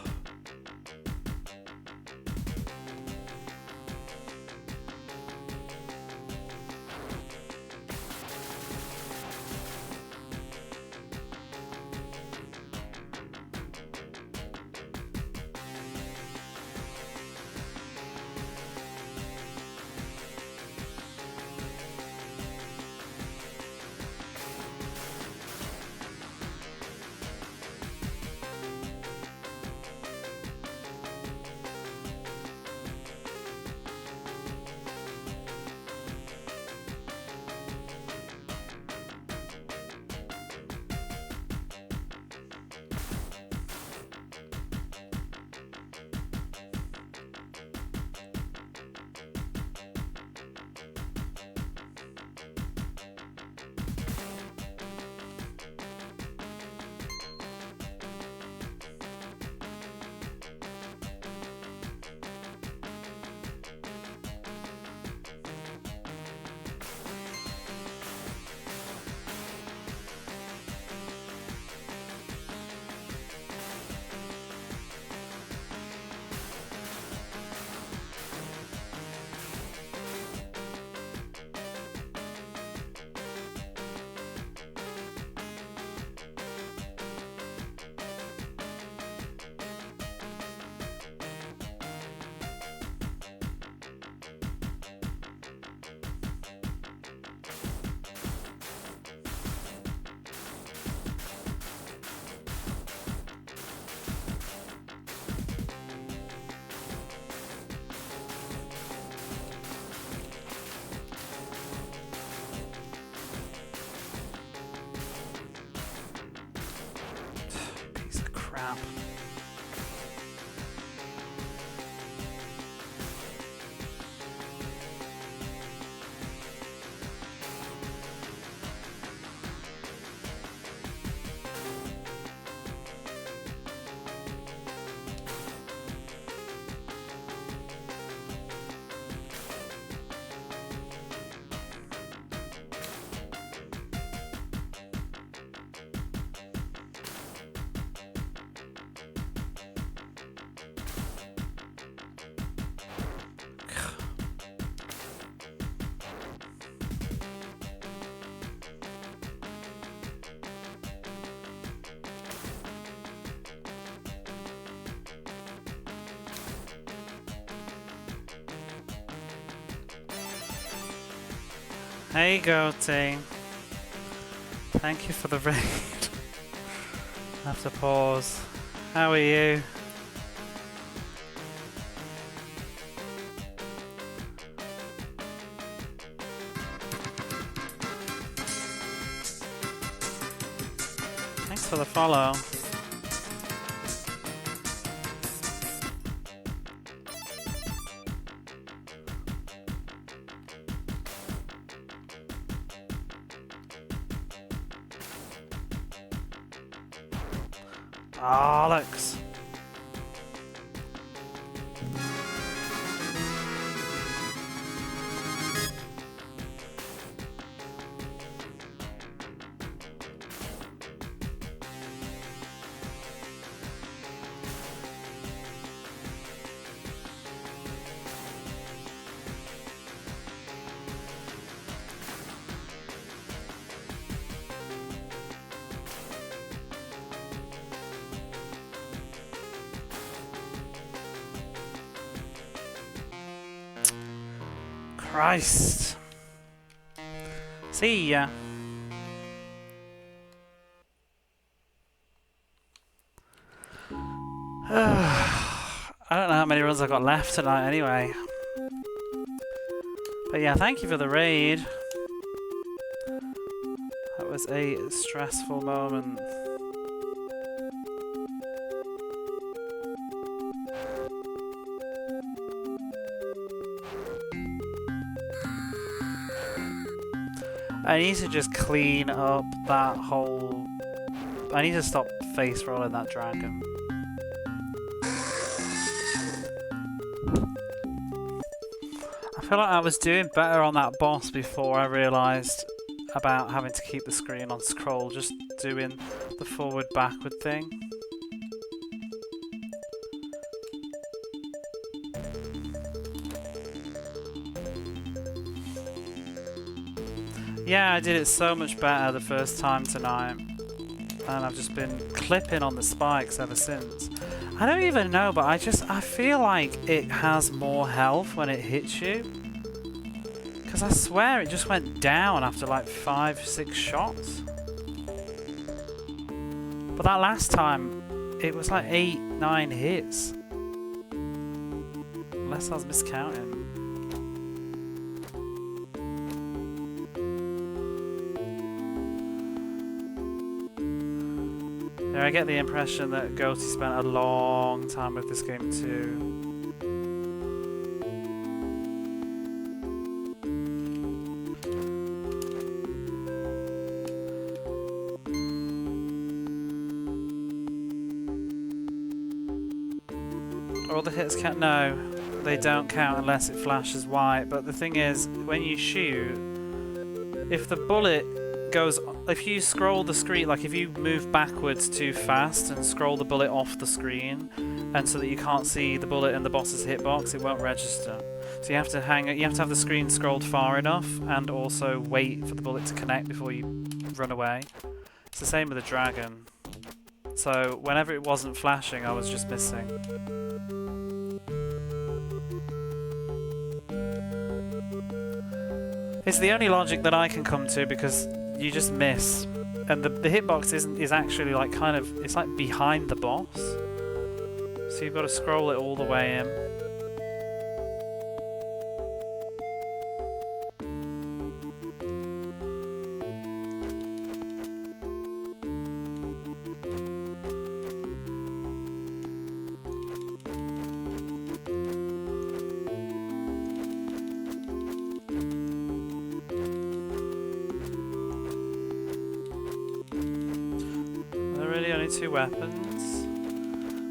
Piece of crap. Hey Goatee. Thank you for the raid. I have to pause. How are you? Thanks for the follow. Alex. Christ. See ya. I don't know how many runs I've got left tonight anyway. But yeah, thank you for the raid. That was a stressful moment. I need to just clean up that whole... I need to stop face rolling that dragon. I feel like I was doing better on that boss before I realised about having to keep the screen on scroll, just doing the forward backward thing. Yeah, I did it so much better the first time tonight. And I've just been clipping on the spikes ever since. I don't even know, but I feel like it has more health when it hits you. Because I swear it just went down after like 5-6 shots. But that last time, it was like 8-9 hits. Unless I was miscounting. Yeah, I get the impression that Goaty spent a long time with this game too. All the hits count? No, they don't count unless it flashes white. But the thing is, when you shoot, if the bullet goes, if you scroll the screen, like if you move backwards too fast and scroll the bullet off the screen, and so that you can't see the bullet in the boss's hitbox, it won't register. So you have to have the screen scrolled far enough, and also wait for the bullet to connect before you run away. It's the same with the dragon. So whenever it wasn't flashing, I was just missing. It's the only logic that I can come to, because you just miss, and the hitbox is actually like it's like behind the boss, so you've got to scroll it all the way in. Two weapons.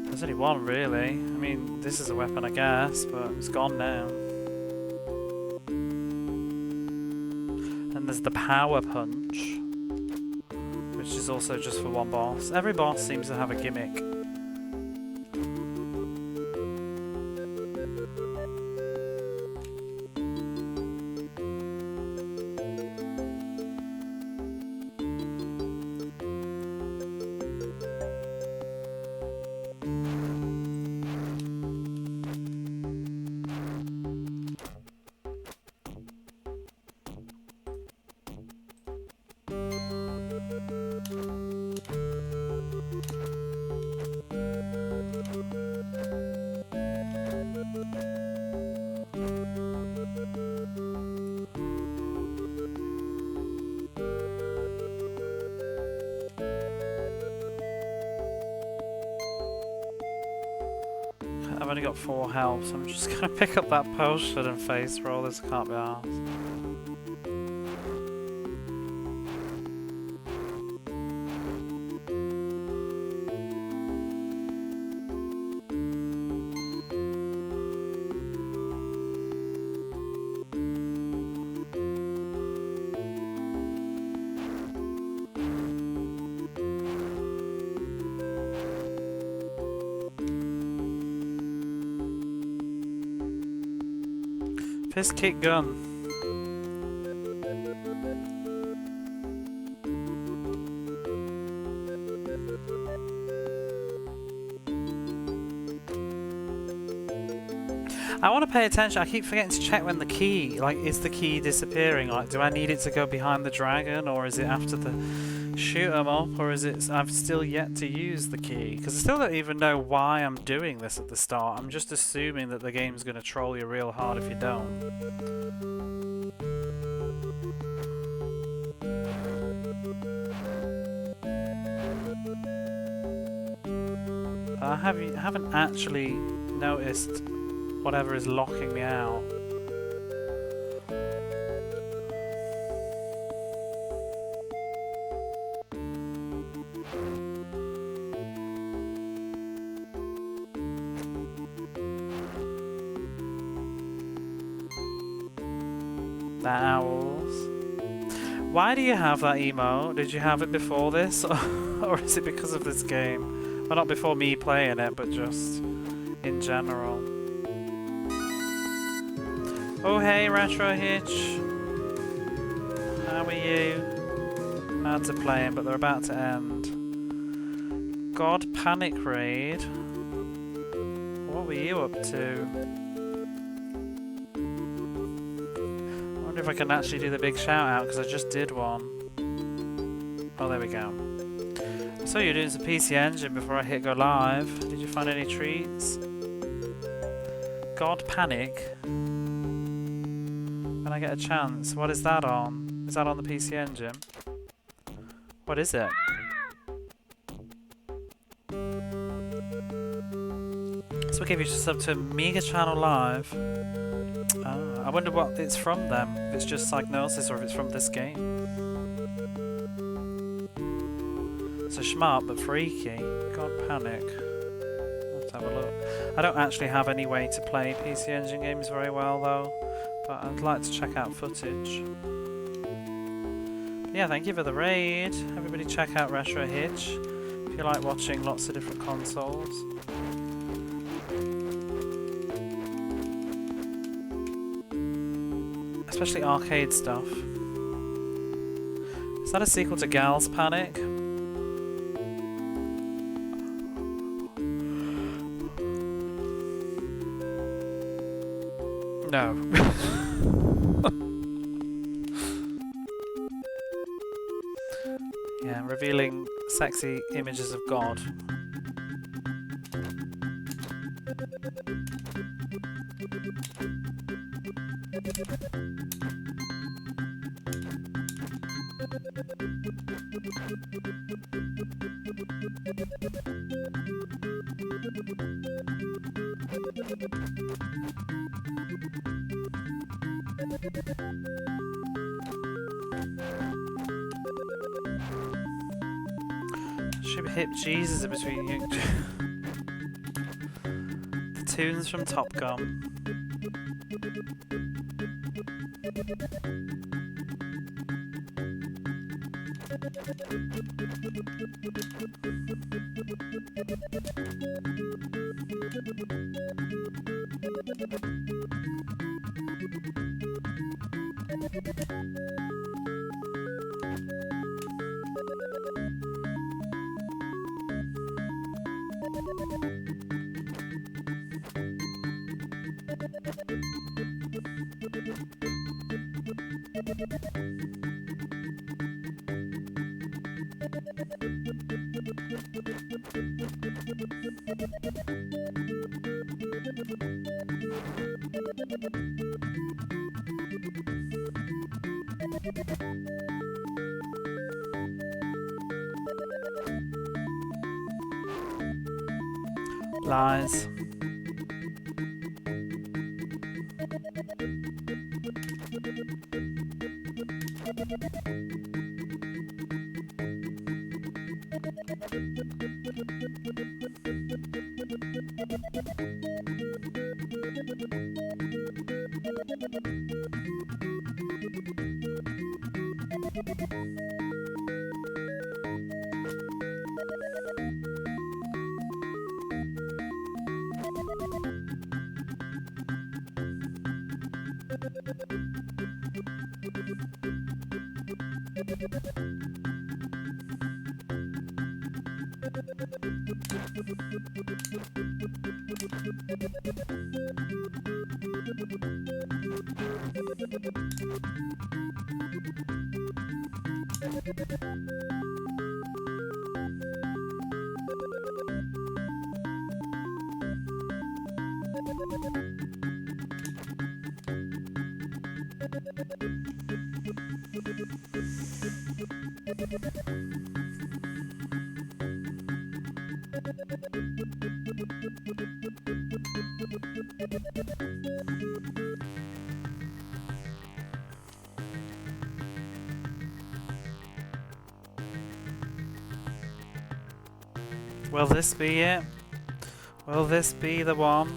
There's only one really. I mean, this is a weapon, I guess, but it's gone now. And there's the power punch, which is also just for one boss. Every boss seems to have a gimmick. I've only got 4 health, so I'm just gonna pick up that potion and face roll. This can't be arsed. Fist kick gun. I want to pay attention. I keep forgetting to check when the key, like, is the key disappearing? Like, do I need it to go behind the dragon, or is it after the shoot 'em up, or is it I've still yet to use the key? Because I still don't even know why I'm doing this at the start. I'm just assuming that the game's going to troll you real hard if you don't. I haven't actually noticed whatever is locking me out. The owls. Why do you have that emo? Did you have it before this, or is it because of this game? Well, not before me playing it, but just in general. Oh hey, Retro Hitch. How are you? Ads are playing, but they're about to end. God Panic Raid. What were you up to? I wonder if I can actually do the big shout out because I just did one. Oh, there we go. I saw you doing some PC Engine before I hit go live. Did you find any treats? God Panic. When I get a chance. What is that on? Is that on the PC Engine? What is it? So we gave you a sub to Mega Channel Live. I wonder what it's from them. If it's just Psygnosis or if it's from this game. So smart but freaky. God Panic. Let's have a look. I don't actually have any way to play PC Engine games very well though. But I'd like to check out footage. Yeah, thank you for the raid. Everybody check out Retro Hitch if you like watching lots of different consoles. Especially arcade stuff. Is that a sequel to Gal's Panic? No. Yeah, revealing sexy images of God. Should hip Jesus in between you. The tunes from Top Gun. Lies. Will this be it? Will this be the one?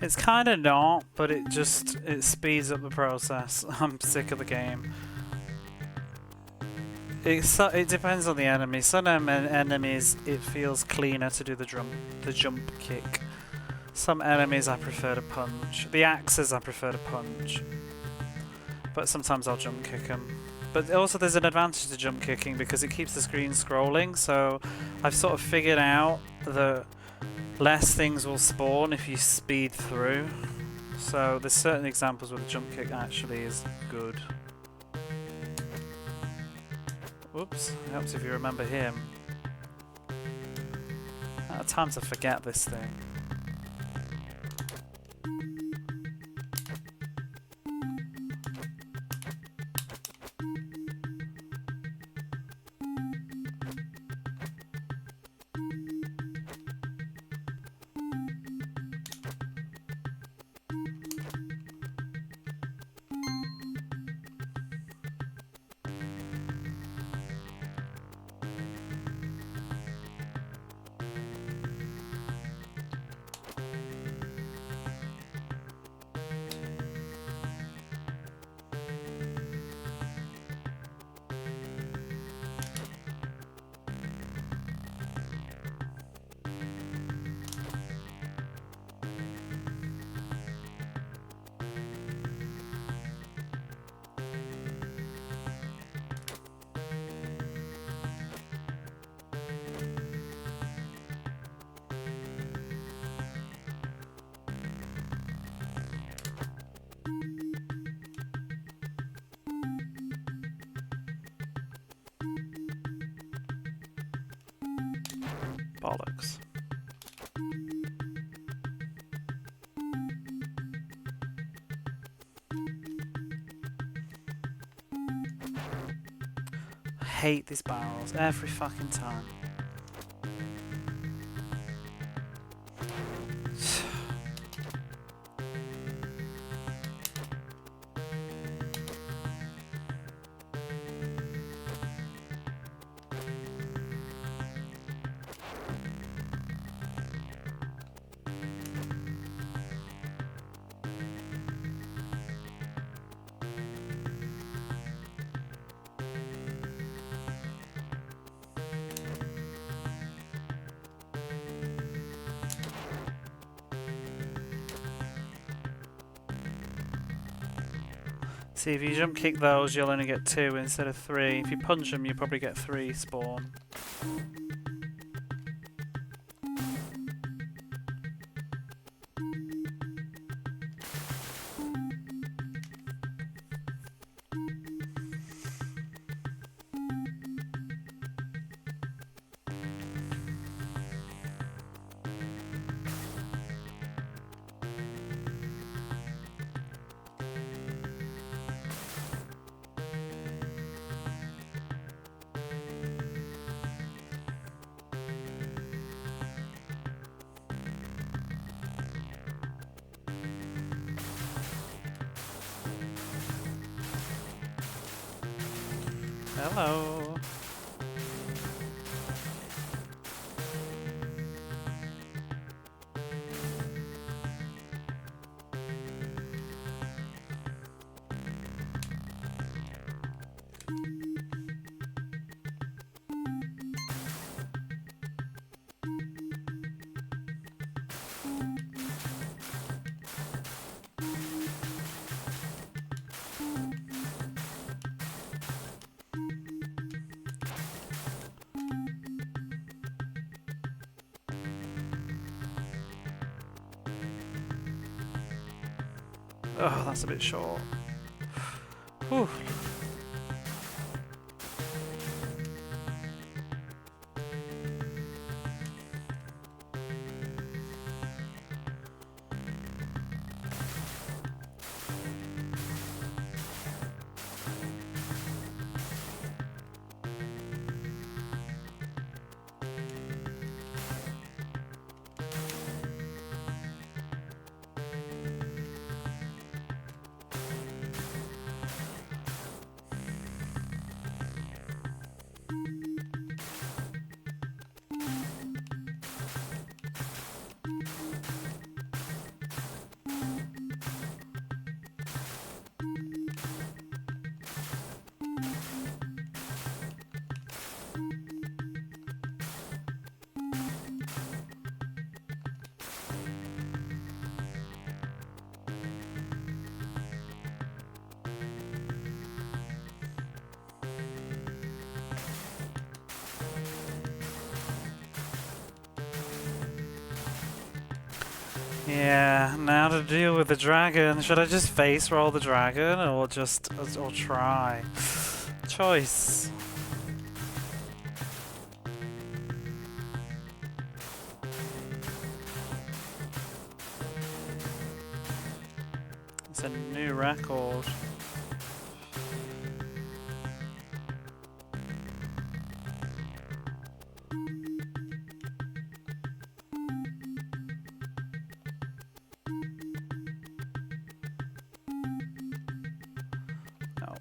It's kind of not, but it speeds up the process. I'm sick of the game. It depends on the enemy. Some enemies it feels cleaner to do the jump kick. Some enemies I prefer to punch. The axes I prefer to punch. But sometimes I'll jump kick them. But also there's an advantage to jump kicking because it keeps the screen scrolling, so I've sort of figured out that less things will spawn if you speed through. So there's certain examples where the jump kick actually is good. Whoops, it helps if you remember him. At times I forget this thing. Bollocks. Hate these barrels every fucking time. See, if you jump kick those, you'll only get 2 instead of 3. If you punch them, you probably get 3 spawn. Hello. Oh, that's a bit short. Whew. Yeah, now to deal with the dragon. Should I just face roll the dragon or or try? Choice. It's a new record. No.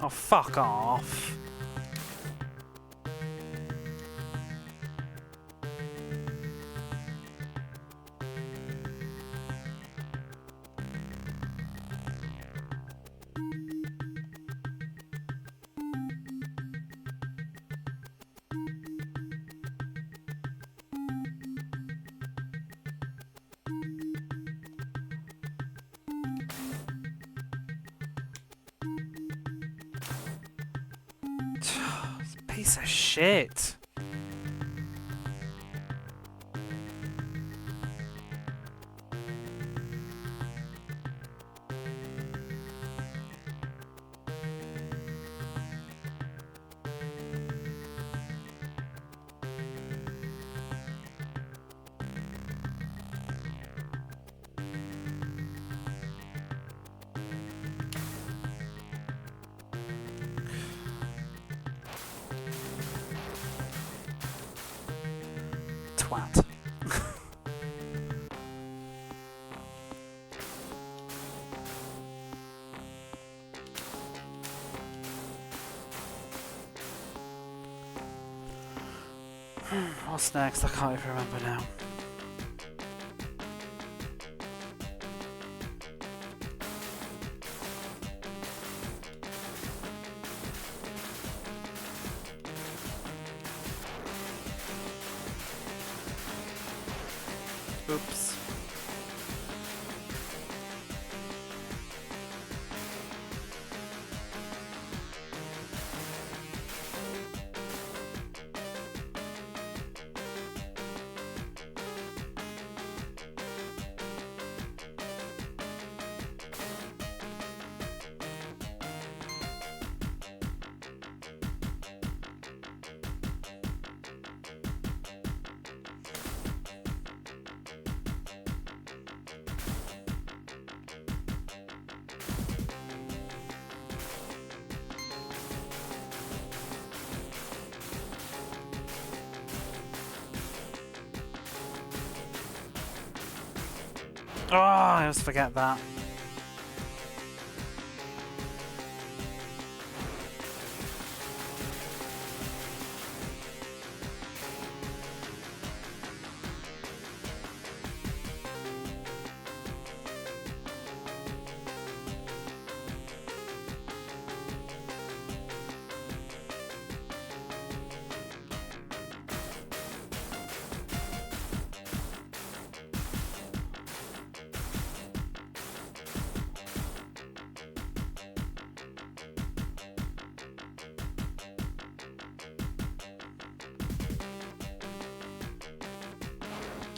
Oh, fuck off. Piece of shit. Twat. What's next? I can't even remember now. Oops. Oh, I always forget that.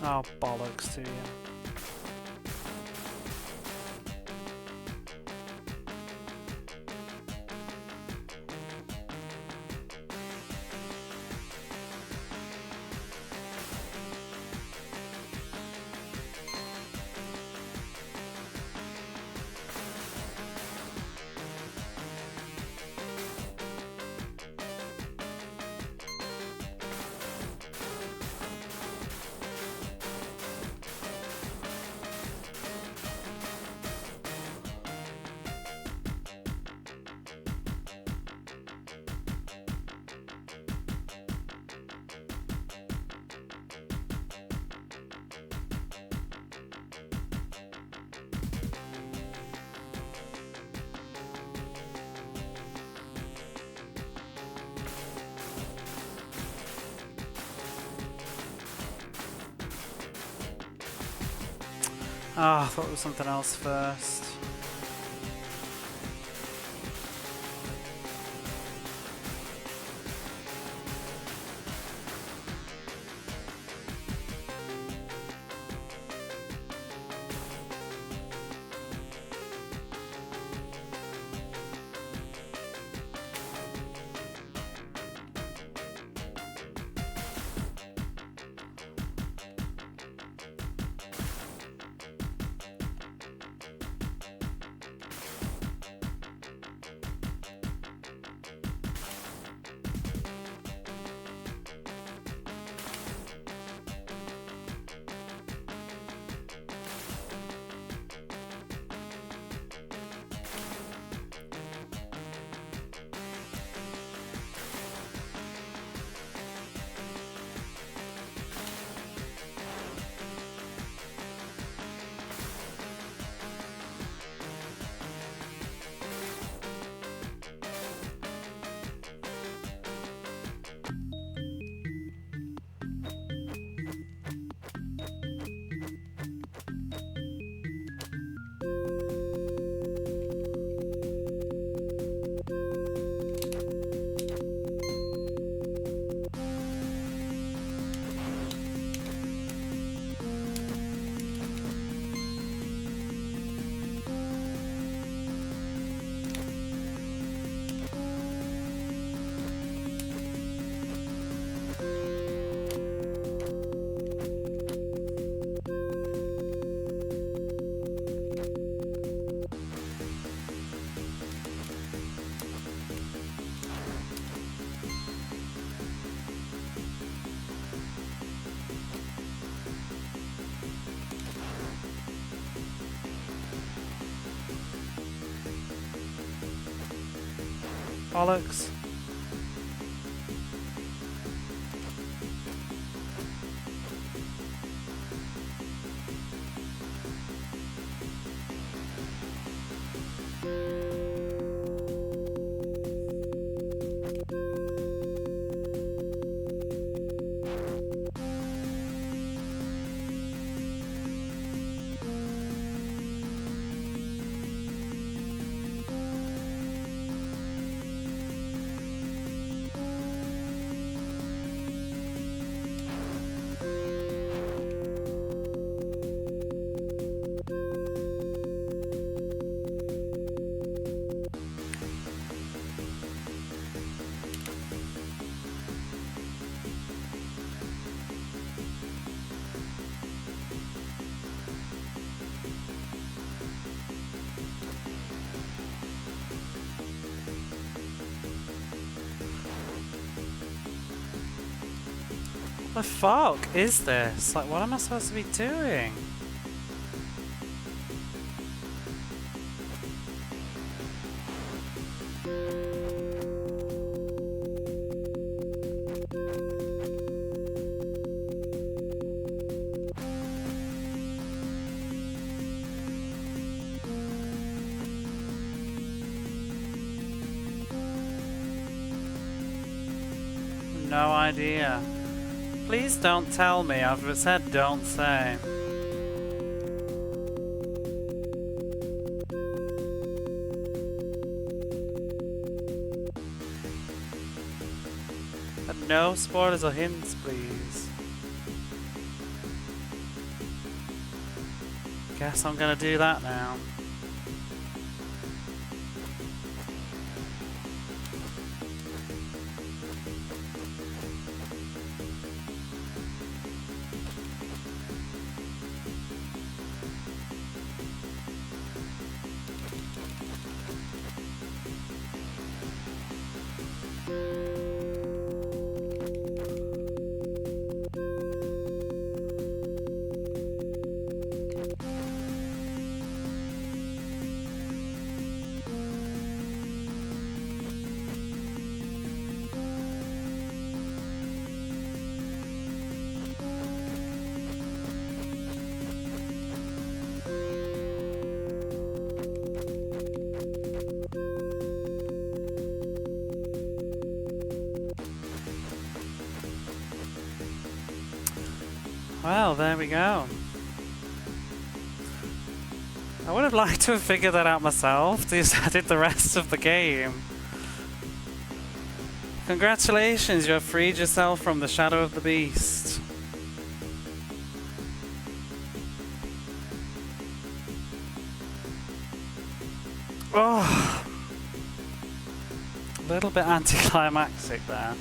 Oh, bollocks to you. Oh, I thought it was something else first. Bollocks. What the fuck is this? Like, what am I supposed to be doing? no idea. Please don't tell me. I've said don't say. And no spoilers or hints, please. Guess I'm gonna do that now. Well, there we go. I would have liked to have figured that out myself. I did the rest of the game. Congratulations, you have freed yourself from the shadow of the beast. Oh, a little bit anticlimactic there.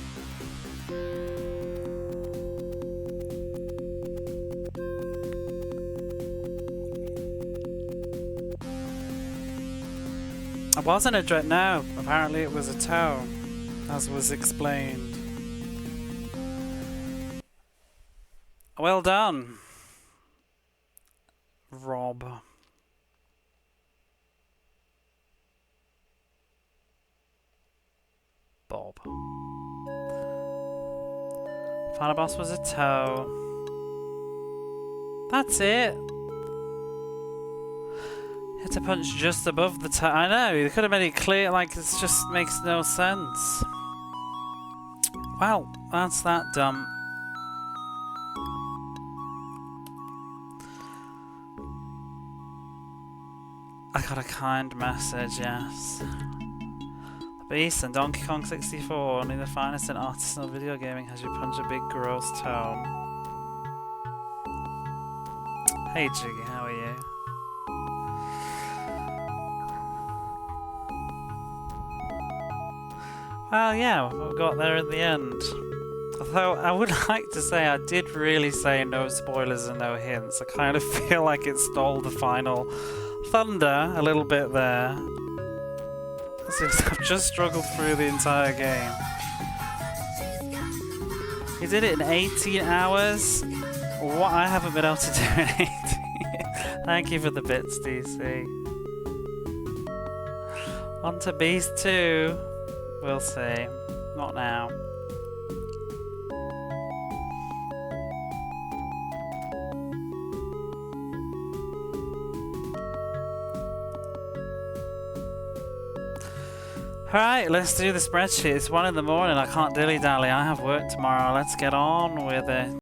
It wasn't a dread. No, apparently it was a toe, as was explained. Well done, Rob. Bob. Final boss was a toe. That's it. Hit a punch just above the toe. I know, they could have made it clear, like, it just makes no sense. Well, that's that done. I got a kind message, yes. The Beast and Donkey Kong 64, only the finest in artisanal video gaming has you punch a big gross toe. Hey Jiggy, how are you? Well, yeah, we got there in the end. Although, I would like to say I did really say no spoilers and no hints. I kind of feel like it stole the final thunder a little bit there. Since I've just struggled through the entire game. You did it in 18 hours? What I haven't been able to do in 18. Thank you for the bits, DC. On to Beast 2. We'll see. Not now. Alright, let's do the spreadsheet. It's 1 in the morning. I can't dilly-dally. I have work tomorrow. Let's get on with it.